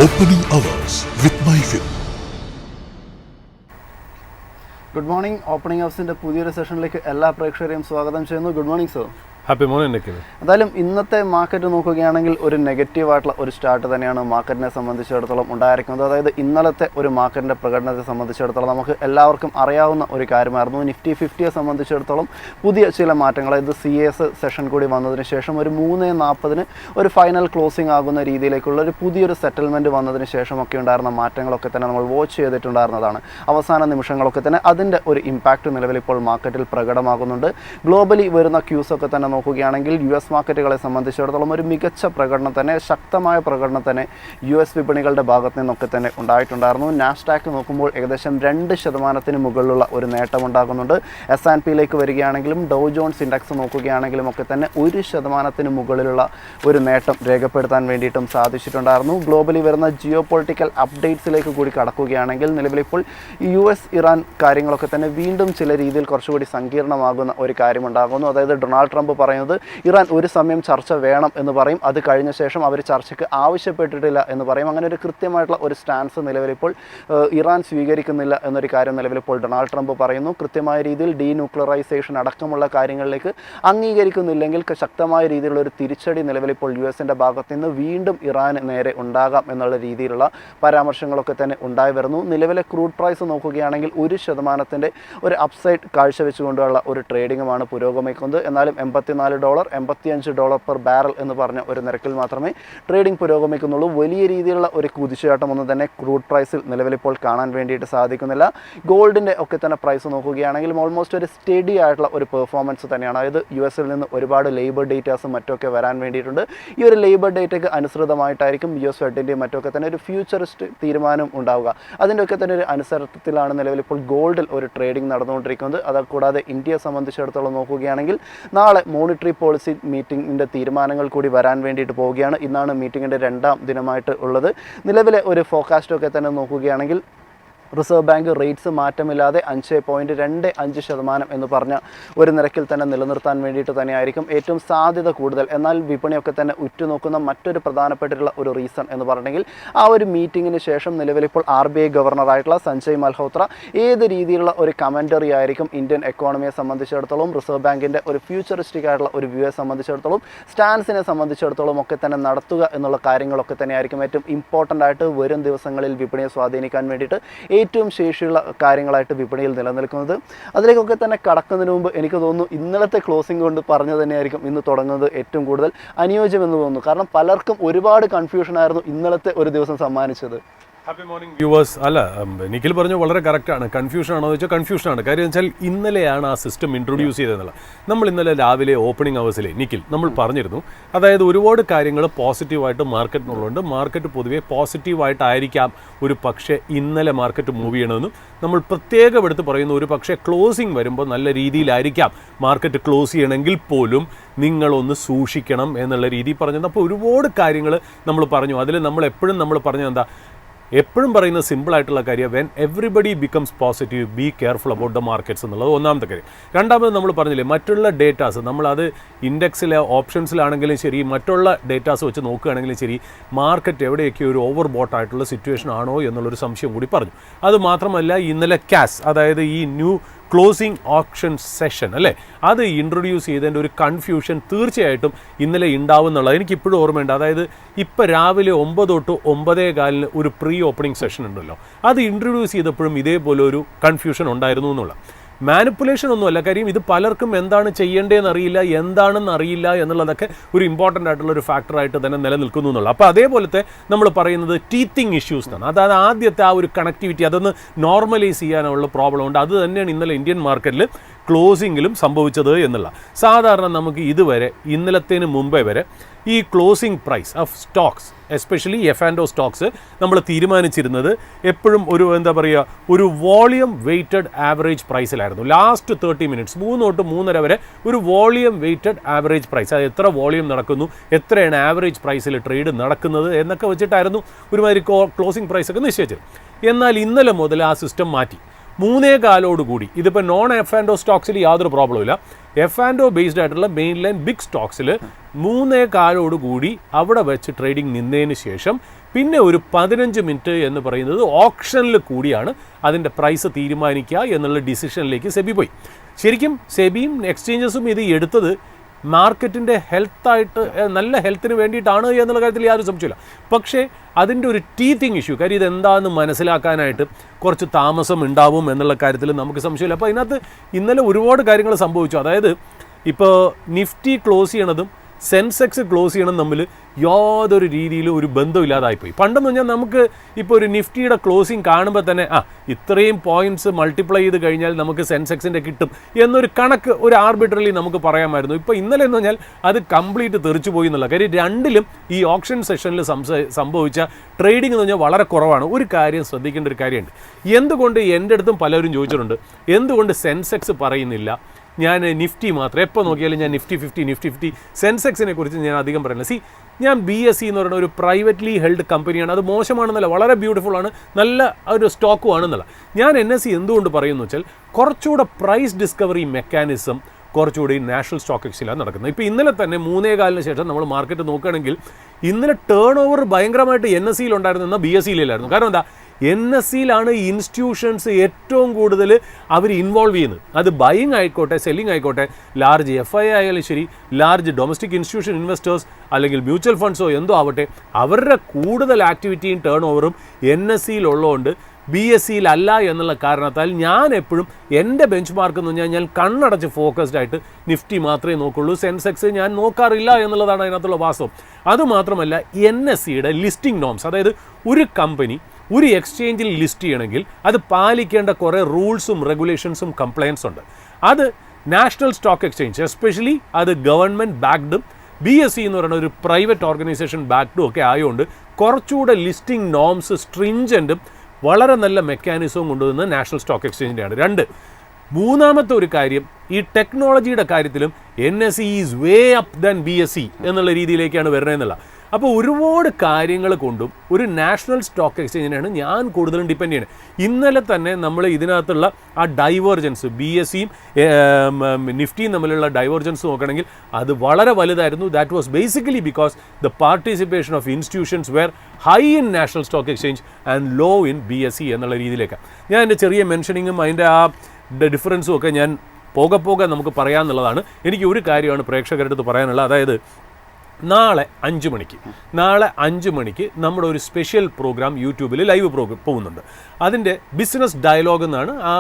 Opening hours with MyFin. Good morning. Opening hours in the പുതിയൊരു സെഷനിലേക്ക് എല്ലാ പ്രേക്ഷകരെയും സ്വാഗതം ചെയ്യുന്നു. Good morning sir. Happy morning Nikhil. എന്തായാലും ഇന്നത്തെ മാർക്കറ്റ് നോക്കുകയാണെങ്കിൽ ഒരു നെഗറ്റീവായിട്ടുള്ള ഒരു സ്റ്റാർട്ട് തന്നെയാണ് മാർക്കറ്റിനെ സംബന്ധിച്ചിടത്തോളം ഉണ്ടായിരിക്കുന്നത്. അതായത് ഇന്നലത്തെ ഒരു മാർക്കറ്റിൻ്റെ പ്രകടനത്തെ സംബന്ധിച്ചിടത്തോളം നമുക്ക് എല്ലാവർക്കും അറിയാവുന്ന ഒരു കാര്യമായിരുന്നു. നിഫ്റ്റി 50യെ സംബന്ധിച്ചിടത്തോളം പുതിയ ചില മാറ്റങ്ങൾ, അതായത് CAS സെഷൻ കൂടി വന്നതിന് ശേഷം ഒരു 3:40 ഒരു ഫൈനൽ ക്ലോസിംഗ് ആകുന്ന രീതിയിലേക്കുള്ള ഒരു പുതിയൊരു സെറ്റിൽമെൻറ്റ് വന്നതിന് ശേഷമൊക്കെ ഉണ്ടായിരുന്ന മാറ്റങ്ങളൊക്കെ തന്നെ നമ്മൾ വാച്ച് ചെയ്തിട്ടുണ്ടായിരുന്നതാണ്. അവസാന നിമിഷങ്ങളൊക്കെ തന്നെ അതിൻ്റെ ഒരു ഇമ്പാക്റ്റ് നിലവിൽ ഇപ്പോൾ മാർക്കറ്റിൽ പ്രകടമാകുന്നുണ്ട്. ഗ്ലോബലി വരുന്ന ക്യൂസൊക്കെ തന്നെ നോക്കുകയാണെങ്കിൽ US മാർക്കറ്റുകളെ സംബന്ധിച്ചിടത്തോളം ഒരു മികച്ച പ്രകടനം തന്നെ, ശക്തമായ പ്രകടനം തന്നെ US വിപണികളുടെ ഭാഗത്ത് നിന്നൊക്കെ തന്നെ ഉണ്ടായിട്ടുണ്ടായിരുന്നു. നാസ്ഡാക്ക് നോക്കുമ്പോൾ ഏകദേശം 2% മുകളിലുള്ള ഒരു നേട്ടമുണ്ടാകുന്നുണ്ട്. S&Pയിലേക്ക് വരികയാണെങ്കിലും ഡൗ ജോൺസ് ഇൻഡെക്സ് നോക്കുകയാണെങ്കിലും ഒക്കെ തന്നെ 1% മുകളിലുള്ള ഒരു നേട്ടം രേഖപ്പെടുത്താൻ വേണ്ടിയിട്ടും സാധിച്ചിട്ടുണ്ടായിരുന്നു. ഗ്ലോബലി വരുന്ന ജിയോ പൊളിറ്റിക്കൽ അപ്ഡേറ്റ്സിലേക്ക് കൂടി കടക്കുകയാണെങ്കിൽ നിലവിലിപ്പോൾ US ഇറാൻ കാര്യങ്ങളൊക്കെ തന്നെ വീണ്ടും ചില രീതിയിൽ കുറച്ചുകൂടി സങ്കീർണമാകുന്ന ഒരു കാര്യമുണ്ടാകുന്നു. അതായത് ഡൊണാൾഡ് ട്രംപ് പറയുന്നത് ഇറാൻ ഒരു സമയം ചർച്ച വേണം എന്ന് പറയും, അത് കഴിഞ്ഞ ശേഷം അവർ ചർച്ചയ്ക്ക് ആവശ്യപ്പെട്ടിട്ടില്ല എന്ന് പറയും. അങ്ങനെ ഒരു കൃത്യമായിട്ടുള്ള ഒരു സ്റ്റാൻസ് നിലവിലിപ്പോൾ ഇറാൻ സ്വീകരിക്കുന്നില്ല എന്നൊരു കാര്യം നിലവിലിപ്പോൾ ഡൊണാൾഡ് ട്രംപ് പറയുന്നു. കൃത്യമായ രീതിയിൽ ഡീന്യൂക്ലിയറൈസേഷൻ അടക്കമുള്ള കാര്യങ്ങളിലേക്ക് അംഗീകരിക്കുന്നില്ലെങ്കിൽ ശക്തമായ രീതിയിലുള്ള ഒരു തിരിച്ചടി നിലവിലിപ്പോൾ US-ൻ്റെ ഭാഗത്ത് നിന്ന് വീണ്ടും ഇറാന് നേരെ ഉണ്ടാകാം എന്നുള്ള രീതിയിലുള്ള പരാമർശങ്ങളൊക്കെ തന്നെ ഉണ്ടായി വരുന്നു. നിലവിലെ ക്രൂഡ് പ്രൈസ് നോക്കുകയാണെങ്കിൽ 1% ഒരു അപ്സൈഡ് കാഴ്ചവെച്ചുകൊണ്ടുള്ള ഒരു ട്രേഡിങ്ങുമാണ് പുരോഗമിക്കുന്നത്. എന്നാലും $84, $85 പെർ ബാരൽ എന്ന് പറഞ്ഞ ഒരു നിരക്കിൽ മാത്രമേ ട്രേഡിംഗ് പുരോഗമിക്കുന്നുള്ളൂ. വലിയ രീതിയിലുള്ള ഒരു കുതിച്ചുചാട്ടമൊന്നും തന്നെ ക്രൂഡ് പ്രൈസിൽ നിലവിലിപ്പോൾ കാണാൻ വേണ്ടിയിട്ട് സാധിക്കുന്നില്ല. ഗോൾഡിൻ്റെ ഒക്കെ തന്നെ പ്രൈസ് നോക്കുകയാണെങ്കിലും ഓൾമോസ്റ്റ് ഒരു സ്റ്റഡി ആയിട്ടുള്ള ഒരു പെർഫോമൻസ് തന്നെയാണ്. അതായത് US-ൽ നിന്ന് ഒരുപാട് ലേബർ ഡേറ്റാസും മറ്റൊക്കെ വരാൻ വേണ്ടിയിട്ടുണ്ട്. ഈ ഒരു ലേബർ ഡേറ്റയ്ക്ക് അനുസൃതമായിട്ടായിരിക്കും US ഫെഡിൻ്റെയും മറ്റൊക്കെ തന്നെ ഒരു ഫ്യൂച്ചറിസ്റ്റ് തീരുമാനം ഉണ്ടാവുക. അതിൻ്റെയൊക്കെ തന്നെ ഒരു അനുസരണത്തിലാണ് നിലവിലിപ്പോൾ ഗോൾഡിൽ ഒരു ട്രേഡിംഗ് നടന്നുകൊണ്ടിരിക്കുന്നത്. അതുകൂടാതെ ഇന്ത്യയെ സംബന്ധിച്ചിടത്തോളം നോക്കുകയാണെങ്കിൽ നാളെ മോണിറ്ററി പോളിസി മീറ്റിംഗിൻ്റെ തീരുമാനങ്ങൾ കൂടി വരാൻ വേണ്ടിയിട്ട് പോവുകയാണ്. ഇന്നാണ് മീറ്റിങ്ങിൻ്റെ 2ാം ദിനമായിട്ട് ഉള്ളത്. നിലവിലെ ഒരു ഫോർകാസ്റ്റൊക്കെ തന്നെ നോക്കുകയാണെങ്കിൽ റിസർവ് ബാങ്ക് റേറ്റ്സ് മാറ്റമില്ലാതെ 5.25% എന്ന് പറഞ്ഞ ഒരു നിരക്കിൽ തന്നെ നിലനിർത്താൻ വേണ്ടിയിട്ട് തന്നെയായിരിക്കും ഏറ്റവും സാധ്യത കൂടുതൽ. എന്നാൽ വിപണിയൊക്കെ തന്നെ ഉറ്റുനോക്കുന്ന മറ്റൊരു പ്രധാനപ്പെട്ടിട്ടുള്ള ഒരു റീസൺ എന്ന് പറഞ്ഞെങ്കിൽ ആ ഒരു മീറ്റിങ്ങിന് ശേഷം നിലവിലിപ്പോൾ RBI ഗവർണറായിട്ടുള്ള സഞ്ജയ് മൽഹോത്ര ഏത് രീതിയിലുള്ള ഒരു കമൻ്ററി ആയിരിക്കും ഇന്ത്യൻ എക്കോണമിയെ സംബന്ധിച്ചിടത്തോളം, റിസർവ് ബാങ്കിൻ്റെ ഒരു ഫ്യൂച്ചറിസ്റ്റിക് ആയിട്ടുള്ള ഒരു വ്യൂയെ സംബന്ധിച്ചിടത്തോളം, സ്റ്റാൻസിനെ സംബന്ധിച്ചിടത്തോളം ഒക്കെ തന്നെ നടത്തുക എന്നുള്ള കാര്യങ്ങളൊക്കെ തന്നെയായിരിക്കും ഏറ്റവും ഇമ്പോർട്ടൻ്റ് ആയിട്ട് വരും ദിവസങ്ങളിൽ വിപണിയെ സ്വാധീനിക്കാൻ വേണ്ടിയിട്ട് ഏറ്റവും ശേഷിയുള്ള കാര്യങ്ങളായിട്ട് വിപണിയിൽ നിലനിൽക്കുന്നത്. അതിലേക്കൊക്കെ തന്നെ കടക്കുന്നതിന് മുമ്പ് എനിക്ക് തോന്നുന്നു ഇന്നലത്തെ ക്ലോസിംഗ് കൊണ്ട് പറഞ്ഞു തന്നെയായിരിക്കും ഇന്ന് തുടങ്ങുന്നത് ഏറ്റവും കൂടുതൽ അനുയോജ്യമെന്ന് തോന്നുന്നു. കാരണം പലർക്കും ഒരുപാട് കൺഫ്യൂഷനായിരുന്നു ഇന്നലത്തെ ഒരു ദിവസം സമ്മാനിച്ചത്. Happy morning viewers. അല്ല, നിഖിൽ പറഞ്ഞു വളരെ കറക്റ്റാണ്. കൺഫ്യൂഷൻ ആണോ എന്ന് വെച്ചാൽ കൺഫ്യൂഷനാണ്. കാര്യം വെച്ചാൽ ഇന്നലെയാണ് ആ സിസ്റ്റം ഇൻട്രൊഡ്യൂസ് ചെയ്തതെന്നുള്ളത്. നമ്മൾ ഇന്നലെ രാവിലെ ഓപ്പണിംഗ് അവേഴ്സിലെ നിഖിൽ നമ്മൾ പറഞ്ഞിരുന്നു. അതായത് ഒരുപാട് കാര്യങ്ങൾ പോസിറ്റീവായിട്ട് മാർക്കറ്റിനുള്ളതുകൊണ്ട് മാർക്കറ്റ് പൊതുവെ പോസിറ്റീവായിട്ടായിരിക്കാം ഒരു പക്ഷേ ഇന്നലെ മാർക്കറ്റ് മൂവ് ചെയ്യണമെന്നും നമ്മൾ പ്രത്യേകം എടുത്ത് പറയുന്നു. ഒരു പക്ഷേ ക്ലോസിംഗ് വരുമ്പോൾ നല്ല രീതിയിലായിരിക്കാം മാർക്കറ്റ് ക്ലോസ് ചെയ്യണമെങ്കിൽ പോലും നിങ്ങളൊന്ന് സൂക്ഷിക്കണം എന്നുള്ള രീതിയിൽ പറഞ്ഞത്. അപ്പോൾ ഒരുപാട് കാര്യങ്ങൾ നമ്മൾ പറഞ്ഞു. അതിൽ നമ്മൾ എപ്പോഴും പറഞ്ഞത് എന്താ, എപ്പോഴും പറയുന്ന സിമ്പിളായിട്ടുള്ള കാര്യം, when everybody becomes positive be careful about the markets എന്നുള്ളത് ഒന്നാമത്തെ കാര്യം. രണ്ടാമത് നമ്മൾ പറഞ്ഞില്ലേ, മറ്റുള്ള ഡേറ്റാസ് നമ്മളത് ഇൻഡെക്സിലെ ഓപ്ഷൻസിലാണെങ്കിലും ശരി, മറ്റുള്ള ഡേറ്റാസ് വെച്ച് നോക്കുകയാണെങ്കിലും ശരി, മാർക്കറ്റ് എവിടെയൊക്കെ ഒരു ഓവർ ബോട്ടായിട്ടുള്ള സിറ്റുവേഷൻ ആണോ എന്നുള്ളൊരു സംശയം കൂടി പറഞ്ഞു. അത് മാത്രമല്ല ഇന്നലെ ക്യാഷ്, അതായത് ഈ ന്യൂ ക്ലോസിംഗ് ഓപ്ഷൻ സെഷൻ അല്ലേ, അത് ഇൻട്രൊഡ്യൂസ് ചെയ്തതിൻ്റെ ഒരു കൺഫ്യൂഷൻ തീർച്ചയായിട്ടും ഇന്നലെ ഉണ്ടാവുന്നുള്ളത് എനിക്കിപ്പോഴും ഓർമ്മയുണ്ട്. അതായത് ഇപ്പോൾ രാവിലെ 9 തൊട്ട് 9:15 ഒരു പ്രീ ഓപ്പണിംഗ് സെഷൻ ഉണ്ടല്ലോ, അത് ഇൻട്രൊഡ്യൂസ് ചെയ്തപ്പോഴും ഇതേപോലെ ഒരു കൺഫ്യൂഷൻ ഉണ്ടായിരുന്നു എന്നുള്ള. മാനിപ്പുലേഷൻ ഒന്നുമല്ല കാര്യം, ഇത് പലർക്കും എന്താണ് ചെയ്യേണ്ടതെന്ന് അറിയില്ല, എന്താണെന്ന് അറിയില്ല എന്നുള്ളതൊക്കെ ഒരു ഇമ്പോർട്ടൻ്റ് ആയിട്ടുള്ള ഒരു ഫാക്ടറായിട്ട് തന്നെ നിലനിൽക്കുന്നു എന്നുള്ളത്. അപ്പോൾ അതേപോലത്തെ നമ്മൾ പറയുന്നത് ടീത്തിങ് ഇഷ്യൂസ് ആണ്. അതായത് ആദ്യത്തെ ആ ഒരു കണക്ടിവിറ്റി അതൊന്ന് നോർമലൈസ് ചെയ്യാനുള്ള പ്രോബ്ലം ഉണ്ട്. അത് തന്നെയാണ് ഇന്നലെ ഇന്ത്യൻ മാർക്കറ്റിൽ ക്ലോസിങ്ങിലും സംഭവിച്ചത് എന്നുള്ള. സാധാരണ നമുക്ക് ഇതുവരെ ഇന്നലത്തേന് മുമ്പേ വരെ ഈ closing price of stocks, especially F&O stocks, നമ്മൾ തീരുമാനിച്ചിരുന്നത് എപ്പോഴും ഒരു ഒരു വോളിയം വെയ്റ്റഡ് ആവറേജ് പ്രൈസിലായിരുന്നു. ലാസ്റ്റ് 30 മിനിറ്റ്സ് 3 തൊട്ട് 3:30 വരെ ഒരു വോളിയം വെയ്റ്റഡ് ആവറേജ് പ്രൈസ്, അത് എത്ര വോളിയം നടക്കുന്നു, എത്രയാണ് ആവറേജ് പ്രൈസിൽ ട്രേഡ് നടക്കുന്നത് എന്നൊക്കെ വെച്ചിട്ടായിരുന്നു ഒരുമാതിരി ക്ലോസിംഗ് പ്രൈസൊക്കെ നിശ്ചയിച്ചത്. എന്നാൽ ഇന്നലെ മുതൽ ആ സിസ്റ്റം മാറ്റി. 3:15 ഇതിപ്പോൾ നോൺ F&O സ്റ്റോക്സിൽ യാതൊരു പ്രോബ്ലം ഇല്ല. F&O ബേസ്ഡ് ആയിട്ടുള്ള മെയിൻ ലൈൻ ബിഗ് സ്റ്റോക്സിൽ 3:15 അവിടെ വെച്ച് ട്രേഡിംഗ് നിന്നതിന് ശേഷം പിന്നെ ഒരു 15 മിനിറ്റ് എന്ന് പറയുന്നത് ഓപ്ഷനിൽ കൂടിയാണ് അതിൻ്റെ പ്രൈസ് തീരുമാനിക്കുക എന്നുള്ള ഡിസിഷനിലേക്ക് സെബി പോയി. ശരിക്കും സെബിയും എക്സ്ചേഞ്ചസും ഇത് എടുത്തത് മാർക്കറ്റിൻ്റെ ഹെൽത്തായിട്ട് നല്ല ഹെൽത്തിന് വേണ്ടിയിട്ടാണ് എന്നുള്ള കാര്യത്തിൽ യാതൊരു സംശയമില്ല. പക്ഷേ അതിൻ്റെ ഒരു ടീത്തിങ് ഇഷ്യൂ, കാര്യം ഇതെന്താണെന്ന് മനസ്സിലാക്കാനായിട്ട് കുറച്ച് താമസം ഉണ്ടാവും എന്നുള്ള കാര്യത്തിൽ നമുക്ക് സംശയമില്ല. അപ്പോൾ അതിനകത്ത് ഇന്നലെ ഒരുപാട് കാര്യങ്ങൾ സംഭവിച്ചു. അതായത് ഇപ്പോൾ നിഫ്റ്റി ക്ലോസ് ചെയ്യണതും സെൻസെക്സ് ക്ലോസ് ചെയ്യണം തമ്മിൽ യാതൊരു രീതിയിലും ഒരു ബന്ധമില്ലാതായിപ്പോയി. പണ്ടെന്ന് പറഞ്ഞാൽ നമുക്ക് ഇപ്പോൾ ഒരു നിഫ്റ്റിയുടെ ക്ലോസിങ് കാണുമ്പോൾ തന്നെ ഇത്രയും പോയിൻറ്റ്സ് മൾട്ടിപ്ലൈ ചെയ്ത് കഴിഞ്ഞാൽ നമുക്ക് സെൻസെക്സിൻ്റെ കിട്ടും എന്നൊരു കണക്ക് ഒരു ആർബിട്രലി നമുക്ക് പറയാമായിരുന്നു. ഇപ്പോൾ ഇന്നലെ എന്ന് പറഞ്ഞാൽ അത് കംപ്ലീറ്റ് തെറിച്ചു പോയി എന്നുള്ള കാര്യം. രണ്ടിലും ഈ ഓപ്ഷൻ സെഷനിൽ സംഭവിച്ച ട്രേഡിംഗ് എന്ന് പറഞ്ഞാൽ വളരെ കുറവാണ്. ഒരു കാര്യം ശ്രദ്ധിക്കേണ്ട ഒരു കാര്യമുണ്ട്. എന്തുകൊണ്ട് എൻ്റെ അടുത്തും പലരും ചോദിച്ചിട്ടുണ്ട്, എന്തുകൊണ്ട് സെൻസെക്സ് പറയുന്നില്ല, ഞാൻ നിഫ്റ്റി മാത്രം എപ്പോൾ നോക്കിയാലും ഞാൻ നിഫ്റ്റി 50 സെൻസെക്സിനെ കുറിച്ച് ഞാൻ അധികം പറയുന്നത്. ഞാൻ BSE എന്ന് പറയുന്ന ഒരു പ്രൈവറ്റ്ലി ഹെൽഡ് കമ്പനിയാണ്. അത് മോശമാണെന്നല്ല, വളരെ ബ്യൂട്ടിഫുൾ ആണ്, നല്ല ഒരു സ്റ്റോക്കും ആണെന്നല്ല. ഞാൻ NSE എന്തുകൊണ്ട് പറയുന്നു വെച്ചാൽ കുറച്ചുകൂടെ പ്രൈസ് ഡിസ്കവറി മെക്കാനിസം കുറച്ചുകൂടി നാഷണൽ സ്റ്റോക്ക് എക്സ്ചേഞ്ചിലാണ് നടക്കുന്നത്. ഇപ്പോൾ ഇന്നലെ തന്നെ 3:15 ശേഷം നമ്മൾ മാർക്കറ്റ് നോക്കുകയാണെങ്കിൽ ഇന്നലെ ടേൺ ഓവർ ഭയങ്കരമായിട്ട് NSE ഉണ്ടായിരുന്ന BSE-യിലായിരുന്നു. കാരണം എന്താ, NSE-യിലാണ് ഇൻസ്റ്റിറ്റ്യൂഷൻസ് ഏറ്റവും കൂടുതൽ അവർ ഇൻവോൾവ് ചെയ്യുന്നത്. അത് ബൈയിങ് ആയിക്കോട്ടെ സെല്ലിംഗ് ആയിക്കോട്ടെ, ലാർജ് FI ആയാലും ശരി, ലാർജ് ഡൊമസ്റ്റിക് ഇൻസ്റ്റിറ്റ്യൂഷൻ ഇൻവെസ്റ്റേഴ്സ് അല്ലെങ്കിൽ മ്യൂച്വൽ ഫണ്ട്സോ എന്തോ ആവട്ടെ, അവരുടെ കൂടുതൽ ആക്ടിവിറ്റിയും ടേൺ ഓവറും NSE-യിലുള്ളതുകൊണ്ട് BSE-യിലല്ല എന്നുള്ള കാരണത്താൽ ഞാൻ എപ്പോഴും എൻ്റെ ബെഞ്ച് മാർക്ക് എന്ന് പറഞ്ഞാൽ ഞാൻ കണ്ണടച്ച് ഫോക്കസ്ഡ് ആയിട്ട് നിഫ്റ്റി മാത്രമേ നോക്കുള്ളൂ. സെൻസെക്സ് ഞാൻ നോക്കാറില്ല എന്നുള്ളതാണ് അതിനകത്തുള്ള വാസ്തവം. അതുമാത്രമല്ല NSE-യുടെ ലിസ്റ്റിംഗ് നോംസ്, അതായത് ഒരു കമ്പനി ഒരു എക്സ്ചേഞ്ചിൽ ലിസ്റ്റ് ചെയ്യണമെങ്കിൽ അത് പാലിക്കേണ്ട കുറേ റൂൾസും റെഗുലേഷൻസും കംപ്ലയൻസ് ഉണ്ട്. അത് നാഷണൽ സ്റ്റോക്ക് എക്സ്ചേഞ്ച് എസ്പെഷ്യലി അത് ഗവൺമെൻറ് ബാക്ക്ഡും BSE എന്ന് പറയുന്ന ഒരു പ്രൈവറ്റ് ഓർഗനൈസേഷൻ ബാക്ക്ഡും ഒക്കെ ആയതുകൊണ്ട് കുറച്ചുകൂടെ ലിസ്റ്റിംഗ് നോംസ് സ്ട്രിഞ്ചൻറ്റും വളരെ നല്ല മെക്കാനിസവും കൊണ്ടുവന്ന് നാഷണൽ സ്റ്റോക്ക് എക്സ്ചേഞ്ചിൻ്റെയാണ്. മൂന്നാമത്തെ ഒരു കാര്യം, ഈ ടെക്നോളജിയുടെ കാര്യത്തിലും NSE is way up than BSE എന്നുള്ള രീതിയിലേക്കാണ് വരുന്നതെന്നുള്ള. അപ്പോൾ ഒരുപാട് കാര്യങ്ങൾ കൊണ്ടും ഒരു നാഷണൽ സ്റ്റോക്ക് എക്സ്ചേഞ്ചിനെയാണ് ഞാൻ കൂടുതലും ഡിപ്പെൻഡ് ചെയ്യുന്നത്. ഇന്നലെ തന്നെ നമ്മൾ ഇതിനകത്തുള്ള ആ ഡൈവേർജൻസ് BSE-യും നിഫ്റ്റിയും തമ്മിലുള്ള ഡൈവേർജൻസ് നോക്കുകയാണെങ്കിൽ അത് വളരെ വലുതായിരുന്നു. That was basically because the participation of institutions were high in National Stock Exchange and low in BSE എന്നുള്ള രീതിയിലേക്കാണ്. ഞാൻ എൻ്റെ ചെറിയ മെൻഷനിങ്ങും അതിൻ്റെ ആ ഡിഫറൻസും ഒക്കെ ഞാൻ പോകെ നമുക്ക് പറയാമെന്നുള്ളതാണ്. എനിക്ക് ഒരു കാര്യമാണ് പ്രേക്ഷകരുടെ അടുത്ത് പറയാനുള്ളത്. അതായത് നാളെ 5 മണിക്ക് നമ്മുടെ ഒരു സ്പെഷ്യൽ പ്രോഗ്രാം യൂട്യൂബിൽ ലൈവ് പോകുന്നുണ്ട്. അതിൻ്റെ ബിസിനസ് ഡയലോഗ് എന്നാണ് ആ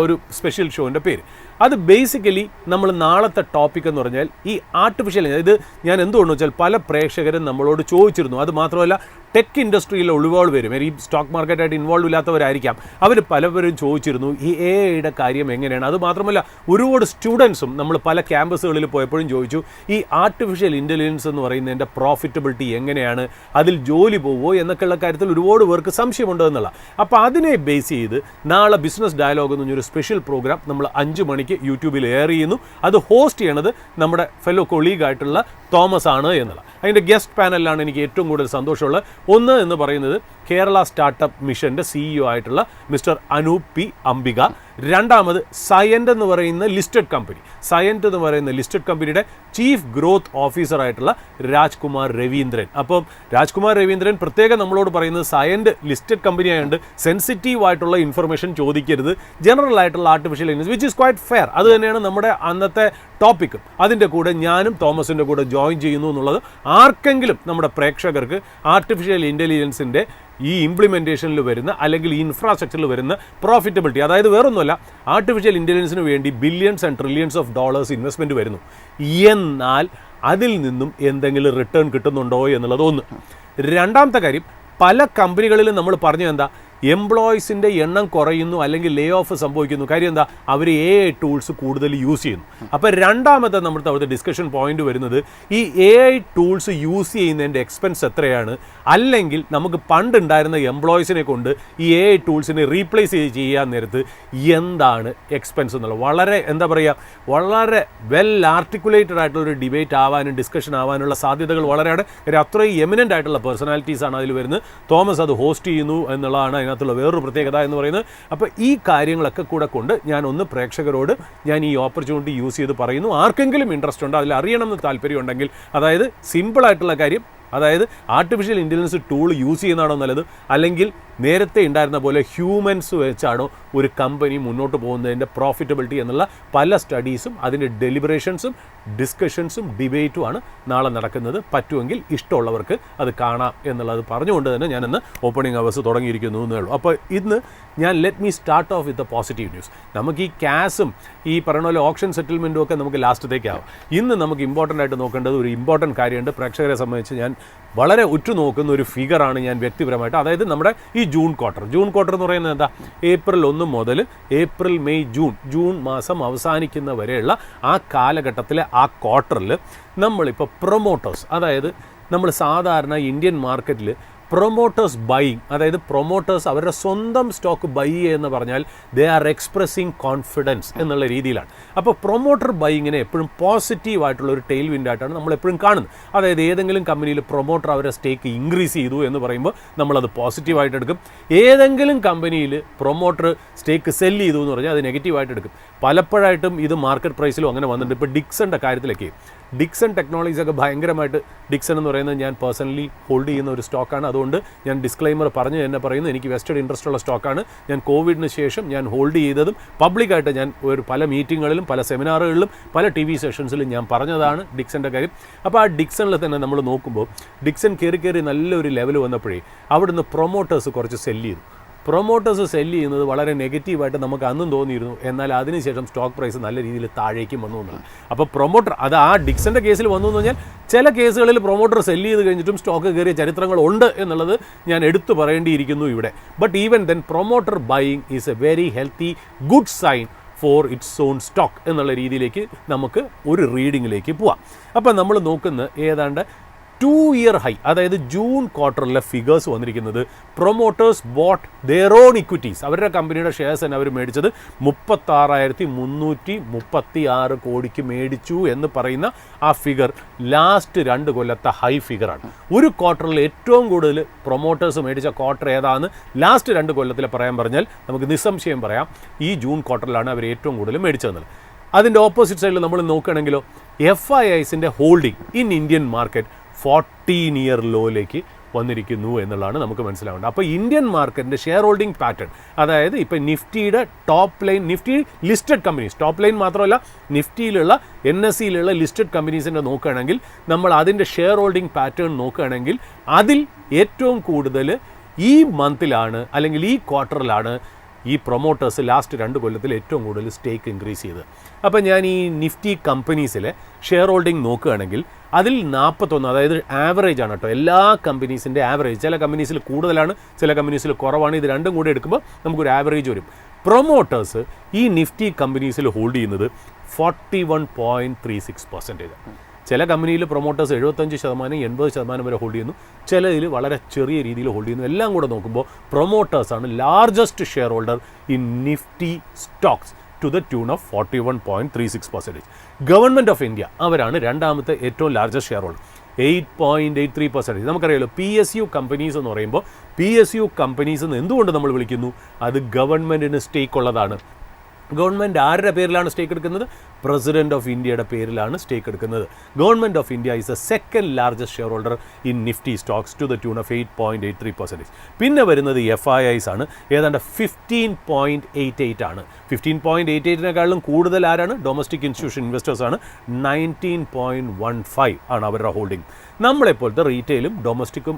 ഒരു സ്പെഷ്യൽ ഷോൻ്റെ പേര്. അത് ബേസിക്കലി നമ്മൾ നാളത്തെ ടോപ്പിക് എന്ന് പറഞ്ഞാൽ ഈ ആർട്ടിഫിഷ്യൽ, ഇത് ഞാൻ എന്തുകൊണ്ടെന്ന് വെച്ചാൽ പല പ്രേക്ഷകരും നമ്മളോട് ചോദിച്ചിരുന്നു. അത് മാത്രമല്ല ടെക് ഇൻഡസ്ട്രിയിൽ ഒരുപാട് പേരും ഈ സ്റ്റോക്ക് മാർക്കറ്റായിട്ട് ഇൻവോൾവ് ഇല്ലാത്തവരായിരിക്കാം, അവർ പലവരും ചോദിച്ചിരുന്നു ഈ AI-യുടെ കാര്യം എങ്ങനെയാണ്. അത് മാത്രമല്ല ഒരുപാട് സ്റ്റുഡൻസും നമ്മൾ പല ക്യാമ്പസുകളിൽ പോയപ്പോഴും ചോദിച്ചു ഈ ആർട്ടിഫിഷ്യൽ ഇൻ്റലിജൻസ് എന്ന് പറയുന്നതിൻ്റെ പ്രോഫിറ്റബിലിറ്റി എങ്ങനെയാണ്, അതിൽ ജോലി പോവോ എന്നൊക്കെയുള്ള കാര്യത്തിൽ ഒരുപാട് പേർക്ക് സംശയമുണ്ട് എന്നുള്ള. അപ്പോൾ അതിനെ ബേസ് ചെയ്ത് നാളെ ബിസിനസ് ഡയലോഗ് എന്ന് പറഞ്ഞൊരു സ്പെഷ്യൽ പ്രോഗ്രാം നമ്മൾ 5 മണിക്ക് യൂട്യൂബിൽ എയർ ചെയ്യുന്നു. അത് ഹോസ്റ്റ് ചെയ്യണത് നമ്മുടെ ഫെല്ലോ കൊളീഗായിട്ടുള്ള തോമസ് ആണ് എന്നുള്ള. അതിൻ്റെ ഗസ്റ്റ് പാനലിലാണ് എനിക്ക് ഏറ്റവും കൂടുതൽ സന്തോഷമുള്ളത്. ഒന്ന് എന്ന് പറയുന്നത് കേരള സ്റ്റാർട്ടപ്പ് മിഷൻ്റെ CEO ആയിട്ടുള്ള മിസ്റ്റർ അനൂപ് P. അംബിക. രണ്ടാമത് സയൻറ്റ് എന്ന് പറയുന്ന ലിസ്റ്റഡ് കമ്പനിയുടെ ചീഫ് ഗ്രോത്ത് ഓഫീസറായിട്ടുള്ള രാജ്കുമാർ രവീന്ദ്രൻ. അപ്പം രാജ്കുമാർ രവീന്ദ്രൻ പ്രത്യേകം നമ്മളോട് പറയുന്നത് സയൻറ്റ് ലിസ്റ്റഡ് കമ്പനി ആയതുകൊണ്ട് സെൻസിറ്റീവ് ആയിട്ടുള്ള ഇൻഫർമേഷൻ ചോദിക്കരുത്, ജനറൽ ആയിട്ടുള്ള artificial intelligence which is quite fair. അത് തന്നെയാണ് നമ്മുടെ അന്നത്തെ ടോപ്പിക്കും. അതിൻ്റെ കൂടെ ഞാനും തോമസിൻ്റെ കൂടെ ജോയിൻ ചെയ്യുന്നു എന്നുള്ളത് ആർക്കെങ്കിലും നമ്മുടെ പ്രേക്ഷകർക്ക് ആർട്ടിഫിഷ്യൽ ഇൻ്റലിജൻസിൻ്റെ ഈ ഇംപ്ലിമെൻറ്റേഷനിൽ വരുന്ന അല്ലെങ്കിൽ ഈ ഇൻഫ്രാസ്ട്രക്ചറിൽ വരുന്ന പ്രോഫിറ്റബിലിറ്റി, അതായത് വേറൊന്നുമല്ല ആർട്ടിഫിഷ്യൽ ഇൻ്റലിജൻസിന് വേണ്ടി billions and trillions of dollars investment വരുന്നു, എന്നാൽ അതിൽ നിന്നും എന്തെങ്കിലും റിട്ടേൺ കിട്ടുന്നുണ്ടോ എന്നുള്ളത് ഒന്ന്. രണ്ടാമത്തെ കാര്യം, പല കമ്പനികളിലും നമ്മൾ പറഞ്ഞു എന്താ എംപ്ലോയീസിൻ്റെ എണ്ണം കുറയുന്നു അല്ലെങ്കിൽ ലേ ഓഫ് സംഭവിക്കുന്നു. കാര്യം എന്താ, അവർ AI ടൂൾസ് കൂടുതൽ യൂസ് ചെയ്യുന്നു. അപ്പോൾ രണ്ടാമത്തെ നമ്മുടെ അവിടുത്തെ ഡിസ്കഷൻ പോയിന്റ് വരുന്നത് ഈ AI ടൂൾസ് യൂസ് ചെയ്യുന്നതിൻ്റെ എക്സ്പെൻസ് എത്രയാണ്, അല്ലെങ്കിൽ നമുക്ക് പണ്ടുണ്ടായിരുന്ന എംപ്ലോയീസിനെ കൊണ്ട് ഈ AI ടൂൾസിനെ റീപ്ലേസ് ചെയ്യാൻ നേരത്ത് എന്താണ് എക്സ്പെൻസ് എന്നുള്ളത് വളരെ എന്താ പറയുക, വളരെ വെൽ ആർട്ടിക്കുലേറ്റഡ് ആയിട്ടുള്ളൊരു ഡിബേറ്റ് ആവാനും ഡിസ്കഷൻ ആവാനുള്ള സാധ്യതകൾ വളരെയാണ്. അത്രയും എമിനൻ്റ് ആയിട്ടുള്ള പേഴ്സണാലിറ്റീസാണ് അതിൽ വരുന്നത്. തോമസ് അത് ഹോസ്റ്റ് ചെയ്യുന്നു എന്നുള്ളതാണ് അതിനകത്തുള്ള വേറൊരു പ്രത്യേകത എന്ന് പറയുന്നത്. അപ്പോൾ ഈ കാര്യങ്ങളൊക്കെ കൂടെ കൊണ്ട് ഞാൻ ഒന്ന് പ്രേക്ഷകരോട് ഞാൻ ഈ ഓപ്പർച്യൂണിറ്റി യൂസ് ചെയ്ത് പറയുന്നു. ആർക്കെങ്കിലും ഇൻട്രസ്റ്റ് ഉണ്ടോ, അതിൽ അറിയണമെന്ന് താല്പര്യം ഉണ്ടെങ്കിൽ, അതായത് സിമ്പിളായിട്ടുള്ള കാര്യം അതായത് ആർട്ടിഫിഷ്യൽ ഇൻ്റലിജൻസ് ടൂൾ യൂസ് ചെയ്യുന്നതാണോ നല്ലത്, അല്ലെങ്കിൽ നേരത്തെ ഉണ്ടായിരുന്ന പോലെ ഹ്യൂമൻസ് വെച്ചാണോ ഒരു കമ്പനി മുന്നോട്ട് പോകുന്നതിൻ്റെ പ്രോഫിറ്റബിലിറ്റി എന്നുള്ള പല സ്റ്റഡീസും അതിൻ്റെ ഡെലിബറേഷൻസും ഡിസ്കഷൻസും ഡിബേറ്റുമാണ് നാളെ നടക്കുന്നത്. പറ്റുമെങ്കിൽ ഇഷ്ടമുള്ളവർക്ക് അത് കാണാം എന്നുള്ളത് പറഞ്ഞുകൊണ്ട് തന്നെ ഞാനിന്ന് ഓപ്പണിംഗ് അവേഴ്സ് തുടങ്ങിയിരിക്കുന്നു എന്നേ ഉള്ളൂ. അപ്പോൾ ഇന്ന് ഞാൻ let me start off with a positive news. നമുക്ക് ഈ ക്യാഷും ഈ പറയുന്ന പോലെ ഓപ്ഷൻ സെറ്റിൽമെൻറ്റും ഒക്കെ നമുക്ക് ലാസ്റ്റത്തേക്കാവും. ഇന്ന് നമുക്ക് ഇമ്പോർട്ടൻ്റ് ആയിട്ട് നോക്കേണ്ടത് ഒരു ഇമ്പോർട്ടൻറ്റ് കാര്യമുണ്ട്. പ്രേക്ഷകരെ സംബന്ധിച്ച് ഞാൻ വളരെ ഉറ്റുനോക്കുന്ന ഒരു ഫിഗറാണ് ഞാൻ വ്യക്തിപരമായിട്ട്. അതായത് നമ്മുടെ ഈ ജൂൺ ക്വാർട്ടർ എന്ന് പറയുന്നത് എന്താ, ഏപ്രിൽ 1 മുതൽ ഏപ്രിൽ മെയ് ജൂൺ മാസം അവസാനിക്കുന്ന വരെയുള്ള ആ കാലഘട്ടത്തിലെ ആ ക്വാർട്ടറിൽ നമ്മളിപ്പോൾ പ്രൊമോട്ടേഴ്സ്, അതായത് നമ്മൾ സാധാരണ ഇന്ത്യൻ മാർക്കറ്റിൽ പ്രൊമോട്ടേഴ്സ് ബൈയിങ്, അതായത് പ്രൊമോട്ടേഴ്സ് അവരുടെ സ്വന്തം സ്റ്റോക്ക് ബൈ എന്ന് പറഞ്ഞാൽ ദേ ആർ എക്സ്പ്രസിങ് കോൺഫിഡൻസ് എന്നുള്ള രീതിയിലാണ്. അപ്പോൾ പ്രൊമോട്ടർ ബൈയിങ്ങിനെ എപ്പോഴും പോസിറ്റീവായിട്ടുള്ള ഒരു ടെയിൽ വിൻഡായിട്ടാണ് നമ്മൾ എപ്പോഴും കാണുന്നത്. അതായത് ഏതെങ്കിലും കമ്പനിയിൽ പ്രൊമോട്ടർ അവരുടെ സ്റ്റേക്ക് ഇൻക്രീസ് ചെയ്തു എന്ന് പറയുമ്പോൾ നമ്മളത് പോസിറ്റീവായിട്ട് എടുക്കും. ഏതെങ്കിലും കമ്പനിയിൽ പ്രൊമോട്ടർ സ്റ്റേക്ക് സെല് ചെയ്തു എന്ന് പറഞ്ഞാൽ അത് നെഗറ്റീവായിട്ട് എടുക്കും. പലപ്പോഴായിട്ടും ഇത് മാർക്കറ്റ് പ്രൈസിലും അങ്ങനെ വന്നിട്ടുണ്ട്. ഇപ്പോൾ ഡിക്സൻ്റെ കാര്യത്തിലൊക്കെ ഡിക്സൺ ടെക്നോളജീസ് ഒക്കെ ഭയങ്കരമായിട്ട്, ഡിക്സൺ എന്ന് പറയുന്നത് ഞാൻ പേഴ്സണലി ഹോൾഡ് ചെയ്യുന്ന ഒരു സ്റ്റോക്കാണ്. അതുകൊണ്ട് ഞാൻ ഡിസ്ക്ലൈമർ പറഞ്ഞ് തന്നെ പറയുന്നു, എനിക്ക് വെസ്റ്റഡ് ഇൻട്രസ്റ്റ് ഉള്ള സ്റ്റോക്കാണ്. ഞാൻ കോവിഡിന് ശേഷം ഞാൻ ഹോൾഡ് ചെയ്തതും പബ്ലിക്കായിട്ട് ഞാൻ പല മീറ്റിങ്ങുകളിലും പല സെമിനാറുകളിലും പല TV സെഷൻസിലും ഞാൻ പറഞ്ഞതാണ് ഡിക്സൻ്റെ കാര്യം. അപ്പോൾ ആ ഡിക്സണിൽ തന്നെ നമ്മൾ നോക്കുമ്പോൾ ഡിക്സൺ കയറി നല്ലൊരു ലെവൽ വന്നപ്പോഴേ അവിടുന്ന് പ്രൊമോട്ടേഴ്സ് കുറച്ച് സെല്ല് ചെയ്തു. പ്രൊമോട്ടേഴ്സ് സെല്ല് ചെയ്യുന്നത് വളരെ നെഗറ്റീവായിട്ട് നമുക്ക് അന്നും തോന്നിയിരുന്നു. എന്നാൽ അതിനുശേഷം സ്റ്റോക്ക് പ്രൈസ് നല്ല രീതിയിൽ താഴേക്കും വന്നു എന്നാണ്. അപ്പോൾ പ്രൊമോട്ടർ അത് ആ ഡിക്സൻ്റെ കേസിൽ വന്നു എന്ന് പറഞ്ഞാൽ ചില കേസുകളിൽ പ്രൊമോട്ടർ സെല്ല് ചെയ്ത് കഴിഞ്ഞിട്ടും സ്റ്റോക്ക് കയറിയ ചരിത്രങ്ങളുണ്ട് എന്നുള്ളത് ഞാൻ എടുത്തു പറയേണ്ടിയിരിക്കുന്നു ഇവിടെ. But even then promoter buying is a very healthy good sign for its own stock എന്നുള്ള രീതിയിലേക്ക് നമുക്ക് ഒരു റീഡിങ്ങിലേക്ക് പോവാം. അപ്പോൾ നമ്മൾ നോക്കുന്ന ഏതാണ്ട് 2-year ഹൈ, അതായത് ജൂൺ ക്വാർട്ടറിലെ ഫിഗേഴ്സ് വന്നിരിക്കുന്നത് promoters boat their own equities, അവരുടെ കമ്പനിയുടെ ഷെയർസ് തന്നെ അവർ മേടിച്ചത് 36,336 കോടിക്ക് മേടിച്ചു എന്ന് പറയുന്ന ആ ഫിഗർ ലാസ്റ്റ് 2 കൊല്ലത്തെ ഹൈ ഫിഗറാണ്. ഒരു ക്വാർട്ടറിൽ ഏറ്റവും കൂടുതൽ പ്രൊമോട്ടേഴ്സ് മേടിച്ച ക്വാർട്ടർ ഏതാണെന്ന് ലാസ്റ്റ് 2 കൊല്ലത്തിൽ പറയാൻ പറഞ്ഞാൽ നമുക്ക് നിസ്സംശയം പറയാം ഈ ജൂൺ ക്വാർട്ടറിലാണ് അവർ ഏറ്റവും കൂടുതൽ മേടിച്ചതെന്നത്. അതിൻ്റെ ഓപ്പോസിറ്റ് സൈഡിൽ നമ്മൾ നോക്കുകയാണെങ്കിലോ FIIസിൻ്റെ holding in Indian market 14-year ലോയിലേക്ക് വന്നിരിക്കുന്നു എന്നുള്ളതാണ് നമുക്ക് മനസ്സിലാവേണ്ടത്. അപ്പോൾ ഇന്ത്യൻ മാർക്കറ്റിൻ്റെ ഷെയർ ഹോൾഡിംഗ് പാറ്റേൺ, അതായത് ഇപ്പോൾ നിഫ്റ്റിയുടെ top line, Nifty listed companies, top line മാത്രമല്ല നിഫ്റ്റിയിലുള്ള NSEയിലുള്ള ലിസ്റ്റഡ് കമ്പനീസിൻ്റെ നോക്കുകയാണെങ്കിൽ നമ്മൾ അതിൻ്റെ ഷെയർ ഹോൾഡിംഗ് പാറ്റേൺ നോക്കുകയാണെങ്കിൽ അതിൽ ഏറ്റവും കൂടുതൽ ഈ മന്തിലാണ് അല്ലെങ്കിൽ ഈ ക്വാർട്ടറിലാണ് ഈ പ്രൊമോട്ടേഴ്സ് ലാസ്റ്റ് 2 കൊല്ലത്തിൽ ഏറ്റവും കൂടുതൽ സ്റ്റേക്ക് ഇൻക്രീസ് ചെയ്ത്. അപ്പോൾ ഞാൻ ഈ നിഫ്റ്റി കമ്പനീസിലെ ഷെയർ ഹോൾഡിംഗ് നോക്കുകയാണെങ്കിൽ അതിൽ 41, അതായത് ആവറേജ് ആണ് കേട്ടോ, എല്ലാ കമ്പനീസിൻ്റെ ആവറേജ്. ചില കമ്പനീസിൽ കൂടുതലാണ്, ചില കമ്പനീസിൽ കുറവാണ്. ഇത് രണ്ടും കൂടി എടുക്കുമ്പോൾ നമുക്കൊരു ആവറേജ് വരും. പ്രൊമോട്ടേഴ്സ് ഈ നിഫ്റ്റി കമ്പനീസിൽ ഹോൾഡ് ചെയ്യുന്നത് 41.36%. ചില കമ്പനിയിൽ പ്രൊമോട്ടേഴ്സ് 75%, 80% വരെ ഹോൾഡ് ചെയ്യുന്നു. ചിലതിൽ വളരെ ചെറിയ രീതിയിൽ ഹോൾഡ് ചെയ്യുന്നു. എല്ലാം കൂടെ നോക്കുമ്പോൾ പ്രൊമോട്ടേഴ്സാണ് largest share holder in Nifty stocks to the tune of 41.36%. Government of India അവരാണ് രണ്ടാമത്തെ ഏറ്റവും ലാർജസ്റ്റ് ഷെയർ ഹോൾഡർ, 8.83%. നമുക്കറിയാലോ PSU കമ്പനീസ് എന്ന് പറയുമ്പോൾ PSU കമ്പനീസ് എന്ന് എന്തുകൊണ്ട് നമ്മൾ വിളിക്കുന്നു, അത് ഗവൺമെൻറ്റിന് സ്റ്റേക്ക് ഉള്ളതാണ്. ഗവൺമെൻറ് ആരുടെ പേരിലാണ് സ്റ്റേക്ക് എടുക്കുന്നത്? പ്രസിഡന്റ് ഓഫ് ഇന്ത്യയുടെ പേരിലാണ് സ്റ്റേക്ക് എടുക്കുന്നത്. Government of India is a second largest share holder in Nifty stocks to the tune of 8.83%. പിന്നെ വരുന്നത് FIIs ആണ്, ഏതാണ്ട് 15.88 ആണ്. 15.88-നേക്കാളും കൂടുതൽ ആരാണ്? ഡൊമസ്റ്റിക് ഇൻസ്റ്റിറ്റ്യൂഷൻ ഇൻവെസ്റ്റേഴ്സ് ആണ്. 19.15 ആണ് അവരുടെ ഹോൾഡിംഗ്. നമ്മളെപ്പോലത്തെ റീറ്റെയിലും ഡൊമസ്റ്റിക്കും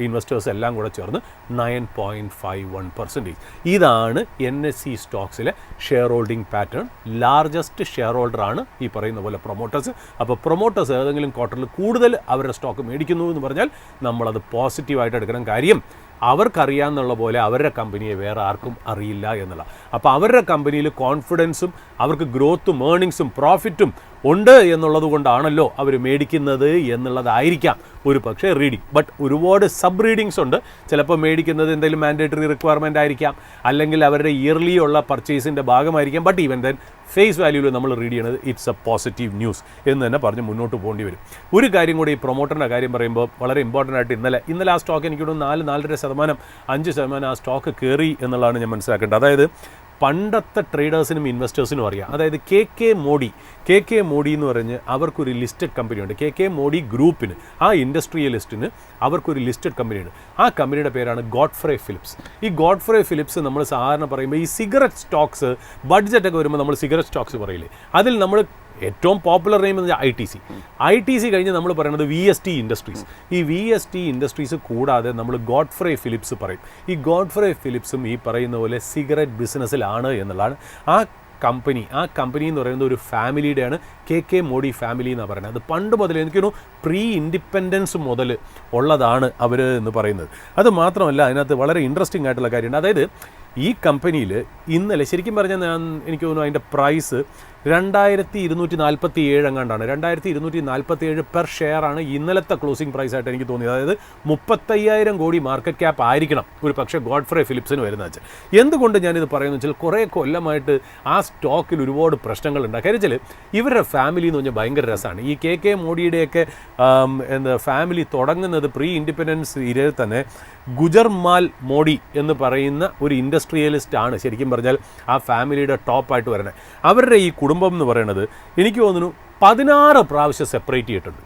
ഇൻവെസ്റ്റേഴ്സ് എല്ലാം കൂടെ ചേർന്ന് 9.51%. ഇതാണ് NSE സ്റ്റോക്സിലെ share holding pattern. Largest share ഹോൾഡറാണ് ഈ പറയുന്ന പോലെ പ്രൊമോട്ടേഴ്സ്. അപ്പോൾ പ്രൊമോട്ടേഴ്സ് ഏതെങ്കിലും ക്വാർട്ടറിൽ കൂടുതൽ അവരുടെ സ്റ്റോക്ക് മേടിക്കുന്നു എന്ന് പറഞ്ഞാൽ നമ്മളത് പോസിറ്റീവായിട്ട് എടുക്കണം. കാര്യം അവർക്കറിയാമെന്നുള്ള പോലെ അവരുടെ കമ്പനിയെ വേറെ ആർക്കും അറിയില്ല എന്നുള്ള. അപ്പോൾ അവരുടെ കമ്പനിയിൽ കോൺഫിഡൻസും അവർക്ക് ഗ്രോത്തും ഏർണിങ്സും പ്രോഫിറ്റും ഉണ്ട് എന്നുള്ളത് കൊണ്ടാണല്ലോ അവർ മേടിക്കുന്നത് എന്നുള്ളതായിരിക്കാം ഒരു പക്ഷേ റീഡിങ്. ബട്ട് ഒരുപാട് സബ് റീഡിങ്സ് ഉണ്ട്. ചിലപ്പോൾ മേടിക്കുന്നത് എന്തെങ്കിലും മാൻഡേറ്ററി റിക്വയർമെൻ്റ് ആയിരിക്കാം, അല്ലെങ്കിൽ അവരുടെ ഇയർലി ഉള്ള പർച്ചേസിൻ്റെ ഭാഗമായിരിക്കാം. ബട്ട് ഈവൻ ദെൻ ഫേസ് വാല്യൂവിൽ നമ്മൾ റീഡ് ചെയ്യണത് ഇറ്റ്സ് എ പോസിറ്റീവ് ന്യൂസ് എന്ന് തന്നെ പറഞ്ഞ് മുന്നോട്ട് പോകേണ്ടി വരും. ഒരു കാര്യം കൂടി ഈ പ്രൊമോട്ടറിൻ്റെ കാര്യം പറയുമ്പോൾ വളരെ ഇമ്പോർട്ടൻ്റ് ആയിട്ട് ഇന്നലെ ആ സ്റ്റോക്ക് എനിക്കൊരു 4-4.5%, 5% ആ സ്റ്റോക്ക് കയറി എന്നുള്ളതാണ് ഞാൻ മനസ്സിലാക്കേണ്ടത്. അതായത് പണ്ടത്തെ ട്രേഡേഴ്സിനും ഇൻവെസ്റ്റേഴ്സിനും അറിയാം. അതായത് കെ കെ മോഡി എന്ന് പറഞ്ഞ് അവർക്കൊരു ലിസ്റ്റഡ് കമ്പനിയുണ്ട്. കെ കെ മോഡി ഗ്രൂപ്പിന്, ആ ഇൻഡസ്ട്രിയലിസ്റ്റിന് അവർക്കൊരു ലിസ്റ്റഡ് കമ്പനിയുണ്ട്. ആ കമ്പനിയുടെ പേരാണ് ഗോഡ്ഫ്രേ ഫിലിപ്സ്. ഈ ഗോഡ്ഫ്രേ ഫിലിപ്സ് നമ്മൾ സാധാരണ പറയുമ്പോൾ ഈ സിഗരറ്റ് സ്റ്റോക്സ് ബഡ്ജറ്റൊക്കെ വരുമ്പോൾ നമ്മൾ സിഗരറ്റ് സ്റ്റോക്സ് പറയില്ലേ, അതിൽ നമ്മൾ ഏറ്റവും പോപ്പുലർ നെയിം എന്ന് വെച്ചാൽ ITC കഴിഞ്ഞ് നമ്മൾ പറയുന്നത് VST ഇൻഡസ്ട്രീസ്. ഈ VST ഇൻഡസ്ട്രീസ് കൂടാതെ നമ്മൾ ഗോഡ്ഫ്രേ ഫിലിപ്സ് പറയും. ഈ ഗോഡ്ഫ്രേ ഫിലിപ്സും ഈ പറയുന്ന പോലെ സിഗരറ്റ് ബിസിനസ്സിലാണ് എന്നുള്ളതാണ്. ആ കമ്പനി എന്ന് പറയുന്നത് ഒരു ഫാമിലിയുടെയാണ്, കെ കെ മോഡി ഫാമിലി എന്നാണ് പറയുന്നത്. അത് പണ്ട് മുതൽ എനിക്കൊരു പ്രീ ഇൻഡിപെൻഡൻസ് മുതൽ ഉള്ളതാണ് അവർ എന്ന് പറയുന്നത്. അത് മാത്രമല്ല, അതിനകത്ത് വളരെ ഇൻട്രസ്റ്റിംഗ് ആയിട്ടുള്ള കാര്യമുണ്ട്. അതായത് ഈ കമ്പനിയിൽ ഇന്നലെ ശരിക്കും പറഞ്ഞാൽ എനിക്ക് തോന്നുന്നു അതിൻ്റെ പ്രൈസ് 2247 എങ്ങാണ്ടാണ്. 2247 പെർ ഷെയർ ആണ് ഇന്നലത്തെ ക്ലോസിംഗ് പ്രൈസ് ആയിട്ട് എനിക്ക് തോന്നിയത്. അതായത് 35,000 കോടി മാർക്കറ്റ് ക്യാപ്പ് ആയിരിക്കണം ഒരു പക്ഷേ ഗോഡ്ഫ്രേ ഫിലിപ്സിന് വരുന്നത് വെച്ചാൽ. എന്തുകൊണ്ട് ഞാനിത് പറയുന്നത് വെച്ചാൽ കുറേ കൊല്ലമായിട്ട് ആ സ്റ്റോക്കിൽ ഒരുപാട് പ്രശ്നങ്ങളുണ്ട്. കാര്യം വെച്ചാൽ ഇവരുടെ ഫാമിലി എന്ന് പറഞ്ഞാൽ ഭയങ്കര രസമാണ്. ഈ കെ കെ മോഡിയുടെയൊക്കെ ഫാമിലി തുടങ്ങുന്നത് പ്രീ ഇൻഡിപെൻഡൻസ് ഇരയിൽ തന്നെ ഗുജർമാൽ മോഡി എന്ന് പറയുന്ന ഒരു ഇൻഡസ്ട്രിയലിസ്റ്റ് ആണ് ശരിക്കും പറഞ്ഞാൽ ആ ഫാമിലിയുടെ ടോപ്പായിട്ട് വരുന്നത്. അവരുടെ ഈ കുടുംബം എന്ന് പറയുന്നത് എനിക്ക് തോന്നുന്നു 16 പ്രാവശ്യം സെപ്പറേറ്റ് ചെയ്തിട്ടുണ്ട്.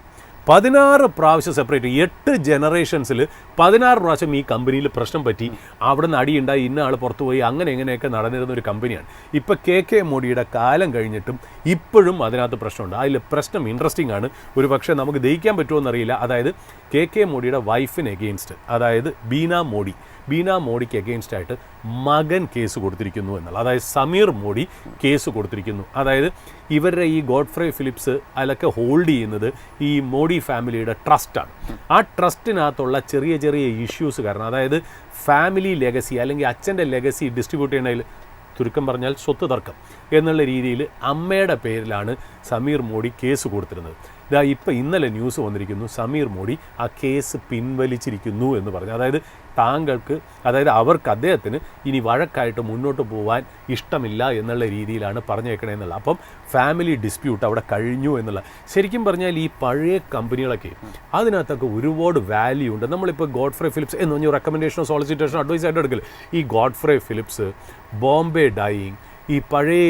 16 പ്രാവശ്യം സെപ്പറേറ്റ്, 8 ജനറേഷൻസിൽ 16 പ്രാവശ്യം ഈ കമ്പനിയിൽ പ്രശ്നം പറ്റി, അവിടെ നിന്ന് അടിയുണ്ടായി, ഇന്ന ആൾ പുറത്തു പോയി, അങ്ങനെ എങ്ങനെയൊക്കെ നടന്നിരുന്ന ഒരു കമ്പനിയാണ്. ഇപ്പോൾ കെ കെ മോഡിയുടെ കാലം കഴിഞ്ഞിട്ടും ഇപ്പോഴും അതിനകത്ത് പ്രശ്നമുണ്ട്. അതിൽ പ്രശ്നം ഇൻട്രസ്റ്റിംഗ് ആണ്. ഒരു പക്ഷേ നമുക്ക് ദഹിക്കാൻ പറ്റുമോ എന്നറിയില്ല. അതായത് കെ കെ മോഡിയുടെ വൈഫിന് എഗെയിൻസ്റ്റ്, അതായത് ബീന മോഡിക്ക് എഗെയിൻസ്റ്റ് ആയിട്ട് മകൻ കേസ് കൊടുത്തിരിക്കുന്നു എന്നുള്ള, അതായത് സമീർ മോഡി കേസ് കൊടുത്തിരിക്കുന്നു. അതായത് ഇവരുടെ ഈ ഗോഡ്ഫ്രേ ഫിലിപ്സ് അതിലൊക്കെ ഹോൾഡ് ചെയ്യുന്നത് ഈ മോഡി ഫാമിലിയുടെ ട്രസ്റ്റാണ്. ആ ട്രസ്റ്റിനകത്തുള്ള ചെറിയ ചെറിയ ഇഷ്യൂസ് കാരണം, അതായത് ഫാമിലി ലെഗസി അല്ലെങ്കിൽ അച്ഛൻ്റെ ലെഗസി ഡിസ്ട്രിബ്യൂട്ട് ചെയ്യുന്നതിൽ ചുരുക്കം പറഞ്ഞാൽ സ്വത്ത് തർക്കം എന്നുള്ള രീതിയിൽ അമ്മയുടെ പേരിലാണ് സമീർ മോഡി കേസ് കൊടുത്തിരുന്നത്. ഇപ്പോൾ ഇന്നലെ ന്യൂസ് വന്നിരിക്കുന്നു, സമീർ മോഡി ആ കേസ് പിൻവലിച്ചിരിക്കുന്നു എന്ന് പറഞ്ഞു. അതായത് അദ്ദേഹത്തിന് ഇനി വഴക്കായിട്ട് മുന്നോട്ട് പോകാൻ ഇഷ്ടമില്ല എന്നുള്ള രീതിയിലാണ് പറഞ്ഞേക്കണേന്നുള്ള. അപ്പം ഫാമിലി ഡിസ്പ്യൂട്ട് അവിടെ കഴിഞ്ഞു എന്നുള്ള. ശരിക്കും പറഞ്ഞാൽ ഈ പഴയ കമ്പനികളൊക്കെ അതിനകത്തൊക്കെ ഒരുപാട് വാല്യൂ ഉണ്ട്. നമ്മളിപ്പോൾ ഗോഡ്ഫ്രേ ഫിലിപ്സ് എന്ന് പറഞ്ഞാൽ റെക്കമെൻഡേഷനോ സോളിസിറ്റേഷനോ അഡ്വൈസ് ആയിട്ട് എടുക്കില്ല. ഈ ഗോഡ്ഫ്രേ ഫിലിപ്സ്, ബോംബെ ഡൈയിങ്, ഈ പഴയ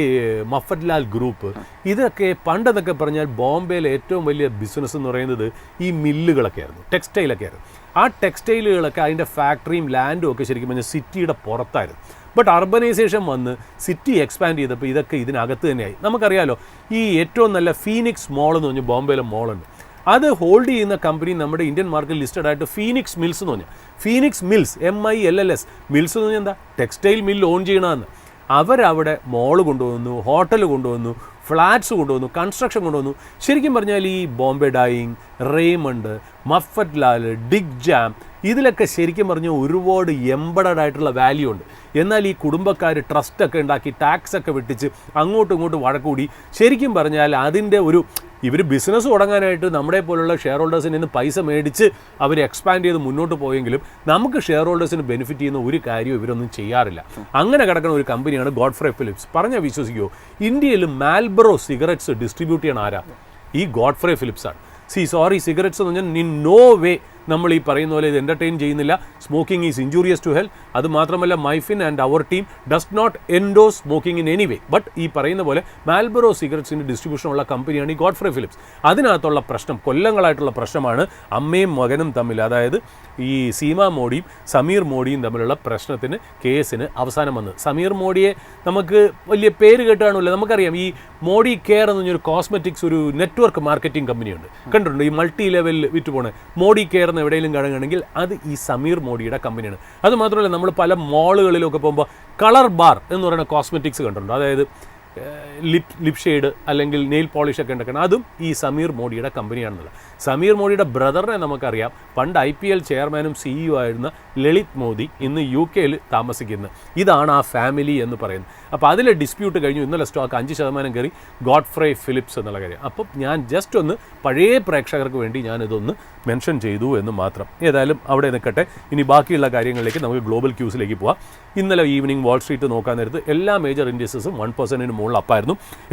മഫറ്റ്ലാൽ ഗ്രൂപ്പ്, ഇതൊക്കെ പണ്ടെന്നൊക്കെ പറഞ്ഞാൽ ബോംബെയിലെ ഏറ്റവും വലിയ ബിസിനസ് എന്ന് പറയുന്നത് ഈ മില്ലുകളൊക്കെ ആയിരുന്നു, ടെക്സ്റ്റൈലൊക്കെ ആയിരുന്നു. ആ ടെക്സ്റ്റൈലുകളൊക്കെ അതിൻ്റെ ഫാക്ടറിയും ലാൻഡും ഒക്കെ ശരിക്കും പറഞ്ഞാൽ സിറ്റിയുടെ പുറത്തായിരുന്നു. ബട്ട് അർബനൈസേഷൻ വന്ന് സിറ്റി എക്സ്പാൻഡ് ചെയ്തപ്പോൾ ഇതൊക്കെ ഇതിനകത്ത് തന്നെയായി. നമുക്കറിയാലോ ഈ ഏറ്റവും നല്ല ഫീനിക്സ് മോൾ എന്ന് പറഞ്ഞാൽ ബോംബെയിലെ മോളുണ്ട്. അത് ഹോൾഡ് ചെയ്യുന്ന കമ്പനി നമ്മുടെ ഇന്ത്യൻ മാർക്കറ്റ് ലിസ്റ്റഡ് ആയിട്ട് ഫീനിക്സ് മിൽസ് എന്ന് പറഞ്ഞാൽ, ഫീനിക്സ് മിൽസ് MILLS മിൽസ് എന്ന് പറഞ്ഞാൽ എന്താ, ടെക്സ്റ്റൈൽ മില്ല് ഓൺ ചെയ്യണമെന്ന്. അവരവിടെ മോള് കൊണ്ടുവന്നു, ഹോട്ടൽ കൊണ്ടുവന്നു, ഫ്ലാറ്റ്സ് കൊണ്ടുവന്നു, കൺസ്ട്രക്ഷൻ കൊണ്ടുവന്നു. ശരിക്കും പറഞ്ഞാൽ ഈ ബോംബെ ഡൈയിങ്, റേമണ്ട്, മഫറ്റ്ലാൽ, ഡിഗ് ജാം, ഇതിലൊക്കെ ശരിക്കും പറഞ്ഞാൽ ഒരുപാട് എംബഡഡ് ആയിട്ടുള്ള വാല്യൂ ഉണ്ട്. എന്നാൽ ഈ കുടുംബക്കാർ ട്രസ്റ്റൊക്കെ ഉണ്ടാക്കി ടാക്സൊക്കെ വെട്ടിച്ച് അങ്ങോട്ടും ഇങ്ങോട്ടും വഴക്കൂടി ശരിക്കും പറഞ്ഞാൽ അതിൻ്റെ ഇവർ ബിസിനസ് തുടങ്ങാനായിട്ട് നമ്മുടെ പോലുള്ള ഷെയർ ഹോൾഡേഴ്സിൽ നിന്ന് പൈസ മേടിച്ച് അവർ എക്സ്പാൻഡ് ചെയ്ത് മുന്നോട്ട് പോയെങ്കിലും നമുക്ക് ഷെയർ ഹോൾഡേഴ്സിന് ബെനിഫിറ്റ് ചെയ്യുന്ന ഒരു കാര്യവും ഇവരൊന്നും ചെയ്യാറില്ല. അങ്ങനെ കിടക്കുന്ന ഒരു കമ്പനിയാണ് ഗോഡ്ഫ്രേ ഫിലിപ്സ്. പറഞ്ഞാൽ വിശ്വസിക്കുമോ, ഇന്ത്യയിൽ മാൽബറോ സിഗരറ്റ്സ് ഡിസ്ട്രിബ്യൂട്ട് ചെയ്യണ ആരാ? ഈ ഗോഡ്ഫ്രേ ഫിലിപ്സാണ്. സിഗരറ്റ്സ് എന്ന് പറഞ്ഞാൽ ഇൻ നോ വേ നമ്മൾ ഈ പറയുന്ന പോലെ ഇത് എൻ്റർടൈൻ ചെയ്യുന്നില്ല. Smoking is injurious to health. അത് മാത്രമല്ല Myfin and our team does not endorse smoking in any way. But ഈ പറയുന്ന പോലെ മാൽബറോ സിഗരറ്റ്സിൻ്റെ ഡിസ്ട്രിബ്യൂഷനുള്ള കമ്പനിയാണ് ഈ ഗോഡ്ഫ്രേ ഫിലിപ്സ്. അതിനകത്തുള്ള പ്രശ്നം, കൊല്ലങ്ങളായിട്ടുള്ള പ്രശ്നമാണ് അമ്മയും മകനും തമ്മിൽ, അതായത് ഈ സീമ മോഡിയും സമീർ മോഡിയും തമ്മിലുള്ള പ്രശ്നത്തിന്, കേസിന് അവസാനം വന്നത്. സമീർ മോഡിയെ നമുക്ക് വലിയ പേര് കേട്ടാണല്ലോ, നമുക്കറിയാം ഈ മോഡി കെയർ എന്ന് പറഞ്ഞൊരു കോസ്മെറ്റിക്സ് ഒരു നെറ്റ്വർക്ക് മാർക്കറ്റിംഗ് കമ്പനിയുണ്ട്, കണ്ടിട്ടുണ്ട്? ഈ മൾട്ടി ലെവൽ വിറ്റ് പോണേ മോഡി കെയർ എന്ന് എവിടെയെങ്കിലും കാണുകയാണെങ്കിൽ അത് ഈ സമീർ മോഡിയുടെ കമ്പനിയാണ്. അത് മാത്രമല്ല നമ്മൾ പല മോളുകളിലൊക്കെ പോകുമ്പോൾ കളർ ബാർ എന്ന് പറയുന്ന കോസ്മെറ്റിക്സ് കണ്ടിട്ടുണ്ട്, അതായത് ലിപ് ഷെയ്ഡ് അല്ലെങ്കിൽ നെയിൽ പോളിഷൊക്കെ ഉണ്ടാക്കണം, അതും ഈ സമീർ മോഡിയുടെ കമ്പനിയാണെന്നുള്ളത്. സമീർ മോഡിയുടെ ബ്രദറിനെ നമുക്കറിയാം, പണ്ട് IPL ചെയർമാനും CEO ആയിരുന്ന ലളിത് മോദി, ഇന്ന് UK താമസിക്കുന്നത്. ഇതാണ് ആ ഫാമിലി എന്ന് പറയുന്നത്. അപ്പോൾ അതിലെ ഡിസ്പ്യൂട്ട് കഴിഞ്ഞു. ഇന്നലെ സ്റ്റോക്ക് 5% കയറി, ഗോഡ്ഫ്രേ ഫിലിപ്സ് എന്നുള്ള കാര്യം. അപ്പം ഞാൻ ജസ്റ്റ് ഒന്ന് പഴയ പ്രേക്ഷകർക്ക് വേണ്ടി ഞാനിതൊന്ന് മെൻഷൻ ചെയ്തു എന്ന് മാത്രം. ഏതായാലും അവിടെ നിൽക്കട്ടെ. ഇനി ബാക്കിയുള്ള കാര്യങ്ങളിലേക്ക് നമുക്ക് ഗ്ലോബൽ ക്യൂസിലേക്ക് പോവാം. ഇന്നലെ ഈവനിങ് വാൾ സ്ട്രീറ്റ് നോക്കാൻ നേരത്ത് എല്ലാ മേജർ ഇൻഡസ്ട്രീസും 1%-ന് മുകളിൽ അപ്പായിരുന്നു.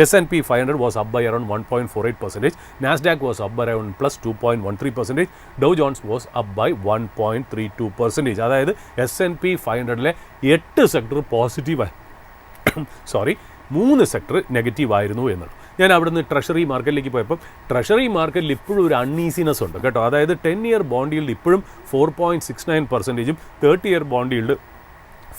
S&P 500 was up by around 1.48%. Nasdaq was up by around +2.13%. Dow Jones was up by 1.32%. അതായത് S&P 500-ലെ 8 സെക്ടർ പോസിറ്റീവായി 3 സെക്ടർ നെഗറ്റീവ് ആയിരുന്നു എന്നുള്ളത്. ഞാൻ അവിടുന്ന് ട്രഷറി മാർക്കറ്റിലേക്ക് പോയപ്പോൾ ട്രഷറി മാർക്കറ്റിൽ ഇപ്പോഴും ഒരു അൺഈസിനെസ് ഉണ്ട് കേട്ടോ. അതായത് 10-year ബോണ്ട് ഈൽഡ് ഇപ്പോഴും 4.69%, 30-year ബോണ്ട് ഈൽഡ്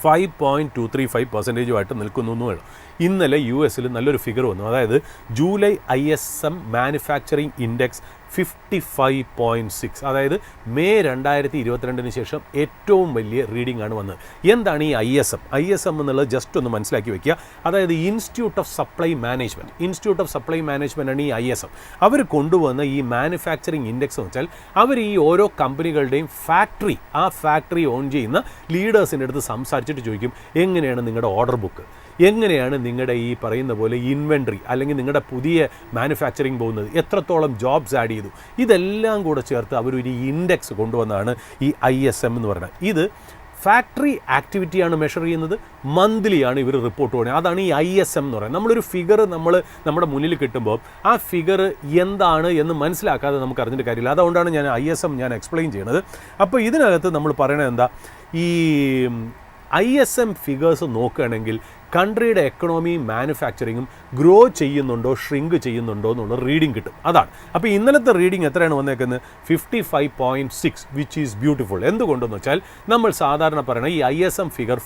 5.235% നിൽക്കുന്നു എന്നുമാണ്. ഇന്നലെ യു എസിൽ നല്ലൊരു ഫിഗർ വന്നു. അതായത് ജൂലൈ ISM മാനുഫാക്ചറിങ് ഇൻഡെക്സ് 55.6, അതായത് മെയ് 2022 ശേഷം ഏറ്റവും വലിയ റീഡിംഗ് ആണ് വന്നത്. എന്താണ് ഈ ISM എന്നുള്ളത് ജസ്റ്റ് ഒന്ന് മനസ്സിലാക്കി വെക്കുക. അതായത് ഇൻസ്റ്റിറ്റ്യൂട്ട് ഓഫ് സപ്ലൈ മാനേജ്മെൻറ്റ് ആണ് ഈ ISM. അവർ കൊണ്ടുവന്ന ഈ മാനുഫാക്ചറിങ് ഇൻഡെക്സ് എന്ന് വെച്ചാൽ അവർ ഈ ഓരോ കമ്പനികളുടെയും ഫാക്ടറി ഓൺ ചെയ്യുന്ന ലീഡേഴ്സിൻ്റെ അടുത്ത് സംസാരിച്ചിട്ട് ചോദിക്കും, എങ്ങനെയാണ് നിങ്ങളുടെ ഓർഡർ ബുക്ക്, എങ്ങനെയാണ് നിങ്ങളുടെ ഈ പറയുന്ന പോലെ ഇൻവെൻട്രി, അല്ലെങ്കിൽ നിങ്ങളുടെ പുതിയ മാനുഫാക്ചറിങ് പോകുന്നത്, എത്രത്തോളം ജോബ്സ് ആഡ് ചെയ്തു, ഇതെല്ലാം കൂടെ ചേർത്ത് അവരൊരു ഇൻഡെക്സ് കൊണ്ടുവന്നതാണ് ഈ ISM എന്ന് പറയുന്നത്. ഇത് ഫാക്ടറി ആക്ടിവിറ്റിയാണ് മെഷർ ചെയ്യുന്നത്, മന്ത്ലിയാണ് ഇവർ റിപ്പോർട്ട് ചെയ്യുന്നത്. അതാണ് ഈ ISM എന്ന് പറയുന്നത്. നമ്മളൊരു ഫിഗർ നമ്മുടെ മുന്നിൽ കിട്ടുമ്പോൾ ആ ഫിഗർ എന്താണ് എന്ന് മനസ്സിലാക്കാതെ നമുക്ക് അറിഞ്ഞിട്ട് കാര്യമില്ല. അതുകൊണ്ടാണ് ഞാൻ ISM എക്സ്പ്ലെയിൻ ചെയ്യുന്നത്. അപ്പോൾ ഇതിനകത്ത് നമ്മൾ പറയണത് എന്താ, ഈ ISM ഫിഗേഴ്സ് നോക്കുകയാണെങ്കിൽ കൺട്രിയുടെ എക്കണോമിയും മാനുഫാക്ചറിങ്ങും ഗ്രോ ചെയ്യുന്നുണ്ടോ ഷ്രിങ്ക് ചെയ്യുന്നുണ്ടോ എന്നുള്ള റീഡിംഗ് കിട്ടും. അതാണ്. അപ്പോൾ ഇന്നലത്തെ റീഡിംഗ് എത്രയാണ് വന്നേക്കുന്നത്? 55.6, വിച്ച് ഈസ് ബ്യൂട്ടിഫുൾ. എന്തുകൊണ്ടെന്ന് വെച്ചാൽ നമ്മൾ സാധാരണ പറയുന്ന ഈ ISM ഫിഗർ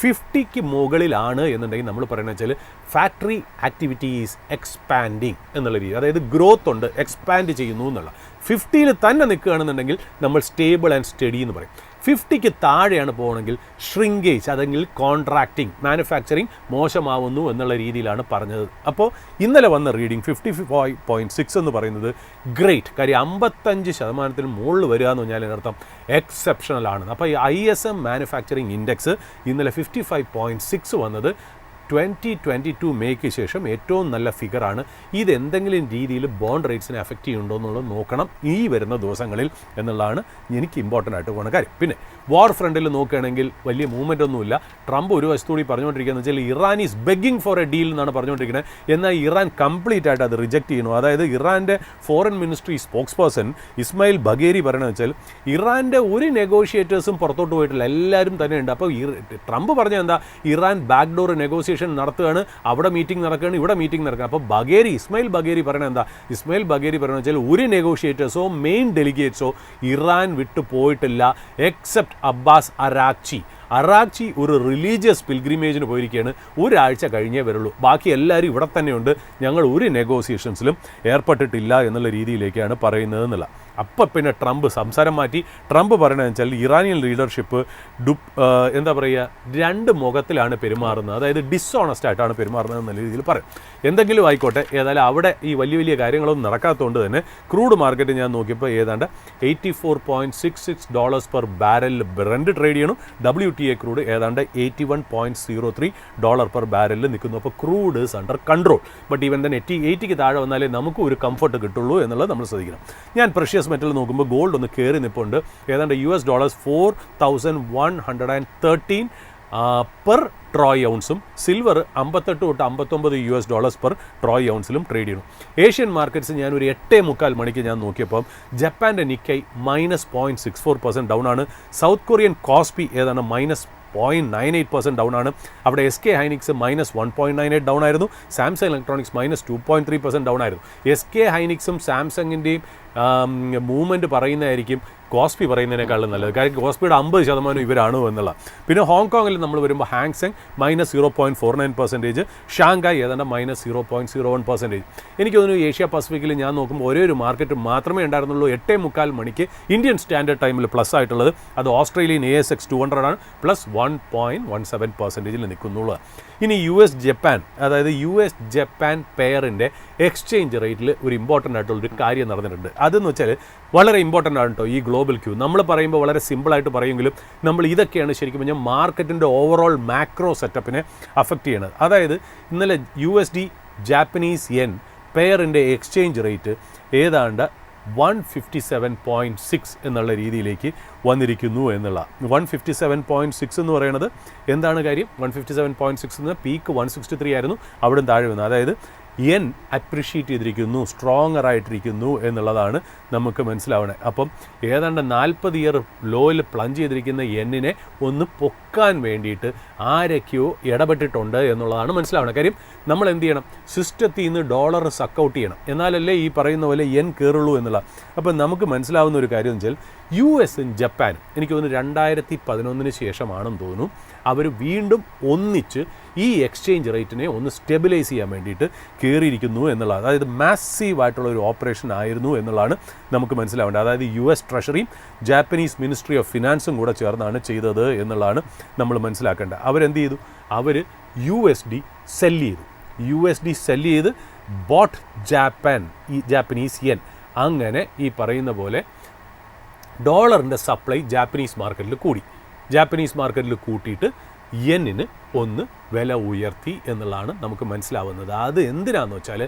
50ക്ക് മുകളിലാണ് എന്നുണ്ടെങ്കിൽ നമ്മൾ പറയുന്നത് വെച്ചാൽ ഫാക്ടറി ആക്ടിവിറ്റി ഈസ് എക്സ്പാൻഡിങ് എന്നുള്ള രീതി, അതായത് ഗ്രോത്ത് ഉണ്ട്, എക്സ്പാൻഡ് ചെയ്യുന്നു എന്നുള്ള. 50ൽ തന്നെ നിൽക്കുകയാണെന്നുണ്ടെങ്കിൽ നമ്മൾ സ്റ്റേബിൾ ആൻഡ് സ്റ്റഡി എന്ന് പറയും. 50ക്ക് താഴെയാണ് പോകണമെങ്കിൽ ഷ്രിങ്കേജ്, അതെങ്കിൽ കോൺട്രാക്റ്റിംഗ്, മാനുഫാക്ചറിങ് മോശമാവുന്നു എന്നുള്ള രീതിയിലാണ് പറഞ്ഞത്. അപ്പോൾ ഇന്നലെ വന്ന റീഡിംഗ് 55.6 എന്ന് പറയുന്നത് ഗ്രേറ്റ് കാര്യം. 55% മുകളിൽ വരിക എന്ന് പറഞ്ഞാൽ അതിനർത്ഥം എക്സെപ്ഷണൽ ആണ്. അപ്പോൾ ഈ ISM മാനുഫാക്ചറിങ് ഇൻഡെക്സ് ഇന്നലെ 55.6 വന്നത് 2022 മെയ്ക്ക് ശേഷം ഏറ്റവും നല്ല ഫിഗറാണ്. ഇതെന്തെങ്കിലും രീതിയിൽ ബോണ്ട് റേറ്റ്സിനെ അഫക്റ്റ് ചെയ്യുന്നുണ്ടോ എന്നുള്ളത് നോക്കണം ഈ വരുന്ന ദിവസങ്ങളിൽ എന്നുള്ളതാണ് എനിക്ക് ഇമ്പോർട്ടൻ്റ് ആയിട്ട് പോകുന്ന കാര്യം. പിന്നെ വാർ ഫ്രണ്ടിൽ നോക്കുകയാണെങ്കിൽ വലിയ മൂവ്മെൻ്റ് ഒന്നുമില്ല. ട്രംപ് ഒരു വശത്തുകൂടി പറഞ്ഞുകൊണ്ടിരിക്കുന്നത് വെച്ചാൽ Iran is begging for a deal എന്നാണ് പറഞ്ഞുകൊണ്ടിരിക്കുന്നത്. എന്നാൽ ഇറാൻ കംപ്ലീറ്റ് ആയിട്ട് അത് റിജക്റ്റ് ചെയ്യുന്നു. അതായത് ഇറാൻ്റെ foreign ministry spokes person Ismail Bagheri പറയുന്നത് വെച്ചാൽ ഇറാൻ്റെ ഒരു നെഗോഷിയേറ്റേഴ്സും പുറത്തോട്ട് പോയിട്ടില്ല, എല്ലാവരും തന്നെ ഉണ്ട്. അപ്പോൾ ട്രംപ് പറഞ്ഞത് എന്താ, ഇറാൻ ബാക്ക്ഡോർ നെഗോഷിയേഷൻ നടത്തുകയാണ്, അവിടെ മീറ്റിംഗ് നടക്കുകയാണ്, ഇവിടെ മീറ്റിംഗ് നടക്കുകയാണ്. അപ്പോൾ ഇസ്മായിൽ ബഗേരി പറയുന്നത് എന്താ, ഇസ്മായിൽ ബഗേരി പറയുന്നത് വെച്ചാൽ ഒരു നെഗോഷിയേറ്റേഴ്സോ മെയിൻ ഡെലിഗേറ്റ്സോ ഇറാൻ വിട്ടു പോയിട്ടില്ല എക്സെപ്റ്റ് അബ്ബാസ് അറാക്ചി ഒരു റിലീജിയസ് പിൽഗ്രിമേജിന് പോയിരിക്കുകയാണ്. ഒരാഴ്ച കഴിഞ്ഞേ വരുള്ളൂ. ബാക്കി എല്ലാവരും ഇവിടെ തന്നെയുണ്ട്, ഞങ്ങൾ ഒരു നെഗോസിയേഷൻസിലും ഏർപ്പെട്ടിട്ടില്ല എന്നുള്ള രീതിയിലേക്കാണ് പറയുന്നത് എന്നുള്ള. അപ്പം പിന്നെ ട്രംപ് സംസാരം മാറ്റി. ട്രംപ് പറയുന്നത് വെച്ചാൽ ഇറാനിയൻ ലീഡർഷിപ്പ് എന്താ പറയുക, രണ്ട് മുഖത്തിലാണ് പെരുമാറുന്നത്, അതായത് ഡിസ്ഓണസ്റ്റ് ആയിട്ടാണ് പെരുമാറുന്നത് എന്നുള്ള രീതിയിൽ പറയും. എന്തെങ്കിലും ആയിക്കോട്ടെ, ഏതായാലും അവിടെ ഈ വലിയ കാര്യങ്ങളൊന്നും നടക്കാത്തതുകൊണ്ട് തന്നെ ക്രൂഡ് മാർക്കറ്റ് ഞാൻ നോക്കിയപ്പോൾ ഏതാണ്ട് $84.66 പെർ ബാരൽ ബ്രന്റ് ട്രേഡ് ചെയ്യണം. WTI ക്രൂഡ് ഏതാണ്ട് $81.03 പെർ ബാരലിൽ നിൽക്കുന്നു. അപ്പോൾ crude is under control. But even തന്നെ 80ക്ക് താഴെ വന്നാലേ നമുക്ക് ഒരു കംഫർട്ട് കിട്ടുള്ളൂ എന്നുള്ളത് നമ്മൾ ശ്രദ്ധിക്കണം. ഞാൻ പ്രഷ്യസ് മെറ്റൽ നോക്കുമ്പോൾ ഗോൾഡ് ഒന്ന് കയറി നിൽപ്പുണ്ട്. ഏതാണ്ട് $4,113 പെർ ട്രോയ് ഔൺസും, സിൽവർ $58 തൊട്ട് $59 പെർ ട്രോയ് ഔൺസിലും ട്രേഡ് ചെയ്യുന്നു. ഏഷ്യൻ മാർക്കറ്റ്സ് ഞാൻ ഒരു 8:45 മണിക്ക് ഞാൻ നോക്കിയപ്പോൾ ജപ്പാൻ്റെ നിക്കൈ -0.64% ഡൗൺ ആണ്. സൗത്ത് കൊറിയൻ കോസ്പി ഏതാണ് -0.98% ഡൗൺ ആണ്. അവിടെ SK ഹൈനിക്സ് -1.98 ഡൗൺ ആയിരുന്നു. സാംസങ് ഇലക്ട്രോണിക്സ് -2.3% ഡൗൺ ആയിരുന്നു. SK ഹൈനിക്സും സാംസങ്ങിൻ്റെയും മൂവ്മെൻറ്റ് പറയുന്നതായിരിക്കും കോസ്പി പറയുന്നതിനേക്കാളും നല്ലത്. കാര്യം കോസ്പിയുടെ 50% ഇവരാണ് എന്നുള്ള. പിന്നെ ഹോങ്കോങ്ങിൽ നമ്മൾ വരുമ്പോൾ ഹാങ്സെങ് -0.49%, ഷാങ്കായ് ഏതാണ്ട് -0.01%. എനിക്ക് തോന്നുന്നു ഏഷ്യ പസഫിക്കിൽ ഞാൻ നോക്കുമ്പോൾ ഒരേ ഒരു മാർക്കറ്റ് മാത്രമേ ഉണ്ടായിരുന്നുള്ളൂ 8:45 മണിക്ക് ഇന്ത്യൻ സ്റ്റാൻഡേർഡ് ടൈമിൽ പ്ലസ് ആയിട്ടുള്ളത്. അത് ഓസ്ട്രേലിയൻ ASX 200 ആണ്, +1.17% നിൽക്കുന്നുള്ളൂ. ഇനി US ജപ്പാൻ, അതായത് US ജപ്പാൻ പെയറിൻ്റെ എക്സ്ചേഞ്ച് റേറ്റിൽ ഒരു ഇമ്പോർട്ടൻ്റ് ആയിട്ടുള്ളൊരു കാര്യം നടന്നിട്ടുണ്ട്. അതെന്ന് വെച്ചാൽ വളരെ ഇമ്പോർട്ടൻ്റ് ആണ് കേട്ടോ. ഈ ഗ്ലോബൽ ക്യൂ നമ്മൾ പറയുമ്പോൾ വളരെ സിമ്പിളായിട്ട് പറയുമെങ്കിലും നമ്മൾ ഇതൊക്കെയാണ് ശരിക്കും പറഞ്ഞാൽ മാർക്കറ്റിൻ്റെ ഓവറോൾ മാക്രോ സെറ്റപ്പിനെ അഫക്റ്റ് ചെയ്യണത്. അതായത് ഇന്നലെ USD ജാപ്പനീസ് യെൻ പെയറിൻ്റെ എക്സ്ചേഞ്ച് റേറ്റ് ഏതാണ്ട് 157.6 എന്നുള്ള രീതിയിലേക്ക് വന്നിരിക്കുന്നു എന്നുള്ള. 157.6 എന്ന് പറയുന്നത് എന്താണ് കാര്യം? 157.6 എന്ന് പീക്ക് 163 ആയിരുന്നു, അവിടെ താഴെ വന്നു. അതായത് യെൻ അപ്രിഷ്യേറ്റ് ചെയ്തിരിക്കുന്നു, സ്ട്രോങ്ങർ ആയിട്ടിരിക്കുന്നു എന്നുള്ളതാണ് നമുക്ക് മനസ്സിലാവണേ. അപ്പം ഏതാണ്ട് 40 ഇയർ ലോയിൽ പ്ലഞ്ച് ചെയ്തിരിക്കുന്ന യെന്നിനെ ഒന്ന് പൊക്കാൻ വേണ്ടിയിട്ട് ആരൊക്കെയോ ഇടപെട്ടിട്ടുണ്ട് എന്നുള്ളതാണ് മനസ്സിലാവണം. കാര്യം നമ്മൾ എന്ത് ചെയ്യണം, സിസ്റ്റത്തിൽ നിന്ന് ഡോളർ സക്കൗട്ട് ചെയ്യണം, എന്നാലല്ലേ ഈ പറയുന്ന പോലെ യെൻ കയറുള്ളൂ എന്നുള്ള. അപ്പം നമുക്ക് മനസ്സിലാവുന്ന ഒരു കാര്യം എന്ന് വെച്ചാൽ US-ഉം ജപ്പാനും എനിക്ക് തോന്നുന്നു 2011 ശേഷമാണെന്ന് തോന്നുന്നു അവർ വീണ്ടും ഒന്നിച്ച് ഈ എക്സ്ചേഞ്ച് റേറ്റിനെ ഒന്ന് സ്റ്റെബിലൈസ് ചെയ്യാൻ വേണ്ടിയിട്ട് കയറിയിരിക്കുന്നു എന്നുള്ളത്. അതായത് മാസീവായിട്ടുള്ള ഒരു ഓപ്പറേഷൻ ആയിരുന്നു എന്നുള്ളതാണ് നമുക്ക് മനസ്സിലാവേണ്ടത്. അതായത് US ട്രഷറിയും ജാപ്പനീസ് മിനിസ്ട്രി ഓഫ് ഫിനാൻസും കൂടെ ചേർന്നാണ് ചെയ്തത് എന്നുള്ളതാണ് നമ്മൾ മനസ്സിലാക്കേണ്ടത്. അവരെന്ത് ചെയ്തു, അവർ USD സെല്ല് ചെയ്തു. USD സെല്ല് ചെയ്ത് ബോട്ട് ജാപ്പനീസ് യെൻ. അങ്ങനെ ഈ പറയുന്ന പോലെ ഡോളറിൻ്റെ സപ്ലൈ ജാപ്പനീസ് മാർക്കറ്റിൽ കൂടി. ജാപ്പനീസ് മാർക്കറ്റിൽ കൂട്ടിയിട്ട് യെന്നിന് ഒന്ന് വില ഉയർത്തി എന്നുള്ളതാണ് നമുക്ക് മനസ്സിലാവുന്നത്. അത് എന്തിനാന്ന് വെച്ചാൽ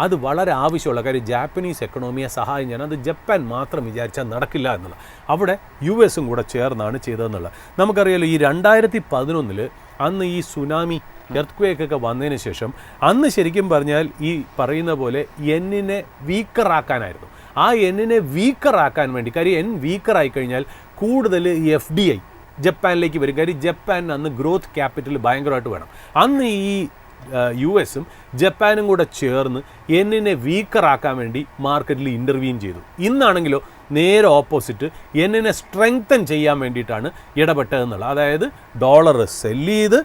അത് വളരെ ആവശ്യമുള്ള കാര്യം. ജാപ്പനീസ് എക്കണോമിയെ സഹായിക്കാൻ അത് ജപ്പാൻ മാത്രം വിചാരിച്ചാൽ നടക്കില്ല എന്നുള്ളത്. അവിടെ US-ഉം കൂടെ ചേർന്നാണ് ചെയ്തതെന്നുള്ളത്. നമുക്കറിയാലോ, ഈ 2011 അന്ന് ഈ സുനാമി എർത്ത്ക്വേക്കൊക്കെ വന്നതിന് ശേഷം അന്ന് ശരിക്കും പറഞ്ഞാൽ ഈ പറയുന്ന പോലെ യെന്നിനെ വീക്കറാക്കാനായിരുന്നു. ആ യെന്നിനെ വീക്കറാക്കാൻ വേണ്ടി, കാര്യം യെൻ വീക്കറായി കഴിഞ്ഞാൽ കൂടുതൽ FDI ജപ്പാനിലേക്ക് വരും. കാര്യം ജപ്പാൻ അന്ന് ഗ്രോത്ത് ക്യാപിറ്റൽ ഭയങ്കരമായിട്ട് വേണം. അന്ന് ഈ US-ഉം ജപ്പാനും കൂടെ ചേർന്ന് യെന്നിനെ വീക്കറാക്കാൻ വേണ്ടി മാർക്കറ്റിൽ ഇൻ്റർവീൻ ചെയ്തു. ഇന്നാണെങ്കിലോ നേരെ ഓപ്പോസിറ്റ്, യെന്നിനെ സ്ട്രെങ്തൻ ചെയ്യാൻ വേണ്ടിയിട്ടാണ് ഇടപെട്ടതെന്നുള്ളത്. അതായത് ഡോളർ സെല്ല് ചെയ്ത്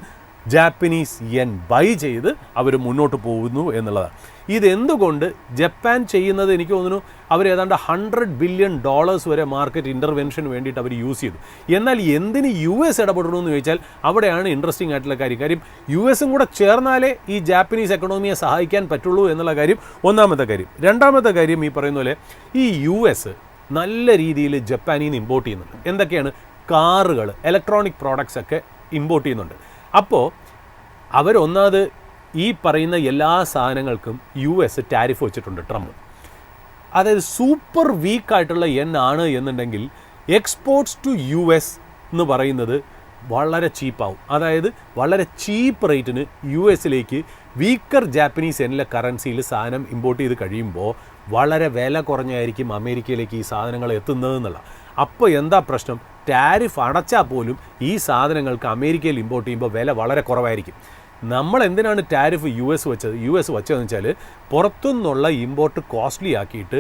ജാപ്പനീസ് യെൻ ബൈ ചെയ്ത് അവർ മുന്നോട്ട് പോകുന്നു എന്നുള്ളതാണ്. ഇതെന്തുകൊണ്ട് ജപ്പാൻ ചെയ്യുന്നത്, എനിക്ക് തോന്നുന്നു അവർ ഏതാണ്ട് $100 ബില്യൺ വരെ മാർക്കറ്റ് ഇൻ്റർവെൻഷന് വേണ്ടിയിട്ട് അവർ യൂസ് ചെയ്തു. എന്നാൽ എന്തിന് US ഇടപെടണമെന്ന് ചോദിച്ചാൽ അവിടെയാണ് ഇൻട്രസ്റ്റിംഗ് ആയിട്ടുള്ള കാര്യം. കാര്യം US-ഉം കൂടെ ചേർന്നാലേ ഈ ജാപ്പനീസ് എക്കണോമിയെ സഹായിക്കാൻ പറ്റുള്ളൂ എന്നുള്ള കാര്യം ഒന്നാമത്തെ കാര്യം. രണ്ടാമത്തെ കാര്യം, ഈ പറയുന്ന പോലെ ഈ US നല്ല രീതിയിൽ ജപ്പാനിൽ നിന്ന് ഇമ്പോർട്ട് ചെയ്യുന്നുണ്ട്. എന്തൊക്കെയാണ്? കാറുകൾ, ഇലക്ട്രോണിക് പ്രോഡക്ട്സ് ഒക്കെ ഇമ്പോർട്ട് ചെയ്യുന്നുണ്ട്. അപ്പോൾ അവരൊന്നാമത് ഈ പറയുന്ന എല്ലാ സാധനങ്ങൾക്കും US ടാരിഫ് വെച്ചിട്ടുണ്ട് ട്രംപ്. അതായത് സൂപ്പർ വീക്കായിട്ടുള്ള ആണ് എന്നുണ്ടെങ്കിൽ എക്സ്പോർട്സ് ടു US എന്ന് പറയുന്നത് വളരെ ചീപ്പാവും. അതായത് വളരെ ചീപ്പ് റേറ്റിന് US-ലേക്ക് വീക്കർ ജാപ്പനീസ് യെന്നിലെ കറൻസിയിൽ സാധനം ഇമ്പോർട്ട് ചെയ്ത് കഴിയുമ്പോൾ വളരെ വില കുറഞ്ഞായിരിക്കും അമേരിക്കയിലേക്ക് ഈ സാധനങ്ങൾ എത്തുന്നതെന്നുള്ള. അപ്പോൾ എന്താ പ്രശ്നം? ടാരിഫ് അടച്ചാൽ പോലും ഈ സാധനങ്ങൾക്ക് അമേരിക്കയിൽ ഇമ്പോർട്ട് ചെയ്യുമ്പോൾ വില വളരെ കുറവായിരിക്കും. നമ്മൾ എന്തിനാണ് ടാരിഫ് US വെച്ചതെന്ന് വെച്ചാൽ പുറത്തുനിന്നുള്ള ഇമ്പോർട്ട് കോസ്റ്റ്ലി ആക്കിയിട്ട്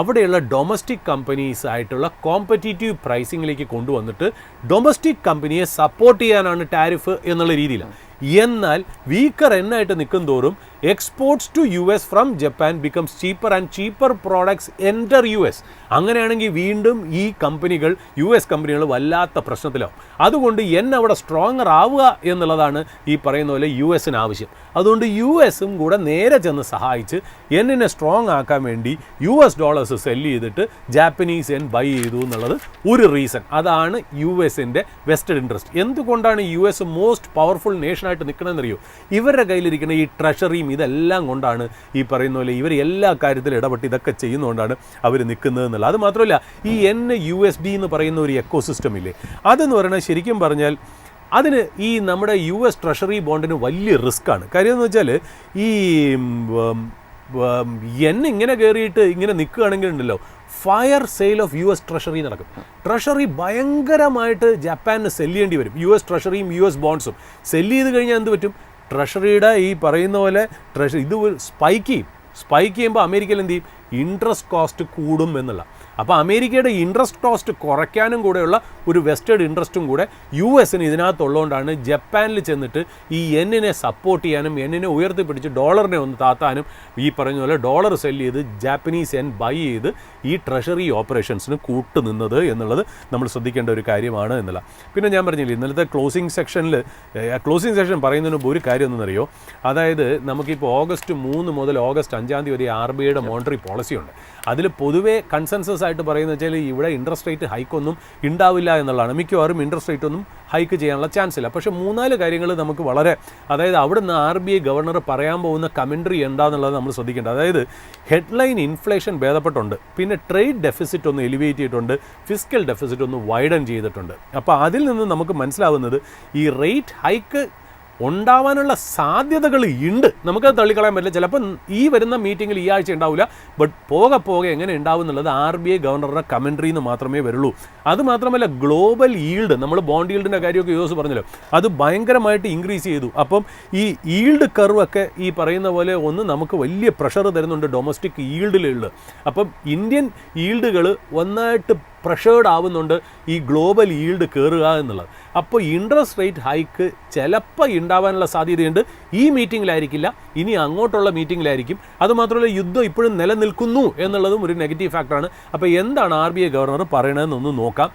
അവിടെയുള്ള ഡൊമസ്റ്റിക് കമ്പനീസ് ആയിട്ടുള്ള കോമ്പറ്റീറ്റീവ് പ്രൈസിങ്ങിലേക്ക് കൊണ്ടുവന്നിട്ട് ഡൊമസ്റ്റിക് കമ്പനിയെ സപ്പോർട്ട് ചെയ്യാനാണ് ടാരിഫ് എന്നുള്ള രീതിയിലാണ്. എന്നാൽ വീക്കർ എന്നായിട്ട് നിൽക്കും തോറും exports to US from Japan becomes cheaper and cheaper products enter US. അങ്ങനെയാണെങ്കിൽ വീണ്ടും ഈ കമ്പനികൾ US കമ്പനികൾ വല്ലാത്ത പ്രശ്നത്തിലാവും. അതുകൊണ്ട് അവിടെ സ്ട്രോങ്ങർ ആവുക എന്നുള്ളതാണ് ഈ പറയുന്ന പോലെ US-ന് ആവശ്യം. അതുകൊണ്ട് US-ഉം കൂടെ നേരെ ചെന്ന് സഹായിച്ച് യെന്നിനെ സ്ട്രോങ് ആക്കാൻ വേണ്ടി US ഡോളേഴ്സ് സെല്ല് ചെയ്തിട്ട് ജാപ്പനീസ് യെൻ ബൈ ചെയ്തു എന്നുള്ളത് ഒരു റീസൺ. അതാണ് US-ൻ്റെ വെസ്റ്റഡ് ഇൻട്രസ്റ്റ്. എന്തുകൊണ്ടാണ് US മോസ്റ്റ് പവർഫുൾ നേഷനായിട്ട് നിൽക്കണമെന്നറിയോ? ഇവരുടെ കയ്യിലിരിക്കുന്ന ഈ ട്രഷറിയും ഇതെല്ലാം കൊണ്ടാണ് ഈ പറയുന്ന പോലെ ഇവർ എല്ലാ കാര്യത്തിലും ഇടപെട്ട് ഇതൊക്കെ ചെയ്യുന്നതുകൊണ്ടാണ് അവർ നിൽക്കുന്നത് എന്നുള്ളത്. അത് മാത്രമല്ല, ഈ USD എന്ന് പറയുന്ന ഒരു എക്കോസിസ്റ്റം ഇല്ലേ, അതെന്ന് പറയുന്നത് ശരിക്കും പറഞ്ഞാൽ അതിന് ഈ നമ്മുടെ US ട്രഷറി ബോണ്ടിന് വലിയ റിസ്ക്കാണ്. കാര്യം എന്ന് വെച്ചാൽ ഈ ഇങ്ങനെ കയറിയിട്ട് ഇങ്ങനെ നിൽക്കുകയാണെങ്കിൽ ഉണ്ടല്ലോ, fire sale of US treasury നടക്കും. ട്രഷറി ഭയങ്കരമായിട്ട് ജപ്പാനിന് സെല്ല് ചെയ്യേണ്ടി വരും. US ട്രഷറിയും US ബോണ്ട്സും സെല്ല് ചെയ്ത് കഴിഞ്ഞാൽ എന്ത് പറ്റും? ട്രഷറിയുടെ ഈ പറയുന്ന പോലെ ഇത് സ്പൈക്ക് ചെയ്യുമ്പോൾ അമേരിക്കയിൽ എന്ത് ചെയ്യും? ഇൻട്രസ്റ്റ് കോസ്റ്റ് കൂടും എന്നുള്ള. അപ്പോൾ അമേരിക്കയുടെ ഇൻട്രസ്റ്റ് കോസ്റ്റ് കുറയ്ക്കാനും കൂടെയുള്ള ഒരു വെസ്റ്റേഡ് ഇൻട്രസ്റ്റും കൂടെ US-ന് ഇതിനകത്തുള്ളതുകൊണ്ടാണ് ജപ്പാനിൽ ചെന്നിട്ട് ഈ യെന്നിനെ സപ്പോർട്ട് ചെയ്യാനും യെന്നിനെ ഉയർത്തിപ്പിടിച്ച് ഡോളറിനെ ഒന്ന് താത്താനും ഈ പറഞ്ഞ പോലെ ഡോളർ സെല്ല് ചെയ്ത് ജാപ്പനീസ് യെൻ ബൈ ചെയ്ത് ഈ ട്രഷറി ഓപ്പറേഷൻസിന് കൂട്ടുനിന്നത് എന്നുള്ളത് നമ്മൾ ശ്രദ്ധിക്കേണ്ട ഒരു കാര്യമാണ് എന്നുള്ള. പിന്നെ ഞാൻ പറഞ്ഞില്ലേ, ഇന്നലത്തെ ക്ലോസിംഗ് സെക്ഷൻ പറയുന്നതിന് മുമ്പ് ഒരു കാര്യം ഒന്നെന്നറിയോ? അതായത് നമുക്കിപ്പോൾ August 3 മുതൽ August 5 വരെ RBIയുടെ മോണിറ്ററി പോളിസി ഉണ്ട്. അതിൽ പൊതുവേ കൺസെൻസസ് ആയിട്ട് പറയുന്നത് വെച്ചാൽ ഇവിടെ ഇൻട്രസ്റ്റ് റേറ്റ് ഹൈക്കൊന്നും ഉണ്ടാവില്ല എന്നുള്ളതാണ്. മിക്കവാറും ഇൻട്രസ്റ്റ് റേറ്റ് ഒന്നും ഹൈക്ക് ചെയ്യാനുള്ള ചാൻസ് ഇല്ല. പക്ഷേ 3-4 കാര്യങ്ങൾ നമുക്ക് വളരെ, അതായത് അവിടുന്ന് RBI ഗവർണർ പറയാൻ പോകുന്ന കമൻട്രി എന്താണെന്നുള്ളത് നമ്മൾ ശ്രദ്ധിക്കേണ്ടത്. അതായത് ഹെഡ്ലൈൻ ഇൻഫ്ലേഷൻ ഭേദപ്പെട്ടുണ്ട്, പിന്നെ ട്രേഡ് ഡെഫിസിറ്റ് ഒന്ന് എലിവേറ്റ് ചെയ്തിട്ടുണ്ട്, ഫിസ്ക്കൽ ഡെഫിസിറ്റ് ഒന്ന് വൈഡൻ ചെയ്തിട്ടുണ്ട്. അപ്പോൾ അതിൽ നിന്ന് നമുക്ക് മനസ്സിലാവുന്നത് ഈ റേറ്റ് ഹൈക്ക് ഉണ്ടാവാനുള്ള സാധ്യതകൾ ഉണ്ട്, നമുക്കത് തള്ളിക്കളയാൻ പറ്റില്ല. ചിലപ്പോൾ ഈ വരുന്ന മീറ്റിങ്ങിൽ ഈ ആഴ്ച ഉണ്ടാവില്ല, ബട്ട് പോകെ എങ്ങനെ ഉണ്ടാവും എന്നുള്ളത് RBI ഗവർണറുടെ കമൻട്രിയിൽ നിന്ന് മാത്രമേ വരുള്ളൂ. അതുമാത്രമല്ല ഗ്ലോബൽ ഈൽഡ്, നമ്മൾ ബോണ്ട് ഈൽഡിൻ്റെ കാര്യമൊക്കെ യോസ് പറഞ്ഞല്ലോ, അത് ഭയങ്കരമായിട്ട് ഇൻക്രീസ് ചെയ്തു. അപ്പം ഈ ഈൽഡ് കർവൊക്കെ ഈ പറയുന്ന പോലെ ഒന്ന് നമുക്ക് വലിയ പ്രഷർ തരുന്നുണ്ട് ഡൊമസ്റ്റിക് ഈൽഡിലുള്ള. അപ്പം ഇന്ത്യൻ ഈൽഡുകൾ ഒന്നായിട്ട് പ്രഷേർഡ് ആവുന്നുണ്ട് ഈ ഗ്ലോബൽ ഈൽഡ് കയറുക എന്നുള്ളത്. അപ്പോൾ ഇൻട്രസ്റ്റ് റേറ്റ് ഹൈക്ക് ചിലപ്പോൾ ഉണ്ടാവാനുള്ള സാധ്യതയുണ്ട്. ഈ മീറ്റിങ്ങിലായിരിക്കില്ല, ഇനി അങ്ങോട്ടുള്ള മീറ്റിങ്ങിലായിരിക്കും. അതുമാത്രമല്ല യുദ്ധം ഇപ്പോഴും നിലനിൽക്കുന്നു എന്നുള്ളതും ഒരു നെഗറ്റീവ് ഫാക്ടറാണ്. അപ്പോൾ എന്താണ് RBI ഗവർണർ പറയണതെന്നൊന്ന് നോക്കാം.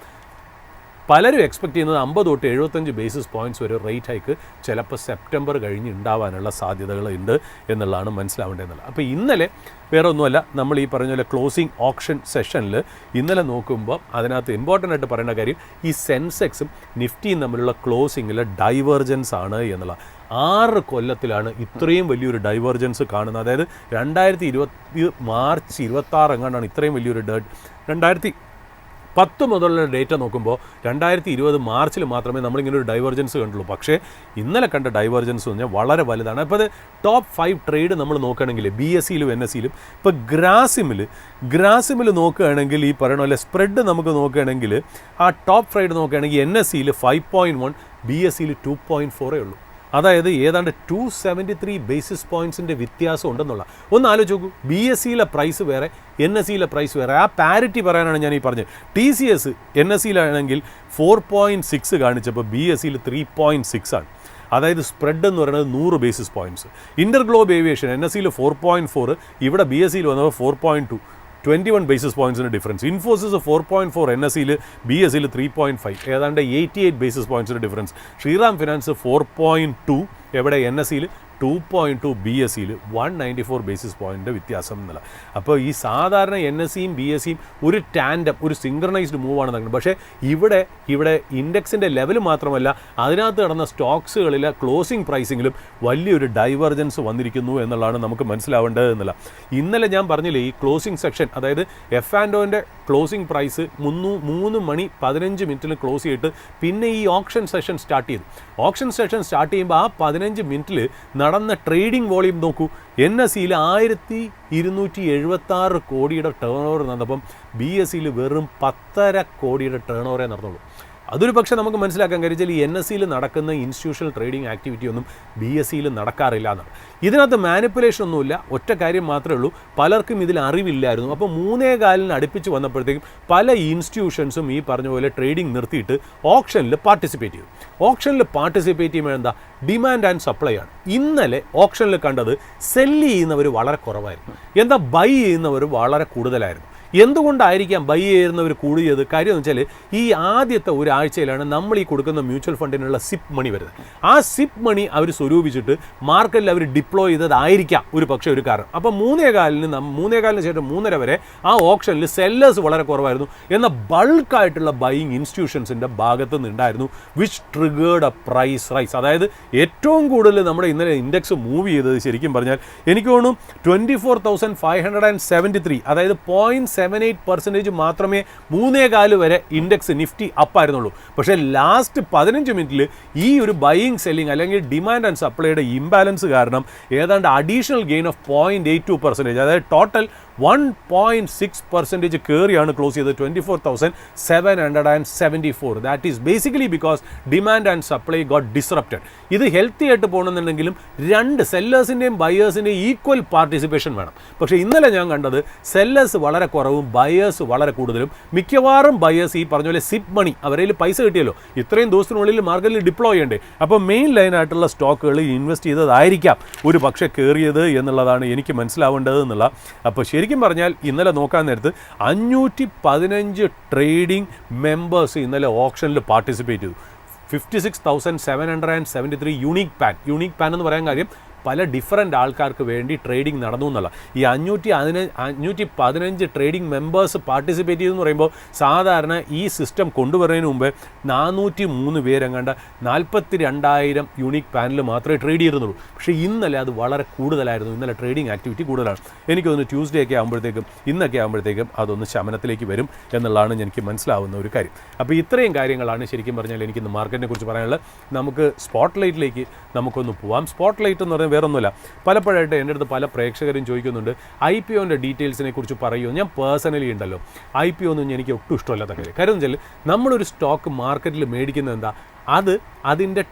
പലരും എക്സ്പെക്ട് ചെയ്യുന്നത് 50 തൊട്ട് 75 ബേസിസ് പോയിൻറ്റ്സ് വരെ റേറ്റ് ഹൈക്ക് ചിലപ്പോൾ സെപ്റ്റംബർ കഴിഞ്ഞ് ഉണ്ടാവാനുള്ള സാധ്യതകളുണ്ട് എന്നുള്ളതാണ് മനസ്സിലാവേണ്ടതെന്നുള്ളത്. അപ്പോൾ ഇന്നലെ വേറെ ഒന്നുമല്ല, നമ്മൾ ഈ പറഞ്ഞ പോലെ ക്ലോസിംഗ് ഓപ്ഷൻ സെഷനിൽ ഇന്നലെ നോക്കുമ്പോൾ അതിനകത്ത് ഇമ്പോർട്ടൻ്റ് ആയിട്ട് പറയേണ്ട കാര്യം ഈ സെൻസെക്സും നിഫ്റ്റിയും തമ്മിലുള്ള ക്ലോസിങ്ങിൽ ഡൈവേർജൻസ് ആണ് എന്നുള്ള. 6 കൊല്ലത്തിലാണ് ഇത്രയും വലിയൊരു ഡൈവേർജൻസ് കാണുന്നത്. അതായത് 2020 മാർച്ച് 26 എങ്ങാണ്ടാണ് ഇത്രയും വലിയൊരു 2010 മുതലുള്ള ഡേറ്റ നോക്കുമ്പോൾ 2020 മാർച്ചിൽ മാത്രമേ നമ്മളിങ്ങനെ ഒരു ഡൈവേർജൻസ് കണ്ടുള്ളൂ. പക്ഷേ ഇന്നലെ കണ്ട ഡൈവേർജൻസ് എന്ന് പറഞ്ഞാൽ വളരെ വലുതാണ്. അപ്പോൾ അത് ടോപ്പ് 5 ട്രേഡ് നമ്മൾ നോക്കുകയാണെങ്കിൽ BSEയിലും NSEയിലും ഇപ്പോൾ ഗ്രാസിമിൽ നോക്കുകയാണെങ്കിൽ ഈ പറയണ പോലെ സ്പ്രെഡ് നമുക്ക് നോക്കുകയാണെങ്കിൽ ആ ടോപ്പ് ട്രേഡ് നോക്കുകയാണെങ്കിൽ NSEയിൽ 5.1, BSEയിൽ 2.4 ഉള്ളൂ. അതായത് ഏതാണ്ട് 273 ബേസിസ് പോയിൻറ്റ്സിൻ്റെ വ്യത്യാസം ഉണ്ടെന്നുള്ള. ഒന്ന് ആലോചിച്ച് നോക്കൂ, BSEയിലെ പ്രൈസ് വേറെ, NSEയിലെ പ്രൈസ് വേറെ. ആ പാരിറ്റി പറയാനാണ് ഞാൻ ഈ പറഞ്ഞത്. TCS NSEയിലാണെങ്കിൽ 4.6 കാണിച്ചപ്പോൾ BSEയിൽ 3.6 ആണ്. അതായത് സ്പ്രെഡ് എന്ന് പറയുന്നത് 100 ബേസിസ് പോയിൻറ്റ്സ്. ഇൻ്റർഗ്ലോബ് ഏവിയേഷൻ NSEയിൽ 4.4, ഇവിടെ BSEയിൽ വന്നപ്പോൾ 4.2, 21 ബേസിസ് പോയിൻറ്റ്സിൻ്റെ ഡിഫറൻസ്. ഇൻഫോസിസ് 4.4, NSEയിൽ BSEയിൽ 3.5, ഏതാണ്ട് 88 ബേസിസ് പോയിൻറ്റ്സിൻ്റെ ഡിഫറൻസ്. ശ്രീറാം ഫിനാൻസ് 4.2, എവിടെ NSEയിൽ 2.2, BSEയിൽ 194 ബേസിസ് പോയിൻ്റ് വ്യത്യാസം എന്നുള്ള. അപ്പോൾ ഈ സാധാരണ NSEയും BSEയും ഒരു ടാൻഡം, ഒരു സിങ്ക്രണൈസ്ഡ് മൂവാണ് നടക്കുന്നത്. പക്ഷേ ഇവിടെ ഇൻഡെക്സിൻ്റെ ലെവൽ മാത്രമല്ല, അതിനകത്ത് നടന്ന സ്റ്റോക്സുകളിലെ ക്ലോസിംഗ് പ്രൈസിങ്ങിലും വലിയൊരു ഡൈവർജൻസ് വന്നിരിക്കുന്നു എന്നുള്ളതാണ് നമുക്ക് മനസ്സിലാവേണ്ടത് എന്നുള്ള. ഇന്നലെ ഞാൻ പറഞ്ഞില്ലേ ഈ ക്ലോസിംഗ് സെക്ഷൻ, അതായത് F&Oൻ്റെ ക്ലോസിംഗ് പ്രൈസ് 3 മണി 15 മിനിറ്റിൽ ക്ലോസ് ചെയ്തിട്ട് പിന്നെ ഈ ഓപ്ഷൻ സെഷൻ സ്റ്റാർട്ട് ചെയ്തു. ഓപ്ഷൻ സെഷൻ സ്റ്റാർട്ട് ചെയ്യുമ്പോൾ ആ 15 മിനിറ്റിൽ നടന്ന ട്രേഡിംഗ് വോളിയം നോക്കൂ. NSEയിൽ 1276 കോടിയുടെ ടേൺ ഓവർ നടന്നപ്പം BSEയിൽ വെറും 10.5 കോടിയുടെ ടേൺ ഓവറേ നടന്നുള്ളൂ. അതൊരു പക്ഷേ നമുക്ക് മനസ്സിലാക്കാൻ കഴിച്ചാൽ ഈ NSEയിൽ നടക്കുന്ന ഇൻസ്റ്റിറ്റ്യൂഷണൽ ട്രേഡിംഗ് ആക്ടിവിറ്റി ഒന്നും BSEയിൽ നടക്കാറില്ല എന്നാണ്. ഇതിനകത്ത് മാനിപ്പുലേഷൻ ഒന്നുമില്ല, ഒറ്റ കാര്യം മാത്രമേ ഉള്ളൂ, പലർക്കും ഇതിൽ അറിവില്ലായിരുന്നു. അപ്പോൾ 3.4 അടുപ്പിച്ച് വന്നപ്പോഴത്തേക്കും പല ഇൻസ്റ്റിറ്റ്യൂഷൻസും ഈ പറഞ്ഞ പോലെ ട്രേഡിംഗ് നിർത്തിയിട്ട് ഓപ്ഷനിൽ പാർട്ടിസിപ്പേറ്റ് ചെയ്തു. ഓപ്ഷനിൽ പാർട്ടിസിപ്പേറ്റ് ചെയ്യുമ്പോൾ എന്താ, ഡിമാൻഡ് ആൻഡ് സപ്ലൈ ആണ്. ഇന്നലെ ഓപ്ഷനിൽ കണ്ടത് സെല്ല് ചെയ്യുന്നവർ വളരെ കുറവായിരുന്നു, എന്താ ബൈ ചെയ്യുന്നവർ വളരെ കൂടുതലായിരുന്നു. എന്തുകൊണ്ടായിരിക്കാം ബൈ ചെയ്യുന്നവർ കൂടിയത്? കാര്യം എന്ന് വെച്ചാൽ ഈ ആദ്യത്തെ ഒരാഴ്ചയിലാണ് നമ്മൾ ഈ കൊടുക്കുന്ന മ്യൂച്വൽ ഫണ്ടിനുള്ള സിപ്പ് മണി വരുന്നത്. ആ സിപ്പ് മണി അവർ സ്വരൂപിച്ചിട്ട് മാർക്കറ്റിൽ അവർ ഡിപ്ലോയ് ചെയ്തതായിരിക്കാം ഒരു പക്ഷേ ഒരു കാരണം. അപ്പോൾ 3.4 ശേഷം 3:30 വരെ ആ ഓപ്ഷനിൽ സെല്ലേഴ്സ് വളരെ കുറവായിരുന്നു. എന്നാൽ ബൾക്കായിട്ടുള്ള ബൈയിങ് ഇൻസ്റ്റിറ്റ്യൂഷൻസിൻ്റെ ഭാഗത്ത് നിന്നുണ്ടായിരുന്നു, which triggered a price rise. അതായത് ഏറ്റവും കൂടുതൽ നമ്മുടെ ഇന്നലെ ഇൻഡെക്സ് മൂവ് ചെയ്തത് ശരിക്കും പറഞ്ഞാൽ എനിക്ക് തോന്നുന്നു 24,573, അതായത് 0.78% മാത്രമേ 3.4 വരെ ഇൻഡെക്സ് നിഫ്റ്റി അപ്പായിരുന്നുള്ളൂ. പക്ഷേ ലാസ്റ്റ് 15 മിനിറ്റിൽ ഈ ഒരു ബൈയിങ് സെല്ലിങ് അല്ലെങ്കിൽ ഡിമാൻഡ് ആൻഡ് സപ്ലൈയുടെ ഇംബാലൻസ് കാരണം ഏതാണ്ട് അഡീഷണൽ ഗെയിൻ ഓഫ് 0.82%, അതായത് ടോട്ടൽ 1.6% കയറിയാണ് ക്ലോസ് ചെയ്തത് 24,774. That is basically because demand and supply got disrupted. ഇത് ഹെൽത്തി ആയിട്ട് പോകണമെന്നുണ്ടെങ്കിലും രണ്ട് സെല്ലേഴ്സിൻ്റെയും ബയേഴ്സിൻ്റെയും ഈക്വൽ പാർട്ടിസിപ്പേഷൻ വേണം. പക്ഷേ ഇന്നലെ ഞാൻ കണ്ടത് സെല്ലേഴ്സ് വളരെ കുറവും ബയേഴ്സ് വളരെ കൂടുതലും. മിക്കവാറും ബയേഴ്സ് ഈ പറഞ്ഞ പോലെ സിപ്പ് മണി, അവരിൽ പൈസ കിട്ടിയല്ലോ, ഇത്രയും ദിവസത്തിനുള്ളിൽ മാർക്കറ്റിൽ ഡിപ്ലോയ് ചെയ്യണ്ടേ, അപ്പോൾ മെയിൻ ലൈനായിട്ടുള്ള സ്റ്റോക്കുകൾ ഇൻവെസ്റ്റ് ചെയ്തതായിരിക്കാം ഒരു പക്ഷേ കയറിയത് എന്നുള്ളതാണ് എനിക്ക് മനസ്സിലാവേണ്ടത് എന്നുള്ള. അപ്പോൾ ശരിക്കും പറഞ്ഞാൽ ഇന്നലെ നോക്കാൻ നേരത്ത് 515 ട്രേഡിംഗ് മെമ്പേഴ്സ് ഇന്നലെ ഓപ്ഷനിൽ പാർട്ടിസിപ്പേറ്റ് ചെയ്തു. 56,773 യൂണീക്ക് പാൻ എന്ന് പറയാൻ കാര്യം പല ഡിഫറൻറ്റ് ആൾക്കാർക്ക് വേണ്ടി ട്രേഡിംഗ് നടന്നു എന്നുള്ള ഈ 515 ട്രേഡിംഗ് മെമ്പേഴ്സ് പാർട്ടിസിപ്പേറ്റ് ചെയ്തെന്ന് പറയുമ്പോൾ സാധാരണ ഈ സിസ്റ്റം കൊണ്ടുവരുന്നതിന് മുമ്പ് 403 പേരെങ്ങാണ്ട് 42,000 യൂണിക് പാനൽ മാത്രമേ ട്രേഡ് ചെയ്തിരുന്നുള്ളൂ. പക്ഷേ ഇന്നലെ അത് വളരെ കൂടുതലായിരുന്നു. ഇന്നലെ ട്രേഡിംഗ് ആക്ടിവിറ്റി കൂടുതലാണ്. എനിക്ക് തോന്നുന്നു ട്യൂസ്ഡേ ഒക്കെ ആകുമ്പോഴത്തേക്കും ഇന്നൊക്കെ ആകുമ്പോഴത്തേക്കും അതൊന്ന് ശമനത്തിലേക്ക് വരും എന്നുള്ളതാണ് എനിക്ക് മനസ്സിലാവുന്ന ഒരു കാര്യം. അപ്പോൾ ഇത്രയും കാര്യങ്ങളാണ് ശരിക്കും പറഞ്ഞാൽ എനിക്കിന്ന് മാർക്കറ്റിനെ കുറിച്ച് പറയാനുള്ളത്. നമുക്ക് സ്പോട്ട് ലൈറ്റിലേക്ക് നമുക്കൊന്ന് പോവാം. സ്പോട്ട് ലൈറ്റ് എന്ന് പറഞ്ഞാൽ വേറൊന്നുമില്ല. പലപ്പോഴായിട്ട് എൻ്റെ അടുത്ത് പല പ്രേക്ഷകരും ചോദിക്കുന്നുണ്ട് IPOൻ്റെ ഡീറ്റെയിൽസിനെ കുറിച്ച് പറയുമോ. ഞാൻ പേഴ്സണലി ഉണ്ടല്ലോ IPO ഒന്നും എനിക്ക് ഒട്ടും ഇഷ്ടമല്ലാത്ത കാര്യം. കാര്യം എന്ന് വെച്ചാൽ നമ്മളൊരു സ്റ്റോക്ക് മാർക്കറ്റിൽ മേടിക്കുന്നത് എന്താ, അതിൻ്റെ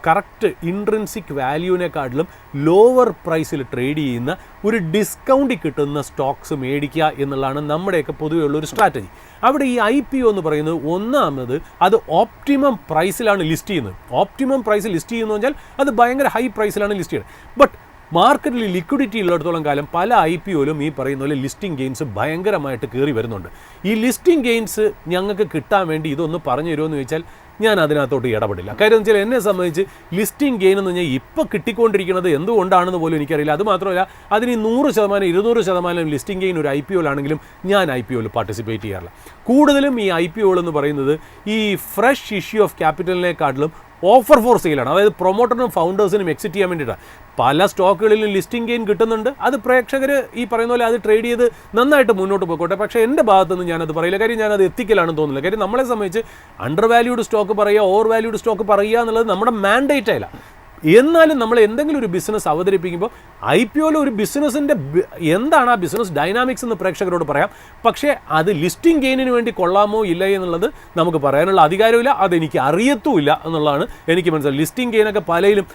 കറക്റ്റ് ഇൻട്രിൻസിക് വാല്യൂവിനെക്കാട്ടിലും ലോവർ പ്രൈസിൽ ട്രേഡ് ചെയ്യുന്ന ഒരു ഡിസ്കൗണ്ടിൽ കിട്ടുന്ന സ്റ്റോക്സ് മേടിക്കുക എന്നുള്ളതാണ് നമ്മുടെയൊക്കെ പൊതുവെയുള്ളൊരു സ്ട്രാറ്റജി. അവിടെ ഈ IPO എന്ന് പറയുന്നത് ഒന്നാമത് അത് ഓപ്റ്റിമം പ്രൈസിലാണ് ലിസ്റ്റ് ചെയ്യുന്നത്. ഓപ്റ്റിമം പ്രൈസിൽ ലിസ്റ്റ് ചെയ്യുന്നു പറഞ്ഞാൽ അത് ഭയങ്കര ഹൈ പ്രൈസിലാണ് ലിസ്റ്റ് ചെയ്യുന്നത്. ബട്ട് മാർക്കറ്റിൽ ലിക്വിഡിറ്റി ഉള്ളിടത്തോളം കാലം പല IPOയിലും ഈ പറയുന്ന പോലെ ലിസ്റ്റിംഗ് ഗെയിൻസ് ഭയങ്കരമായിട്ട് കയറി വരുന്നുണ്ട്. ഈ ലിസ്റ്റിംഗ് ഗെയിൻസ് ഞങ്ങൾക്ക് കിട്ടാൻ വേണ്ടി ഇതൊന്ന് പറഞ്ഞു തരുമെന്ന് ചോദിച്ചാൽ ഞാൻ അതിനകത്തോട്ട് ഇടപെടില്ല. കാര്യം എന്ന് വെച്ചാൽ എന്നെ സംബന്ധിച്ച് ലിസ്റ്റിംഗ് ഗെയിൻ എന്ന് പറഞ്ഞാൽ ഇപ്പോൾ കിട്ടിക്കൊണ്ടിരിക്കുന്നത് എന്തുകൊണ്ടാണെന്ന് പോലും എനിക്കറിയില്ല. അതുമാത്രമല്ല അതിന് 100%, 200% ലിസ്റ്റിംഗ് ഗെയിൻ ഒരു IPOയിലാണെങ്കിലും ഞാൻ IPOയിൽ പാർട്ടിസിപ്പേറ്റ് ചെയ്യാറില്ല. കൂടുതലും ഈ IPOകൾ എന്ന് പറയുന്നത് ഈ ഫ്രഷ് ഇഷ്യൂ ഓഫ് ക്യാപിറ്റലിനെക്കാട്ടിലും ഓഫർ ഫോർ സെയിലാണ്. അതായത് പ്രൊമോട്ടറിനും ഫൗണ്ടേഴ്സിനും എക്സിറ്റ് ചെയ്യാൻ വേണ്ടിയിട്ടാണ്. പല സ്റ്റോക്കുകളിലും ലിസ്റ്റിംഗ് ഗെയിൻ കിട്ടുന്നുണ്ട്. അത് പ്രേക്ഷകർ ഈ പറയുന്ന പോലെ അത് ട്രേഡ് ചെയ്ത് നന്നായിട്ട് മുന്നോട്ട് പോയിക്കോട്ടെ. പക്ഷേ എൻ്റെ ഭാഗത്തുനിന്ന് ഞാനത് പറയില്ല. കാര്യം ഞാനത് എത്തിക്കലാണെന്ന് തോന്നുന്നില്ല. കാര്യം നമ്മളെ സംബന്ധിച്ച് അണ്ടർ വാല്യൂഡ് സ്റ്റോക്ക് പറയുക, ഓവർ വാല്യൂഡ് സ്റ്റോക്ക് പറയുക എന്നുള്ളത് നമ്മുടെ മാൻഡേറ്റ് അല്ല. എന്നാലും നമ്മൾ എന്തെങ്കിലും ഒരു ബിസിനസ് അവതരിപ്പിക്കുമ്പോൾ IPOയിൽ ഒരു ബിസിനസ്സിൻ്റെ എന്താണ് ആ ബിസിനസ് ഡൈനാമിക്സ് എന്ന് പ്രേക്ഷകരോട് പറയാം. പക്ഷേ അത് ലിസ്റ്റിംഗ് ഗെയിനിന് വേണ്ടി കൊള്ളാമോ ഇല്ല എന്നുള്ളത് നമുക്ക് പറയാനുള്ള അധികാരമില്ല. അതെനിക്ക് അറിയത്തുമില്ല എന്നുള്ളതാണ് എനിക്ക് മനസ്സിലാവും. ലിസ്റ്റിംഗ് ഗെയിനൊക്കെ പലയിലും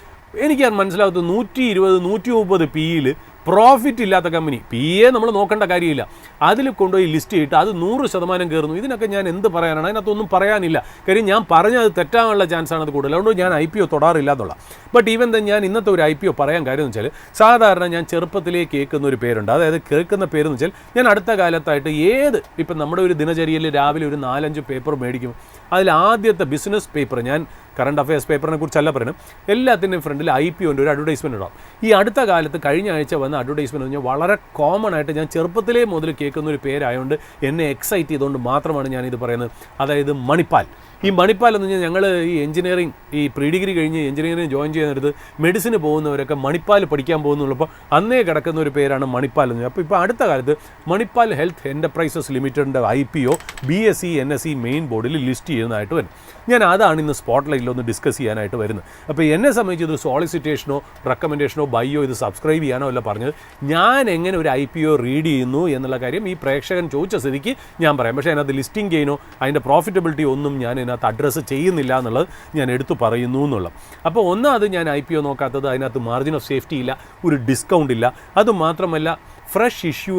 എനിക്ക് മനസ്സിലാവുന്നത് 120, 130 PE പ്രോഫിറ്റ് ഇല്ലാത്ത കമ്പനി, PE നമ്മൾ നോക്കേണ്ട കാര്യമില്ല, അതിൽ കൊണ്ടുപോയി ലിസ്റ്റ് ചെയ്തിട്ട് അത് 100% കയറുന്നു. ഇതിനൊക്കെ ഞാൻ എന്ത് പറയാനാണ്? അതിനകത്തൊന്നും പറയാനില്ല. കാര്യം ഞാൻ പറഞ്ഞത് തെറ്റാനുള്ള ചാൻസാണ് അത് കൂടുതൽ. അതുകൊണ്ട് ഞാൻ IPO തൊടാറില്ല എന്നുള്ള. ബട്ട് ഈവൻ ഞാൻ ഇന്നത്തെ ഒരു IPO പറയാൻ കാര്യം എന്ന് വെച്ചാൽ സാധാരണ ഞാൻ ചെറുപ്പത്തിലേ കേൾക്കുന്ന ഒരു പേരുണ്ട്. അതായത് കേൾക്കുന്ന പേരെന്ന് വെച്ചാൽ ഞാൻ അടുത്ത കാലത്തായിട്ട് ഇപ്പം നമ്മുടെ ഒരു ദിനചര്യയിൽ രാവിലെ ഒരു 4-5 പേപ്പർ മേടിക്കും. അതിൽ ആദ്യത്തെ ബിസിനസ് പേപ്പർ, ഞാൻ കറണ്ട് അഫയേഴ്സ് പേപ്പറിനെ കുറിച്ചല്ല പറയുന്നത്, എല്ലാത്തിൻ്റെയും ഫ്രണ്ടിൽ IPOൻ്റെ ഒരു അഡ്വർടൈസ്മെൻറ്റ് ഉണ്ടാവും. ഈ അടുത്ത കാലത്ത് കഴിഞ്ഞ ആഴ്ച വന്ന അഡ്വർടൈസ്മെൻറ്റ് പറഞ്ഞാൽ വളരെ കോമൺ ആയിട്ട് ഞാൻ ചെറുപ്പത്തിലേ മുതൽ കേൾക്കുന്ന ഒരു പേരായതുകൊണ്ട് എന്നെ എക്സൈറ്റ് ചെയ്തുകൊണ്ട് മാത്രമാണ് ഞാനിത് പറയുന്നത്. അതായത് മണിപ്പാൽ. ഈ മണിപ്പാൽ എന്ന് പറഞ്ഞാൽ ഞങ്ങൾ ഈ എഞ്ചിനീയറിംഗ്, ഈ പ്രീ ഡിഗ്രി കഴിഞ്ഞ് എഞ്ചിനീയറിംഗ് ജോയിൻ ചെയ്യുന്നിടത്ത് മെഡിസിന് പോകുന്നവരൊക്കെ മണിപ്പാൽ പഠിക്കാൻ പോകുന്നുള്ളപ്പോൾ അന്നേ കിടക്കുന്ന ഒരു പേരാണ് മണിപ്പാൽ എന്ന്. അപ്പോൾ ഇപ്പോൾ അടുത്ത കാലത്ത് മണിപ്പാൽ ഹെൽത്ത് എൻ്റർപ്രൈസസ് ലിമിറ്റഡിൻ്റെ IPO BSE NSE മെയിൻ ബോർഡിൽ ലിസ്റ്റ് ചെയ്യുന്നതായിട്ട് വരും. ഞാൻ അതാണ് ഇന്ന് സ്പോട്ട് ലൈറ്റിലൊന്ന് ഡിസ്കസ് ചെയ്യാനായിട്ട് വരുന്നത്. അപ്പോൾ എന്നെ സംബന്ധിച്ച് ഇത് സോളിസിറ്റേഷനോ റെക്കമെൻഡേഷനോ ബൈയോ ഇത് സബ്സ്ക്രൈബ് ചെയ്യാനോ അല്ല പറഞ്ഞത്. ഞാൻ എങ്ങനെ ഒരു IPO റീഡ് ചെയ്യുന്നു എന്നുള്ള കാര്യം ഈ പ്രേക്ഷകൻ ചോദിച്ച സ്ഥിതിക്ക് ഞാൻ പറയാം. പക്ഷേ അതിനകത്ത് ലിസ്റ്റിംഗ് ഗെയിനോ അതിൻ്റെ പ്രോഫിറ്റബിലിറ്റി ഒന്നും ഞാൻ ഇതിനകത്ത് അഡ്രസ്സ് ചെയ്യുന്നില്ല എന്നുള്ളത് ഞാൻ എടുത്തു പറയുന്നു എന്നുള്ളത്. അപ്പോൾ ഒന്നാമത് ഞാൻ IPO നോക്കാത്തത് അതിനകത്ത് മാർജിൻ ഓഫ് സേഫ്റ്റി ഇല്ല, ഒരു ഡിസ്കൗണ്ട് ഇല്ല. അതുമാത്രമല്ല ഫ്രഷ് ഇഷ്യൂ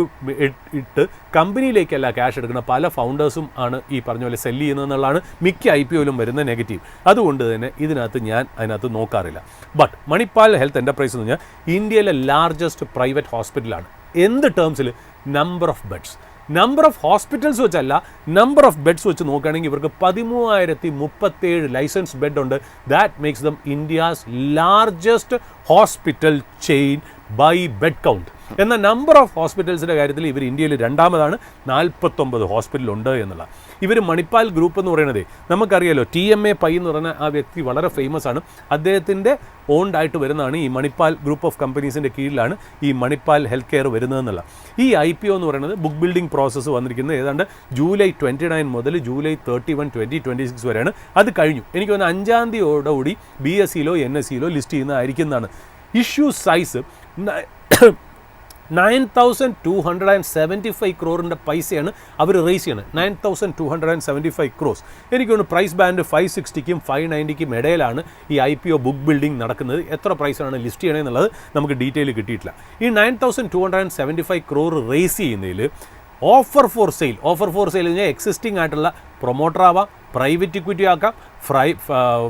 ഇട്ട് കമ്പനിയിലേക്കല്ല ക്യാഷ് എടുക്കുന്ന പല ഫൗണ്ടേഴ്സും ആണ് ഈ പറഞ്ഞ പോലെ സെല്ല് ചെയ്യുന്നതെന്നുള്ളതാണ് മിക്ക IPOയിലും വരുന്ന നെഗറ്റീവ്. അതുകൊണ്ട് തന്നെ ഞാൻ അതിനകത്ത് നോക്കാറില്ല. ബട്ട് മണിപ്പാൽ ഹെൽത്ത് എൻ്റർപ്രൈസ് എന്ന് പറഞ്ഞാൽ ഇന്ത്യയിലെ ലാർജസ്റ്റ് പ്രൈവറ്റ് ഹോസ്പിറ്റലാണ്. എന്ത് ടേംസിൽ? Number of beds. Number of hospitals വെച്ചല്ല, നമ്പർ ഓഫ് ബെഡ്സ് വെച്ച് നോക്കുകയാണെങ്കിൽ ഇവർക്ക് 13,037 ലൈസൻസ് ബെഡ് ഉണ്ട്. That makes them India's largest hospital chain by bed count. എന്നാൽ നമ്പർ ഓഫ് ഹോസ്പിറ്റൽസിൻ്റെ കാര്യത്തിൽ ഇവർ ഇന്ത്യയിൽ രണ്ടാമതാണ്. 49 ഹോസ്പിറ്റലുണ്ട് എന്നുള്ള. ഇവർ മണിപ്പാൽ ഗ്രൂപ്പ് എന്ന് പറയുന്നത് നമുക്കറിയാലോ, TMA പൈ എന്ന് പറയുന്ന ആ വ്യക്തി വളരെ ഫേമസ് ആണ്. അദ്ദേഹത്തിൻ്റെ ഓൺഡായിട്ട് വരുന്നതാണ് ഈ മണിപ്പാൽ ഗ്രൂപ്പ് ഓഫ് കമ്പനീസിൻ്റെ കീഴിലാണ് ഈ മണിപ്പാൽ ഹെൽത്ത് കെയർ വരുന്നതെന്നുള്ള. ഈ IPO എന്ന് പറയുന്നത് ബുക്ക് ബിൽഡിംഗ് പ്രോസസ്സ് വന്നിരിക്കുന്നത് ഏതാണ്ട് ജൂലൈ 29 മുതൽ ജൂലൈ 31, 2026 വരെയാണ്. അത് കഴിഞ്ഞു. എനിക്ക് തോന്നുന്നു 5-ാം തീയതിയോടുകൂടി BSEയിലോ NSEയിലോ ലിസ്റ്റ് ചെയ്യുന്നതായിരിക്കുന്നതാണ്. ഇഷ്യൂ സൈസ് 9,275 crore പൈസയാണ് അവർ റേസ് ചെയ്യണത്. 9,275 crores. എനിക്ക് തോന്നുന്നു പ്രൈസ് ബാൻഡ് 560-ക്കും 590-ക്കും ഇടയിലാണ് ഈ IPO ബുക്ക് ബിൽഡിംഗ് നടക്കുന്നത്. എത്ര പ്രൈസാണ് ലിസ്റ്റ് ചെയ്യണമെന്നുള്ളത് നമുക്ക് ഡീറ്റെയിൽ കിട്ടിയിട്ടില്ല. ഈ 9,275 crore റേസ് ചെയ്യുന്നതിൽ ഓഫർ ഫോർ സെയിൽ കഴിഞ്ഞാൽ എക്സിസ്റ്റിംഗ് ആയിട്ടുള്ള പ്രൊമോട്ടർ ആവാം, പ്രൈവറ്റ് ഇക്വിറ്റി ആക്കാം,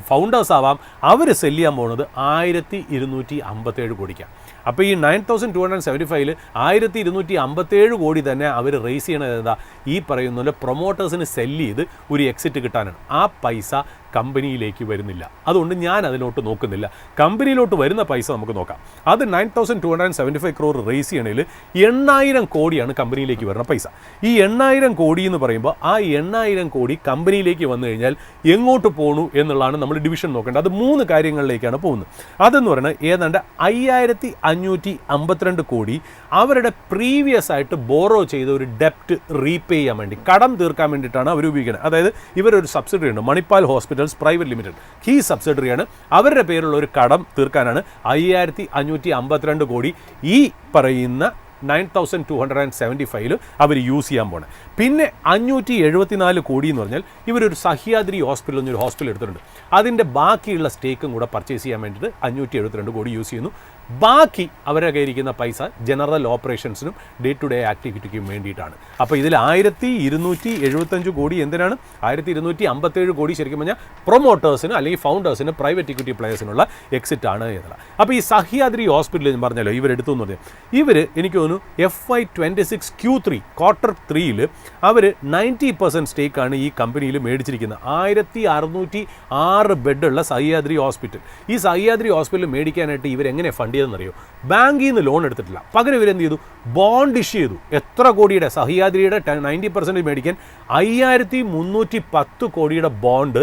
ഫൗണ്ടേഴ്സ് ആവാം. അവർ സെല്ല് ചെയ്യാൻ പോകുന്നത് 1,257 കോടിക്കാണ്. അപ്പോൾ ഈ 9,275-ൽ 1,257 കോടി തന്നെ അവർ റേസ് ചെയ്യണത് എന്താ? ഈ പറയുന്ന പോലെ പ്രൊമോട്ടേഴ്സിന് സെല്ല് ചെയ്ത് ഒരു എക്സിറ്റ് കിട്ടാനാണ്. ആ പൈസ കമ്പനിയിലേക്ക് വരുന്നില്ല. അതുകൊണ്ട് ഞാൻ അതിലോട്ട് നോക്കുന്നില്ല. കമ്പനിയിലോട്ട് വരുന്ന പൈസ നമുക്ക് നോക്കാം. അത് 9,275 crore റേസ് ചെയ്യണേൽ 8,000 കോടിയാണ് കമ്പനിയിലേക്ക് വരുന്ന പൈസ. ഈ 8,000 കോടി എന്ന് പറയുമ്പോൾ ആ 8,000 കോടി കമ്പനിയിലേക്ക് വന്നു കഴിഞ്ഞാൽ എങ്ങോട്ട് പോകണു എന്നുള്ളതാണ് നമ്മൾ ഡിവിഷൻ നോക്കേണ്ടത്. അത് 3 കാര്യങ്ങളിലേക്കാണ് പോകുന്നത്. അതെന്ന് പറയുന്നത് ഏതാണ്ട് 5,552 കോടി അവരുടെ പ്രീവിയസ് ആയിട്ട് ബോറോ ചെയ്ത ഒരു ഡെപ്റ്റ് റീപേ ചെയ്യാൻ വേണ്ടി, കടം തീർക്കാൻ വേണ്ടിയിട്ടാണ് അവർ ഉപയോഗിക്കുന്നത്. അതായത് ഇവരൊരു സബ്സിഡറി ഉണ്ട്, മണിപ്പാൽ ഹോസ്പിറ്റൽസ് പ്രൈവറ്റ് ലിമിറ്റഡ്. ഈ സബ്സിഡറിയാണ്. അവരുടെ പേരുള്ള ഒരു കടം തീർക്കാനാണ് 5,552 കോടി ഈ പറയുന്ന 9,275 അവർ യൂസ് ചെയ്യാൻ പോകണം. പിന്നെ 574 കോടി എന്ന് പറഞ്ഞാൽ ഇവരൊരു സഹ്യാദ്രി ഹോസ്പിറ്റൽ എന്നൊരു ഹോസ്പിറ്റൽ എടുത്തിട്ടുണ്ട്. അതിൻ്റെ ബാക്കിയുള്ള സ്റ്റേക്കും കൂടെ പർച്ചേസ് ചെയ്യാൻ വേണ്ടിയിട്ട് 572 കോടി യൂസ് ചെയ്യുന്നു. ബാക്കി അവരെ കയ്യിരിക്കുന്ന പൈസ ജനറൽ ഓപ്പറേഷൻസിനും ഡേ ടു ഡേ ആക്ടിവിറ്റിക്കും വേണ്ടിയിട്ടാണ്. അപ്പോൾ ഇതിൽ 1,275 കോടി എന്തിനാണ്? 1,257 കോടി ശരിക്കും പറഞ്ഞാൽ പ്രൊമോട്ടേഴ്സിന് അല്ലെങ്കിൽ ഫൗണ്ടേഴ്സിന്, പ്രൈവറ്റ് ഇക്വിറ്റി പ്ലേയേഴ്സിനുള്ള എക്സിറ്റ് ആണ് എന്നുള്ളത്. അപ്പോൾ ഈ സഹ്യാദ്രി ഹോസ്പിറ്റൽ എന്ന് പറഞ്ഞല്ലോ ഇവരെടുത്തു എന്ന് പറഞ്ഞാൽ ഇവർ എനിക്ക് തോന്നുന്നു FY26 Q3 ക്വാർട്ടർ 3 അവർ 90% സ്റ്റേക്കാണ് ഈ കമ്പനിയിൽ മേടിച്ചിരിക്കുന്നത്. 1,606 ബെഡുള്ള സഹ്യാദ്രി ഹോസ്പിറ്റൽ. ഈ സഹ്യാദ്രി ഹോസ്പിറ്റൽ മേടിക്കാനായിട്ട് ഇവരെങ്ങനെ ഫണ്ട് ചെയ്തെന്നറിയോ? ബാങ്കിൽ നിന്ന് ലോൺ എടുത്തിട്ടില്ല. പകരം ഇവരെന്ത് ചെയ്തു? ബോണ്ട് ഇഷ്യൂ ചെയ്തു. എത്ര കോടിയുടെ? സഹ്യാദ്രിയുടെ 90% മേടിക്കാൻ 5,310 കോടിയുടെ ബോണ്ട്,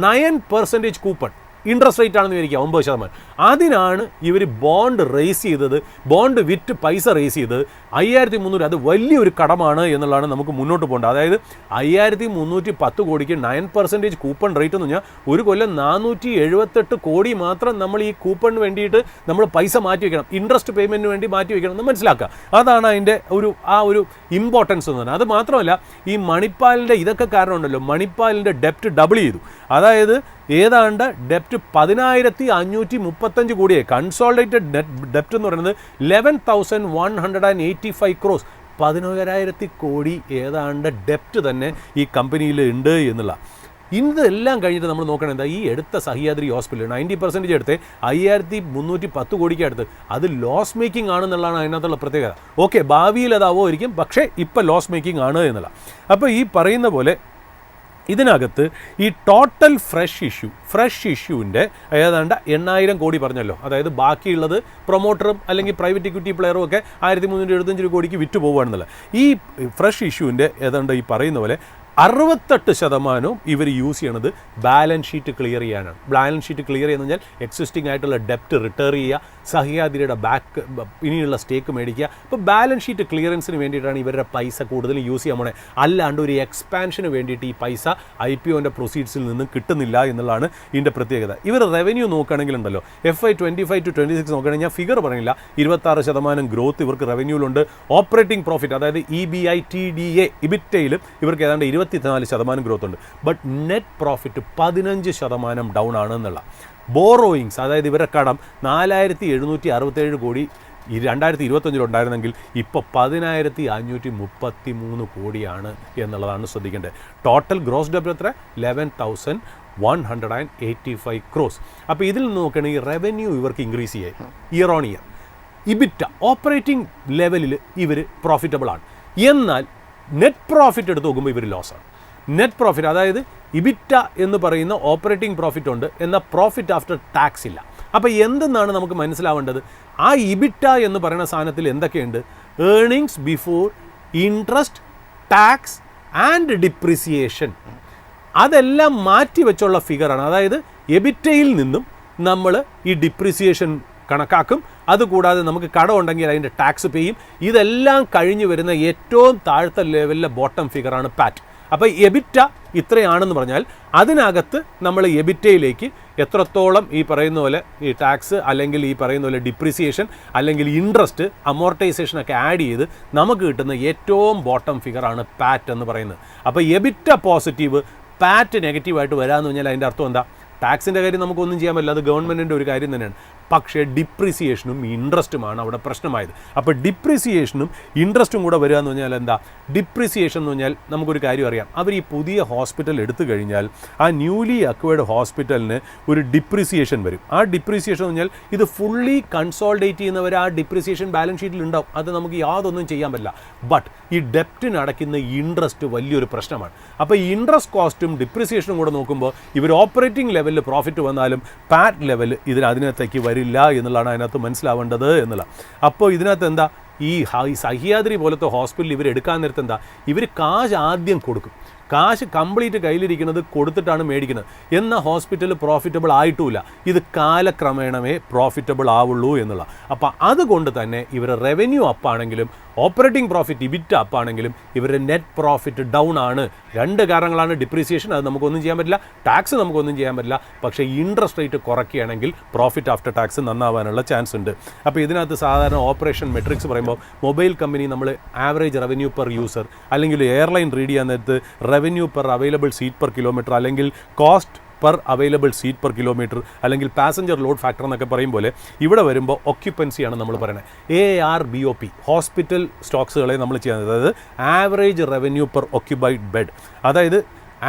9% കൂപ്പൺ, ഇൻട്രസ്റ്റ് റേറ്റ് ആണെന്ന് വിചാരിക്കുക 9%. അതിനാണ് ഇവർ ബോണ്ട് റേസ് ചെയ്തത്, ബോണ്ട് വിറ്റ് പൈസ റേസ് ചെയ്തത് 5,300. അത് വലിയൊരു കടമാണ് എന്നുള്ളതാണ് നമുക്ക് മുന്നോട്ട് പോകേണ്ടത്. അതായത് 5,310 കോടിക്ക് 9% കൂപ്പൺ റേറ്റ് എന്ന് പറഞ്ഞാൽ ഒരു കൊല്ലം 478 കോടി മാത്രം നമ്മൾ ഈ കൂപ്പണിന് വേണ്ടിയിട്ട് നമ്മൾ പൈസ മാറ്റി വയ്ക്കണം, ഇൻട്രസ്റ്റ് പേയ്മെൻറ്റിന് വേണ്ടി മാറ്റി വയ്ക്കണം എന്ന് മനസ്സിലാക്കുക. അതാണ് അതിൻ്റെ ഒരു ഇമ്പോർട്ടൻസ് എന്ന് പറഞ്ഞാൽ. അത് മാത്രമല്ല ഈ മണിപ്പാലിൻ്റെ ഇതൊക്കെ കാരണമുണ്ടല്ലോ, മണിപ്പാലിൻ്റെ ഡെപ്റ്റ് ഡബിൾ ചെയ്തു. അതായത് ഏതാണ്ട് ഡെപ്റ്റ് 10,535 കോടിയായി. കൺസോളിഡേറ്റഡ് ഡെപ്റ്റ് എന്ന് പറയുന്നത് 11,185 crores, 11,000 കോടി ഏതാണ്ട് ഡെപ്റ്റ് തന്നെ ഈ കമ്പനിയിൽ ഉണ്ട് എന്നുള്ള. ഇതെല്ലാം കഴിഞ്ഞിട്ട് നമ്മൾ നോക്കണം എന്താ, ഈ എടുത്ത സഹ്യാദ്രി ഹോസ്പിറ്റൽ 90% എടുത്ത് 5,310 കോടിക്ക് അടുത്ത് അത് ലോസ് മേക്കിംഗ് ആണെന്നുള്ളതാണ് അതിനകത്തുള്ള പ്രത്യേകത. ഓക്കെ, ഭാവിയിൽ അതാവുമായിരിക്കും, പക്ഷേ ഇപ്പം ലോസ് മേക്കിംഗ് ആണ് എന്നുള്ള. അപ്പോൾ ഈ പറയുന്ന പോലെ ഇതിനകത്ത് ഈ ടോട്ടൽ ഫ്രഷ് ഇഷ്യൂവിൻ്റെ ഏതാണ്ട് 8,000 കോടി പറഞ്ഞല്ലോ. അതായത് ബാക്കിയുള്ളത് പ്രൊമോട്ടറും അല്ലെങ്കിൽ പ്രൈവറ്റ് ഇക്വിറ്റി പ്ലെയറും ഒക്കെ 1,375 കോടിക്ക് വിറ്റ് പോകുകയാണെന്നുള്ളത്. ഈ ഫ്രഷ് ഇഷ്യൂവിൻ്റെ ഏതാണ്ട് ഈ പറയുന്ന പോലെ 68% ഇവർ യൂസ് ചെയ്യണത് ബാലൻസ് ഷീറ്റ് ക്ലിയർ ചെയ്യാനാണ്. ബാലൻസ് ഷീറ്റ് ക്ലിയർ ചെയ്യുന്ന കഴിഞ്ഞാൽ എക്സിസ്റ്റിംഗ് ആയിട്ടുള്ള ഡെപ്റ്റ് റിട്ടേർ ചെയ്യുക, സഹ്യാദ്രിയുടെ ബാക്ക് ഇനിയുള്ള സ്റ്റേക്ക് മേടിക്കുക. അപ്പോൾ ബാലൻസ് ഷീറ്റ് ക്ലിയറൻസിന് വേണ്ടിയിട്ടാണ് ഇവരുടെ പൈസ കൂടുതൽ യൂസ് ചെയ്യാൻ പോണേ. അല്ലാണ്ട് ഒരു എക്സ്പാൻഷന് വേണ്ടിയിട്ട് ഈ പൈസ IPOൻ്റെ പ്രൊസീഡ്സിൽ നിന്നും കിട്ടുന്നില്ല എന്നുള്ളതാണ് ഇതിൻ്റെ പ്രത്യേകത. ഇവർ റവന്യൂ നോക്കുകയാണെങ്കിലുണ്ടല്ലോ FY25 to 26 നോക്കുകയാണെങ്കിൽ ഞാൻ ഫിഗർ പറയില്ല, 26% ഗ്രോത്ത് ഇവർക്ക് റവന്യൂലുണ്ട്. ഓപ്പറേറ്റിംഗ് പ്രോഫിറ്റ് അതായത് EBITDA ഇബിറ്റയിലും ഇവർക്ക് ഏതാണ്ട് 24% ഗ്രോത്ത് ഉണ്ട്. ബട്ട് നെറ്റ് പ്രോഫിറ്റ് 15% ഡൗൺ ആണ് എന്നുള്ള. ബോറോയിങ്സ് അതായത് ഇവരുടെ കടം 4,767 കോടി 2025 ഉണ്ടായിരുന്നെങ്കിൽ ഇപ്പോൾ 10,533 കോടിയാണ് എന്നുള്ളതാണ് ശ്രദ്ധിക്കേണ്ടത്. ടോട്ടൽ ഗ്രോസ് ഡെപ്റ്റ് എത്ര? 11,185 crores. അപ്പോൾ ഇതിൽ നിന്ന് നോക്കുകയാണെങ്കിൽ റവന്യൂ ഇവർക്ക് ഇൻക്രീസ് ചെയ്യാം ഇയർ ഓൺ ഇയർ. ഇബിറ്റ ഓപ്പറേറ്റിംഗ് ലെവലിൽ ഇവർ പ്രോഫിറ്റബിൾ ആണ്. എന്നാൽ നെറ്റ് പ്രോഫിറ്റ് എടുത്ത് നോക്കുമ്പോൾ ഇവർ ലോസാണ്. നെറ്റ് പ്രോഫിറ്റ് അതായത് ഇബിറ്റ എന്ന് പറയുന്ന ഓപ്പറേറ്റിംഗ് പ്രോഫിറ്റ് ഉണ്ട്, എന്നാൽ പ്രോഫിറ്റ് ആഫ്റ്റർ ടാക്സ് ഇല്ല. അപ്പോൾ എന്തെന്നാണ് നമുക്ക് മനസ്സിലാവേണ്ടത്? ആ ഇബിറ്റ എന്ന് പറയുന്ന സാധനത്തിൽ എന്തൊക്കെയുണ്ട്? Earnings before interest, tax and depreciation. അതെല്ലാം മാറ്റി വെച്ചുള്ള ഫിഗറാണ്. അതായത് എബിറ്റയിൽ നിന്നും നമ്മൾ ഈ ഡിപ്രിസിയേഷൻ കണക്കാക്കും, അതുകൂടാതെ നമുക്ക് കടം ഉണ്ടെങ്കിൽ അതിൻ്റെ ടാക്സ് പേയും. ഇതെല്ലാം കഴിഞ്ഞ് വരുന്ന ഏറ്റവും താഴത്തെ ലെവലിലെ ബോട്ടം ഫിഗറാണ് പാറ്റ്. അപ്പോൾ എബിറ്റ ഇത്രയാണെന്ന് പറഞ്ഞാൽ അതിനകത്ത് നമ്മൾ എബിറ്റയിലേക്ക് എത്രത്തോളം ഈ പറയുന്ന പോലെ ഈ ടാക്സ് അല്ലെങ്കിൽ ഈ പറയുന്ന പോലെ ഡിപ്രിസിയേഷൻ അല്ലെങ്കിൽ ഇൻട്രസ്റ്റ് അമോർട്ടൈസേഷനൊക്കെ ആഡ് ചെയ്ത് നമുക്ക് കിട്ടുന്ന ഏറ്റവും ബോട്ടം ഫിഗറാണ് പാറ്റ് എന്ന് പറയുന്നത്. അപ്പോൾ എബിറ്റ പോസിറ്റീവ്, പാറ്റ് നെഗറ്റീവായിട്ട് വരാമെന്ന് പറഞ്ഞാൽ അതിൻ്റെ അർത്ഥം എന്താ? ടാക്സിൻ്റെ കാര്യം നമുക്കൊന്നും ചെയ്യാൻ പറ്റില്ല, അത് ഗവൺമെൻറ്റിൻ്റെ ഒരു കാര്യം തന്നെയാണ്. പക്ഷേ ഡിപ്രിസിയേഷനും ഇൻട്രസ്റ്റുമാണ് അവിടെ പ്രശ്നമായത്. അപ്പോൾ ഡിപ്രിസിയേഷനും ഇൻട്രസ്റ്റും കൂടെ വരിക എന്ന് പറഞ്ഞാൽ എന്താ? ഡിപ്രിസിയേഷൻ എന്ന് പറഞ്ഞാൽ നമുക്കൊരു കാര്യം അറിയാം, അവർ ഈ പുതിയ ഹോസ്പിറ്റൽ എടുത്തു കഴിഞ്ഞാൽ ആ ന്യൂലി അക്വയർഡ് ഹോസ്പിറ്റലിന് ഒരു ഡിപ്രിസിയേഷൻ വരും. ആ ഡിപ്രിസിയേഷൻ എന്ന് പറഞ്ഞാൽ ഇത് ഫുള്ളി കൺസോൾഡേറ്റ് ചെയ്യുന്നവർ ആ ഡിപ്രിസിയേഷൻ ബാലൻസ് ഷീറ്റിൽ ഉണ്ടാവും, അത് നമുക്ക് യാതൊന്നും ചെയ്യാൻ പറ്റില്ല. ബട്ട് ഈ ഡെപ്റ്റിന് അടയ്ക്കുന്ന ഇൻട്രസ്റ്റ് വലിയൊരു പ്രശ്നമാണ്. അപ്പോൾ ഈ ഇൻട്രസ്റ്റ് കോസ്റ്റും ഡിപ്രിസിയേഷനും കൂടെ നോക്കുമ്പോൾ ഇവർ ഓപ്പറേറ്റിംഗ് ലെവലിൽ പ്രോഫിറ്റ് വന്നാലും പാറ്റ് ലെവൽ അതിനകത്തേക്ക് വരില്ല എന്നുള്ളതാണ് അതിനകത്ത് മനസ്സിലാവേണ്ടത് എന്നുള്ള. അപ്പോൾ ഇതിനകത്ത് എന്താ, ഈ സഹ്യാദ്രി പോലത്തെ ഹോസ്പിറ്റലിൽ ഇവർ എടുക്കാൻ നേരത്തെ എന്താ, ഇവർ കാശ് ആദ്യം കൊടുക്കും. കാശ് കംപ്ലീറ്റ് കയ്യിലിരിക്കുന്നത് കൊടുത്തിട്ടാണ് മേടിക്കുന്നത്. എന്നാൽ ഹോസ്പിറ്റൽ പ്രോഫിറ്റബിൾ ആയിട്ടുമില്ല. ഇത് കാലക്രമേണമേ പ്രോഫിറ്റബിൾ ആവുള്ളൂ എന്നുള്ള. അപ്പോൾ അതുകൊണ്ട് തന്നെ ഇവരുടെ റവന്യൂ അപ്പാണെങ്കിലും ഓപ്പറേറ്റിംഗ് പ്രോഫിറ്റ് ഇബിറ്റ് അപ്പാണെങ്കിലും ഇവരുടെ നെറ്റ് പ്രോഫിറ്റ് ഡൗൺ ആണ്. രണ്ട് കാരണങ്ങളാണ്. ഡിപ്രീസിയേഷൻ, അത് നമുക്കൊന്നും ചെയ്യാൻ പറ്റില്ല. ടാക്സ് നമുക്കൊന്നും ചെയ്യാൻ പറ്റില്ല. പക്ഷേ ഇൻട്രസ്റ്റ് റേറ്റ് കുറയ്ക്കുകയാണെങ്കിൽ പ്രോഫിറ്റ് ആഫ്റ്റർ ടാക്സ് നന്നാവാനുള്ള ചാൻസ് ഉണ്ട്. അപ്പോൾ ഇതിനകത്ത് സാധാരണ ഓപ്പറേഷൻ മെട്രിക്സ് പറയുമ്പോൾ മൊബൈൽ കമ്പനി നമ്മൾ ആവറേജ് റവന്യൂ പെർ യൂസർ, അല്ലെങ്കിൽ എയർലൈൻ റീഡ് ചെയ്യാൻ നേരത്ത് revenue per available seat per kilometre, അല്ലെങ്കിൽ cost per available seat per kilometre, അല്ലെങ്കിൽ പാസഞ്ചർ ലോഡ് ഫാക്ടർ എന്നൊക്കെ പറയും പോലെ ഇവിടെ വരുമ്പോൾ ഒക്യുപ്പൻസിയാണ് നമ്മൾ പറയുന്നത്. ARBOP ഹോസ്പിറ്റൽ സ്റ്റോക്സുകളെ നമ്മൾ ചെയ്യുന്നത്, അതായത് average revenue per occupied bed. അതായത്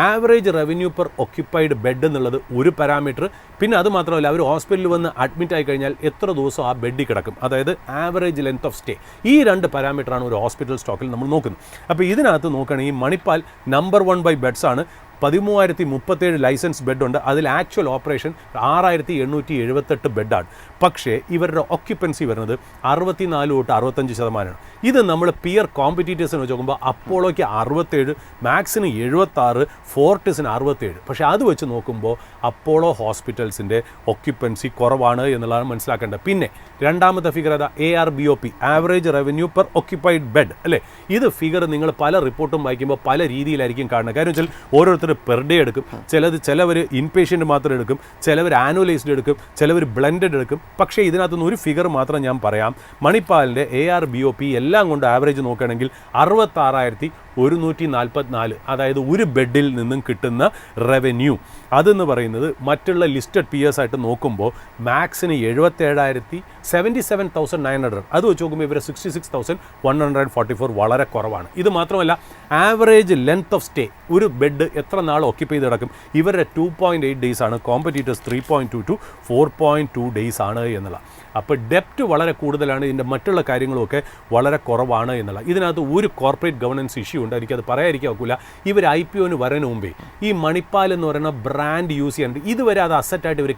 average revenue per occupied bed എന്നുള്ളത് ഒരു പാരാമീറ്റർ. പിന്നെ അത് മാത്രമല്ല, അവർ ഹോസ്പിറ്റലിൽ വന്ന് അഡ്മിറ്റ് ആയി കഴിഞ്ഞാൽ എത്ര ദിവസം ആ ബെഡിൽ കിടക്കും, അതായത് ആവറേജ് ലെങ്ത് ഓഫ് സ്റ്റേ. ഈ രണ്ട് പാരാമീറ്ററാണ് ഒരു ഹോസ്പിറ്റൽ സ്റ്റോക്കിൽ നമ്മൾ നോക്കുന്നത്. അപ്പോൾ ഇതിനകത്ത് നോക്കുകയാണെങ്കിൽ മണിപ്പാൽ നമ്പർ 1 ബൈ ബെഡ്സ് ആണ്. 1337 ലൈസൻസ് ബെഡുണ്ട്. അതിൽ ആക്ച്വൽ ഓപ്പറേഷൻ 6878 ബെഡാണ്. പക്ഷേ ഇവരുടെ ഒക്യുപ്പൻസി വരുന്നത് 64 തൊട്ട് 65%. ഇത് നമ്മൾ പിയർ കോമ്പറ്റീറ്റേഴ്സിന് വെച്ച് നോക്കുമ്പോൾ അപ്പോളോയ്ക്ക് 67, മാക്സിന് 76, ഫോർട്ടിസിന് 67. പക്ഷേ അത് വെച്ച് നോക്കുമ്പോൾ അപ്പോളോ ഹോസ്പിറ്റൽസിൻ്റെ ഒക്യുപ്പൻസി കുറവാണ് എന്നുള്ളതാണ് മനസ്സിലാക്കേണ്ടത്. പിന്നെ രണ്ടാമത്തെ ഫിഗർ ഏതാ? ARBOP average revenue per occupied bed അല്ലേ. ഇത് ഫിഗർ നിങ്ങൾ പല റിപ്പോർട്ടും വായിക്കുമ്പോൾ പല രീതിയിലായിരിക്കും കാണുന്നത്. കാര്യം വെച്ചാൽ ഓരോരുത്തർ പെർ ഡേ എടുക്കും. ചിലവർ ഇൻപേഷ്യൻ്റ് മാത്രം എടുക്കും, ചിലവർ ആനുവലൈസ്ഡ് എടുക്കും, ചിലവർ ബ്ലെൻഡഡ് എടുക്കും. പക്ഷേ ഇതിനകത്തുനിന്ന് ഒരു ഫിഗർ മാത്രം ഞാൻ പറയാം. മണിപ്പാലിൻ്റെ ARBOP എല്ലാം കൊണ്ട് ആവറേജ് നോക്കുകയാണെങ്കിൽ 66,144, അതായത് ഒരു ബെഡിൽ നിന്നും കിട്ടുന്ന റവന്യൂ. അതെന്ന് പറയുന്നത് മറ്റുള്ള ലിസ്റ്റഡ് പിയേഴ്സ് ആയിട്ട് നോക്കുമ്പോൾ മാക്സിന് 77,900, അത് വെച്ച് നോക്കുമ്പോൾ ഇവരെ 66,144 വളരെ കുറവാണ്. ഇത് മാത്രമല്ല, ആവറേജ് ലെങ്ത് ഓഫ് സ്റ്റേ, ഒരു ബെഡ് എത്ര നാൾ ഓക്യുപ്പൈ ചെയ്ത് കിടക്കും, ഇവരുടെ 2.8 ഡേയ്സ് ആണ്. കോമ്പറ്റീറ്റേഴ്സ് 3.2 to 4.2 ഡേയ്സ് ആണ് എന്നുള്ള. അപ്പോൾ ഡെപ്റ്റ് വളരെ കൂടുതലാണ്. ഇതിൻ്റെ മറ്റുള്ള കാര്യങ്ങളുമൊക്കെ വളരെ കുറവാണ് എന്നുള്ള. ഇതിനകത്ത് ഒരു കോർപ്പറേറ്റ് ഗവർണൻസ് ഇഷ്യൂ ഉണ്ട്, എനിക്കത് പറയാതിരിക്കാൻ ഒക്കില്ല. ഇവർ IPOന് വരുന്നതിന് മുമ്പേ ഈ മണിപ്പാൽ എന്ന് പറയുന്ന ബ്രാൻഡ് യൂസ് ചെയ്യാനുണ്ട്. ഇതുവരെ അത് അസറ്റായിട്ട് ഇവർ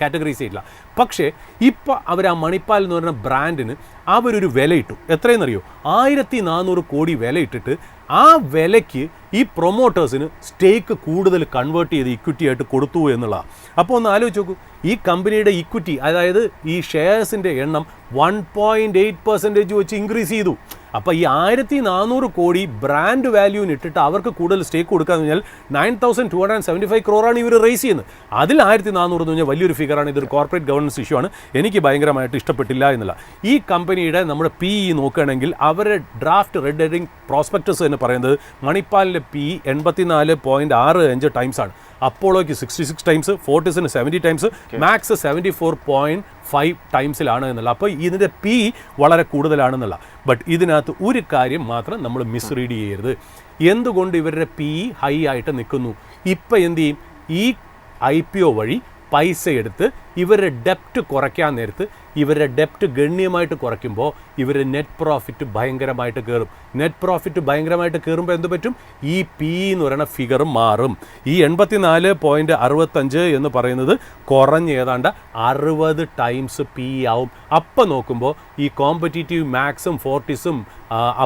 കാറ്റഗറൈസ് ചെയ്തില്ല. പക്ഷേ ഇപ്പോൾ അവർ ആ മണിപ്പാൽ എന്ന് പറയുന്ന ബ്രാൻഡിന് അവരൊരു വിലയിട്ടു. എത്രയെന്നറിയോ? 1400 കോടി വിലയിട്ടിട്ട് ആ വിലയ്ക്ക് ഈ പ്രൊമോട്ടേഴ്സിന് സ്റ്റേക്ക് കൂടുതൽ കൺവേർട്ട് ചെയ്ത് ഇക്വിറ്റി ആയിട്ട് കൊടുത്തു എന്നുള്ളതാണ്. അപ്പോൾ ഒന്ന് ആലോചിച്ച് നോക്കൂ, ഈ കമ്പനിയുടെ ഇക്വിറ്റി, അതായത് ഈ ഷെയർസിൻ്റെ എണ്ണം 1.8% വെച്ച് ഇൻക്രീസ് ചെയ്തു. അപ്പോൾ ഈ 1400 കോടി ബ്രാൻഡ് വാല്യൂവിന് ഇട്ടിട്ട് അവർക്ക് കൂടുതൽ സ്റ്റേക്ക് കൊടുക്കാന്ന് പറഞ്ഞാൽ 9275 crore ഇവർ റേസ് ചെയ്യുന്നത്. അതിൽ 1400 എന്ന് പറഞ്ഞാൽ വലിയൊരു ഫിഗറാണ്. ഇതൊരു കോർപ്പറേറ്റ് ഗവർണൻസ് ഇഷ്യൂ ആണ്. എനിക്ക് ഭയങ്കരമായിട്ട് ഇഷ്ടപ്പെട്ടില്ല എന്നുള്ള. ഈ കമ്പനിയുടെ നമ്മുടെ PE നോക്കുകയാണെങ്കിൽ അവരുടെ ഡ്രാഫ്റ്റ് റെഡ് ഹെഡിങ് പ്രോസ്പെക്ടസ് എന്ന് പറയുന്നത് മണിപ്പാലിൻ്റെ PE 84.65 ടൈംസ് ആണ്. അപ്പോളോയ്ക്ക് 66 ടൈംസ്, ഫോർട്ടിസിന് 70 ടൈംസ്, മാക്സ് 74.5 ടൈംസിലാണ് എന്നുള്ള. അപ്പോൾ ഇതിൻ്റെ PE വളരെ കൂടുതലാണെന്നുള്ള. ബട്ട് ഇതിനകത്ത് ഒരു കാര്യം മാത്രം നമ്മൾ മിസ്റീഡ് ചെയ്യരുത്. എന്തുകൊണ്ട് ഇവരുടെ PE ഹൈ ആയിട്ട് നിൽക്കുന്നു? ഇപ്പം എന്ത് ചെയ്യും? ഈ IPO വഴി പൈസ എടുത്ത് ഇവരുടെ ഡെപ്റ്റ് കുറയ്ക്കാൻ നേരത്ത് ഇവരുടെ ഡെപ്റ്റ് ഗണ്യമായിട്ട് കുറയ്ക്കുമ്പോൾ ഇവരുടെ നെറ്റ് പ്രോഫിറ്റ് ഭയങ്കരമായിട്ട് കയറും. നെറ്റ് പ്രോഫിറ്റ് ഭയങ്കരമായിട്ട് കയറുമ്പോൾ എന്ത് പറ്റും? ഈ PE എന്ന് പറയുന്ന ഫിഗർ മാറും. ഈ 84.65 എന്ന് പറയുന്നത് കുറഞ്ഞ് ഏതാണ്ട് 60 ടൈംസ് PE ആവും. അപ്പം നോക്കുമ്പോൾ ഈ കോമ്പറ്റീറ്റീവ് മാക്സും ഫോർട്ടിസും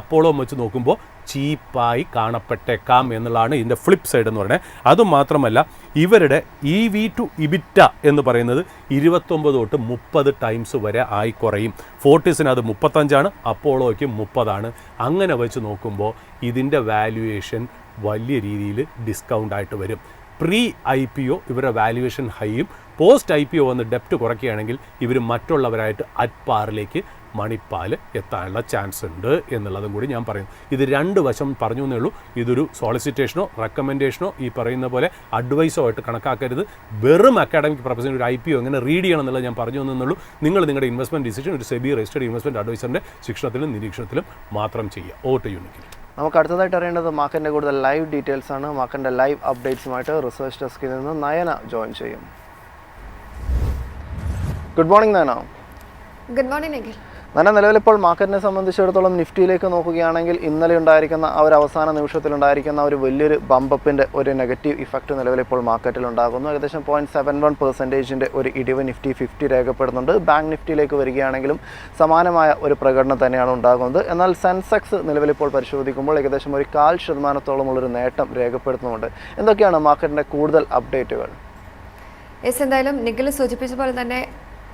അപ്പോളോ വെച്ച് നോക്കുമ്പോൾ ചീപ്പായി കാണപ്പെട്ടേക്കാം എന്നുള്ളതാണ് ഇതിൻ്റെ ഫ്ലിപ്പ് സൈഡ് എന്ന് പറയുന്നത്. അതുമാത്രമല്ല, ഇവരുടെ EV to EBITDA എന്ന് പറയുന്നത് 29 തൊട്ട് 30 ടൈംസ് വരെ ആയി കുറയും. ഫോർട്ടിസിന് അത് 35 അപ്പോളോയ്ക്ക് 30. അങ്ങനെ വെച്ച് നോക്കുമ്പോൾ ഇതിൻ്റെ വാല്യുവേഷൻ വലിയ രീതിയിൽ ഡിസ്കൗണ്ട് ആയിട്ട് വരും. പ്രീ IPO ഇവരുടെ വാല്യുവേഷൻ ഹൈയും പോസ്റ്റ് IPO വന്ന് ഡെപ്റ്റ് കുറയ്ക്കുകയാണെങ്കിൽ ഇവർ മറ്റുള്ളവരായിട്ട് അറ്റ് പാറിലേക്ക് മണിപ്പാൽ എത്താനുള്ള ചാൻസ് ഉണ്ട് എന്നുള്ളതും കൂടി ഞാൻ പറയുന്നു. ഇത് രണ്ട് വശം പറഞ്ഞു എന്നേ ഉള്ളൂ. ഇതൊരു സോളിസിറ്റേഷനോ റെക്കമെൻഡേഷനോ ഈ പറയുന്ന പോലെ അഡ്വൈസോ ആയിട്ട് കണക്കാക്കരുത്. വെറും അക്കാഡമിക് പർപ്പസിന് ഒരു IPO എങ്ങനെ റീഡ് ചെയ്യണം എന്നുള്ളത് ഞാൻ പറഞ്ഞു എന്നുള്ളൂ. നിങ്ങൾ നിങ്ങളുടെ ഇൻവെസ്റ്റ്മെൻറ്റ് ഡിസിഷൻ ഒരു സെബി രജിസ്റ്റേർഡ് ഇൻവെസ്റ്റ്മെൻറ്റ് അഡ്വൈസറിൻ്റെ ശിക്ഷണത്തിലും നിരീക്ഷണത്തിലും മാത്രം ചെയ്യുക. ഓട്ട് യൂണിക്കിൽ നമുക്ക് അടുത്തതായിട്ട് അറിയേണ്ടത് മാർക്കറ്റിൻ്റെ കൂടുതൽ ലൈവ് ഡീറ്റെയിൽസ് ആണ്. മാർക്കറ്റിൻ്റെ ലൈവ് അപ്ഡേറ്റ്സുമായിട്ട് റിസർച്ച് ഡെസ്കിൽ നിന്ന് നയന ജോയിൻ ചെയ്യും. Good morning Nayana. Good morning Nikhil. Nayana, നിലവിലിപ്പോൾ മാർക്കറ്റിനെ സംബന്ധിച്ചിടത്തോളം നിഫ്റ്റിയിലേക്ക് നോക്കുകയാണെങ്കിൽ ഇന്നലെ ഉണ്ടായിരിക്കുന്ന ആ ഒരു അവസാന നിമിഷത്തിലുണ്ടായിരിക്കുന്ന ഒരു വലിയൊരു ബമ്പപ്പിൻ്റെ ഒരു നെഗറ്റീവ് ഇഫക്റ്റ് നിലവിലിപ്പോൾ മാർക്കറ്റിൽ ഉണ്ടാകുന്നു. ഏകദേശം 0.71% ഒരു ഇടിവ് നിഫ്റ്റി 50 രേഖപ്പെടുന്നുണ്ട്. ബാങ്ക് നിഫ്റ്റിയിലേക്ക് വരികയാണെങ്കിലും സമാനമായ ഒരു പ്രകടനം തന്നെയാണ് ഉണ്ടാകുന്നത്. എന്നാൽ സെൻസെക്സ് നിലവിലിപ്പോൾ പരിശോധിക്കുമ്പോൾ ഏകദേശം ഒരു 0.25%ഉള്ളൊരു നേട്ടം രേഖപ്പെടുത്തുന്നുണ്ട്. എന്തൊക്കെയാണ് മാർക്കറ്റിൻ്റെ കൂടുതൽ അപ്ഡേറ്റുകൾ? എന്തായാലും നിഖിൽ സൂചിപ്പിച്ച പോലെ തന്നെ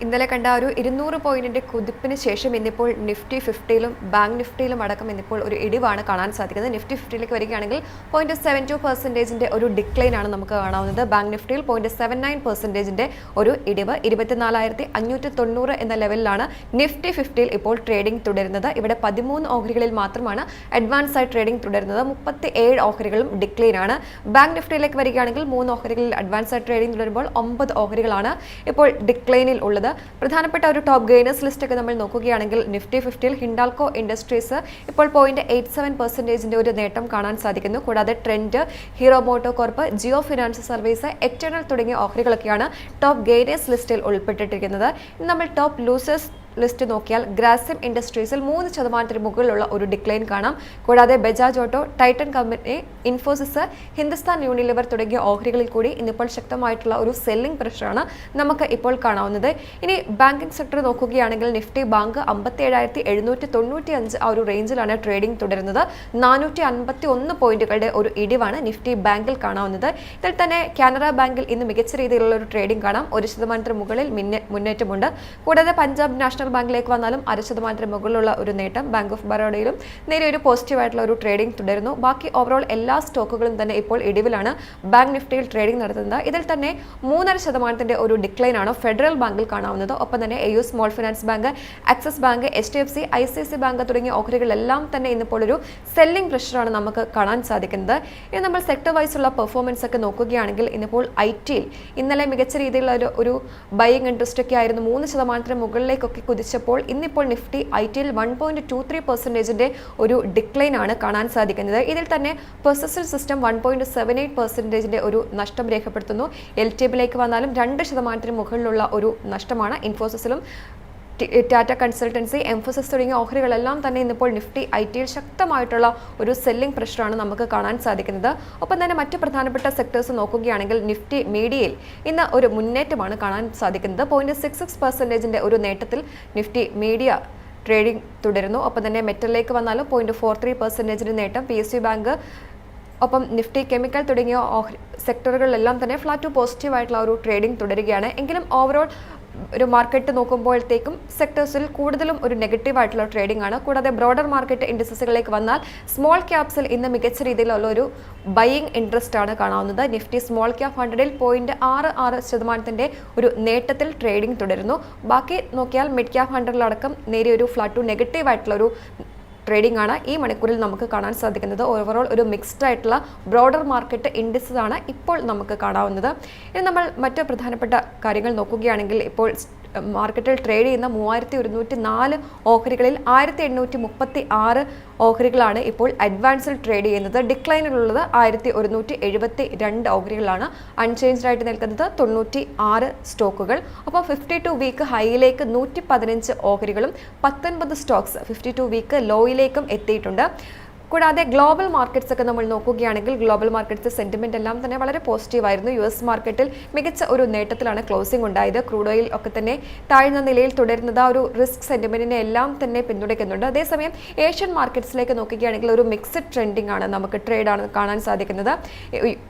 ഇന്നലെ കണ്ട ഒരു 200 പോയിന്റിന്റെ കുതിപ്പിന് ശേഷം ഇന്നിപ്പോൾ നിഫ്റ്റി 50ലും ബാങ്ക് നിഫ്റ്റിയിലും അടക്കം ഇന്നിപ്പോൾ ഒരു ഇടിവാണ് കാണാൻ സാധിക്കുന്നത്. നിഫ്റ്റി 50ലേക്ക് വരികയാണെങ്കിൽ 0.72%ന്റെ ഒരു ഡിക്ലൈൻ ആണ് നമുക്ക് കാണാവുന്നത്. ബാങ്ക് നിഫ്റ്റിയിൽ 0.79%ന്റെ ഒരു ഇടിവ്. 24,590 എന്ന ലെവലിലാണ് നിഫ്റ്റി 50യിൽ ഇപ്പോൾ ട്രേഡിംഗ് തുടരുന്നത്. ഇവിടെ 13 ഓഹരികളിൽ മാത്രമാണ് അഡ്വാൻസ് ആയി ട്രേഡിംഗ് തുടരുന്നത്. 37 ഓഹരികളും ഡിക്ലൈൻ ആണ്. ബാങ്ക് നിഫ്റ്റിയിലേക്ക് വരികയാണെങ്കിൽ 3 ഓഹരികളിൽ അഡ്വാൻസ് ആയി ട്രേഡിംഗ് തുടരുമ്പോൾ 9 ഓഹരികളാണ് ഇപ്പോൾ ഡിക്ലൈനിൽ ഉള്ളത്. പ്രധാനപ്പെട്ട ഒരു ടോപ്പ് ഗെയിനേഴ്സ് ലിസ്റ്റ് ഒക്കെ നമ്മൾ നോക്കുകയാണെങ്കിൽ നിഫ്റ്റി 50യിൽ ഹിൻഡാൽകോ ഇൻഡസ്ട്രീസ് ഇപ്പോൾ 0.87%ന്റെ ഒരു നേട്ടം കാണാൻ സാധിക്കുന്നു. കൂടാതെ ട്രെൻഡ്, ഹീറോ മോട്ടോ കോർപ്പ്, ജിയോ ഫിനാൻസ് സർവീസ്, എറ്റേണൽ തുടങ്ങിയ ഓഹരികളൊക്കെയാണ് ടോപ്പ് ഗെയിനേഴ്സ് ലിസ്റ്റിൽ ഉൾപ്പെട്ടിരിക്കുന്നത്. ഇനി നമ്മൾ ടോപ്പ് ലൂസേഴ്സ് ലിസ്റ്റ് നോക്കിയാൽ ഗ്രാസിം ഇൻഡസ്ട്രീസിൽ 3% മുകളിലുള്ള ഒരു ഡിക്ലൈൻ കാണാം. കൂടാതെ Bajaj auto, Titan company, Infosys, Hindustan Unilever തുടങ്ങിയ ഓഹരികളിൽ കൂടി ഇന്നിപ്പോൾ ശക്തമായിട്ടുള്ള ഒരു സെല്ലിംഗ് പ്രഷറാണ് നമുക്ക് ഇപ്പോൾ കാണാവുന്നത്. ഇനി ബാങ്കിംഗ് സെക്ടർ നോക്കുകയാണെങ്കിൽ നിഫ്റ്റി ബാങ്ക് 57,795 ആ ഒരു റേഞ്ചിലാണ് ട്രേഡിംഗ് തുടരുന്നത്. 451 പോയിന്റുകളുടെ ഒരു ഇടിവാണ് നിഫ്റ്റി ബാങ്കിൽ കാണാവുന്നത്. ഇതിൽ തന്നെ കാനറ ബാങ്കിൽ ഇന്ന് മികച്ച രീതിയിലുള്ള ഒരു ട്രേഡിംഗ് കാണാം. 1% മുകളിൽ മുന്നേറ്റമുണ്ട്. കൂടാതെ പഞ്ചാബ് നാഷണൽ ബാങ്കിലേക്ക് വന്നാലും 0.5% മുകളിലുള്ള ഒരു നേട്ടം. ബാങ്ക് ഓഫ് ബറോഡയിലും നേരെ ഒരു പോസിറ്റീവായിട്ടുള്ള ഒരു ട്രേഡിംഗ് തുടരുന്നു. ബാക്കി ഓവറോൾ എല്ലാ സ്റ്റോക്കുകളും തന്നെ ഇപ്പോൾ ഇടിവിലാണ് ബാങ്ക് നിഫ്റ്റിയിൽ ട്രേഡിംഗ് നടത്തുന്നത്. ഇതിൽ തന്നെ 3.5% ഒരു ഡിക്ലൈൻ ആണ് ഫെഡറൽ ബാങ്കിൽ കാണാവുന്നത്. ഒപ്പം തന്നെ AU small finance bank, axis bank, HDFC, ICICI bank തുടങ്ങിയ ഓഹരികളെല്ലാം തന്നെ ഇന്നിപ്പോൾ ഒരു സെല്ലിംഗ് പ്രഷറാണ് നമുക്ക് കാണാൻ സാധിക്കുന്നത്. ഇനി നമ്മൾ സെക്ടർ വൈസുള്ള പെർഫോമൻസ് ഒക്കെ നോക്കുകയാണെങ്കിൽ ഇന്നിപ്പോൾ IT-യിൽ ഇന്നലെ മികച്ച രീതിയിലുള്ള ഒരു ബൈയിങ് ഇൻട്രസ്റ്റ് ഒക്കെ ആയിരുന്നു. 3% മുകളിലേക്കൊക്കെ കുതിച്ചപ്പോൾ ഇന്നിപ്പോൾ നിഫ്റ്റി IT-യിൽ 1.23%ന്റെ ഒരു ഡിക്ലൈൻ ആണ് കാണാൻ സാധിക്കുന്നത്. ഇതിൽ തന്നെ പെർസിസ്റ്റൽ സിസ്റ്റം 1.78%ന്റെ ഒരു നഷ്ടം രേഖപ്പെടുത്തുന്നു. LTBിലേക്ക് വന്നാലും 2% മുകളിലുള്ള ഒരു നഷ്ടമാണ്. ഇൻഫോസിസിലും ടാറ്റ കൺസൾട്ടൻസി, എംഫോസിസ് തുടങ്ങിയ ഓഹരികളെല്ലാം തന്നെ ഇന്നിപ്പോൾ നിഫ്റ്റി IT-യിൽ ശക്തമായിട്ടുള്ള ഒരു സെല്ലിംഗ് പ്രഷറാണ് നമുക്ക് കാണാൻ സാധിക്കുന്നത്. ഒപ്പം തന്നെ മറ്റ് പ്രധാനപ്പെട്ട സെക്ടേഴ്സ് നോക്കുകയാണെങ്കിൽ നിഫ്റ്റി മീഡിയയിൽ ഇന്ന് ഒരു മുന്നേറ്റമാണ് കാണാൻ സാധിക്കുന്നത്. 0.66%ന്റെ ഒരു നേട്ടത്തിൽ നിഫ്റ്റി മീഡിയ ട്രേഡിംഗ് തുടരുന്നു. ഒപ്പം തന്നെ മെറ്റലിലേക്ക് വന്നാലും 0.43%ന്റെ നേട്ടം. PSU ബാങ്ക്, ഒപ്പം നിഫ്റ്റി കെമിക്കൽ തുടങ്ങിയ സെക്ടറുകളിലെല്ലാം തന്നെ ഫ്ലാറ്റ് ടു പോസിറ്റീവായിട്ടുള്ള ഒരു ട്രേഡിംഗ് തുടരുകയാണ്. എങ്കിലും ഓവറോൾ ഒരു മാർക്കറ്റ് നോക്കുമ്പോഴത്തേക്കും സെക്ടേഴ്സിൽ കൂടുതലും ഒരു നെഗറ്റീവായിട്ടുള്ള ട്രേഡിംഗ് ആണ്. കൂടാതെ ബ്രോഡർ മാർക്കറ്റ് ഇൻഡസ്ട്രീസിലേക്ക് വന്നാൽ സ്മോൾ ക്യാപ്സിൽ ഇന്ന് മികച്ച രീതിയിലുള്ള ഒരു ബൈയിങ് ഇൻട്രസ്റ്റ് ആണ് കാണാവുന്നത്. നിഫ്റ്റി സ്മോൾ ക്യാപ് 100ൽ 0.66%ന്റെ ഒരു നേട്ടത്തിൽ ട്രേഡിംഗ് തുടരുന്നു. ബാക്കി നോക്കിയാൽ മിഡ് ക്യാപ് 100ലടക്കം നേരിയൊരു ഫ്ലാറ്റ് ടു നെഗറ്റീവായിട്ടുള്ള ഒരു ട്രേഡിംഗ് ആണ് ഈ മണിക്കൂറിൽ നമുക്ക് കാണാൻ സാധിക്കുന്നത്. ഓവറോൾ ഒരു മിക്സ്ഡ് ആയിട്ടുള്ള ബ്രോഡർ മാർക്കറ്റ് ഇൻഡെക്സ് ആണ് ഇപ്പോൾ നമുക്ക് കാണാവുന്നത്. ഇനി നമ്മൾ മറ്റ് പ്രധാനപ്പെട്ട കാര്യങ്ങൾ നോക്കുകയാണെങ്കിൽ ഇപ്പോൾ മാർക്കറ്റിൽ ട്രേഡ് ചെയ്യുന്ന 3104 ഓഹരികളിൽ 1836 ഓഹരികളാണ് ഇപ്പോൾ അഡ്വാൻസിൽ ട്രേഡ് ചെയ്യുന്നത്. ഡിക്ലൈനിലുള്ളത് 1172 ഓഹരികളാണ്. അൺചേഞ്ച്ഡ് ആയിട്ട് നിൽക്കുന്നത് 96 സ്റ്റോക്കുകൾ. അപ്പോൾ 52 വീക്ക് ഹൈയിലേക്ക് 115 ഓഹരികളും 19 സ്റ്റോക്സ് 52 വീക്ക് ലോയിലേക്കും എത്തിയിട്ടുണ്ട്. കൂടാതെ ഗ്ലോബൽ മാർക്കറ്റ്സ് ഒക്കെ നമ്മൾ നോക്കുകയാണെങ്കിൽ ഗ്ലോബൽ മാർക്കറ്റ്സ് സെന്റിമെന്റ് എല്ലാം തന്നെ വളരെ പോസിറ്റീവായിരുന്നു. US മാർക്കറ്റിൽ മികച്ച ഒരു നേട്ടത്തിലാണ് ക്ലോസിംഗ് ഉണ്ടായത്. ക്രൂഡ് ഓയിൽ ഒക്കെ തന്നെ താഴ്ന്ന നിലയിൽ തുടരുന്നത് ആ ഒരു റിസ്ക് സെന്റിമെന്റിനെ എല്ലാം തന്നെ പിന്തുണയ്ക്കുന്നുണ്ട്. അതേസമയം ഏഷ്യൻ മാർക്കറ്റ്സിലേക്ക് നോക്കുകയാണെങ്കിൽ ഒരു മിക്സഡ് ട്രെൻഡിംഗ് ആണ് നമുക്ക് ട്രേഡാണ് കാണാൻ സാധിക്കുന്നത്.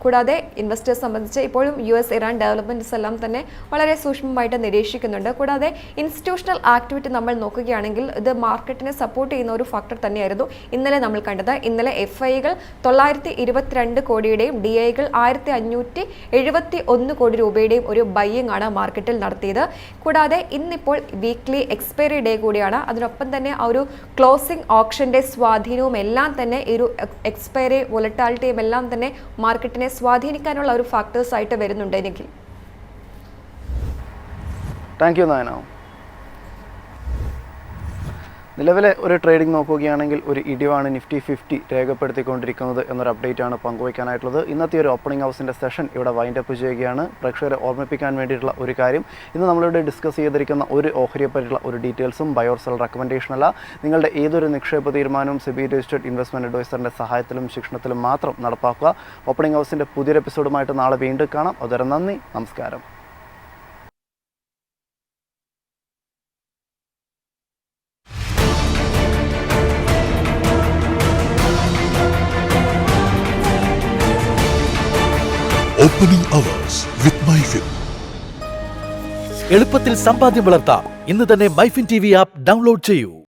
കൂടാതെ ഇൻവെസ്റ്റേഴ്സ് സംബന്ധിച്ച് ഇപ്പോഴും US ഇറാൻ ഡെവലപ്മെന്റ്സ് എല്ലാം തന്നെ വളരെ സൂക്ഷ്മമായിട്ട് നിരീക്ഷിക്കുന്നുണ്ട്. കൂടാതെ ഇൻസ്റ്റിറ്റ്യൂഷണൽ ആക്ടിവിറ്റി നമ്മൾ നോക്കുകയാണെങ്കിൽ ഇത് മാർക്കറ്റിനെ സപ്പോർട്ട് ചെയ്യുന്ന ഒരു ഫാക്ടർ തന്നെയായിരുന്നു ഇന്നലെ നമ്മൾ കണ്ടത്. വന്നിട്ടുള്ളത്. ഇന്നലെ FIകൾ 922 കോടിയുടെയും DIകൾ 1571 കോടി രൂപയുടെയും ഒരു ബൈയിങ് ആണ് മാർക്കറ്റിൽ നടത്തിയത്. കൂടാതെ ഇന്നിപ്പോൾ വീക്ക്ലി എക്സ്പയറി ഡേ കൂടിയാണ്. അതിനൊപ്പം തന്നെ ആ ഒരു ക്ലോസിംഗ് ഓപ്ഷന്റെ സ്വാധീനവും എല്ലാം തന്നെ ഈ ഒരു എക്സ്പയറി വോളറ്റാലിറ്റിയും എല്ലാം തന്നെ മാർക്കറ്റിനെ സ്വാധീനിക്കാനുള്ള ഒരു ഫാക്ടേഴ്സ് ആയിട്ട് വരുന്നുണ്ട്. എനിക്ക് താങ്ക് യു നയന. നിലവിലെ ഒരു ട്രേഡിംഗ് നോക്കുകയാണെങ്കിൽ ഒരു ഇടിവാണ് നിഫ്റ്റി 50 രേഖപ്പെടുത്തിക്കൊണ്ടിരിക്കുന്നത് എന്നൊരു അപ്ഡേറ്റ് ആണ് പങ്കുവയ്ക്കാനായിട്ടുള്ളത്. ഇന്നത്തെ ഒരു ഓപ്പണിംഗ് ഹൗസിൻ്റെ സെഷൻ ഇവിടെ വൈൻഡ് അപ്പ് ചെയ്യുകയാണ്. പ്രേക്ഷകരെ ഓർമ്മിപ്പിക്കാൻ വേണ്ടിയിട്ടുള്ള ഒരു കാര്യം, ഇന്ന് നമ്മളിവിടെ ഡിസ്കസ് ചെയ്തിരിക്കുന്ന ഒരു ഓഹരിയെ പറ്റിയുള്ള ഒരു ഡീറ്റെയിൽസും ബൈ ഓർ സെൽ റെക്കമെൻഡേഷൻ അല്ല. നിങ്ങളുടെ ഏതൊരു നിക്ഷേപ തീരുമാനവും സെബി രജിസ്റ്റേർഡ് ഇൻവെസ്റ്റ്മെൻറ്റ് അഡ്വൈസറിൻ്റെ സഹായത്തിലും ശിക്ഷണത്തിലും മാത്രം നടപ്പാക്കുക. ഓപ്പണിംഗ് ഹൗസിൻ്റെ പുതിയൊരു എപ്പിസോഡുമായിട്ട് നാളെ വീണ്ടും കാണാം. അതുവരെ നന്ദി, നമസ്കാരം. Opening hours with MyFin. എളുപ്പത്തിൽ സമ്പാദ്യം വളർത്താം. ഇന്ന് തന്നെ മൈഫിൻ TV ആപ്പ് ഡൗൺലോഡ് ചെയ്യൂ.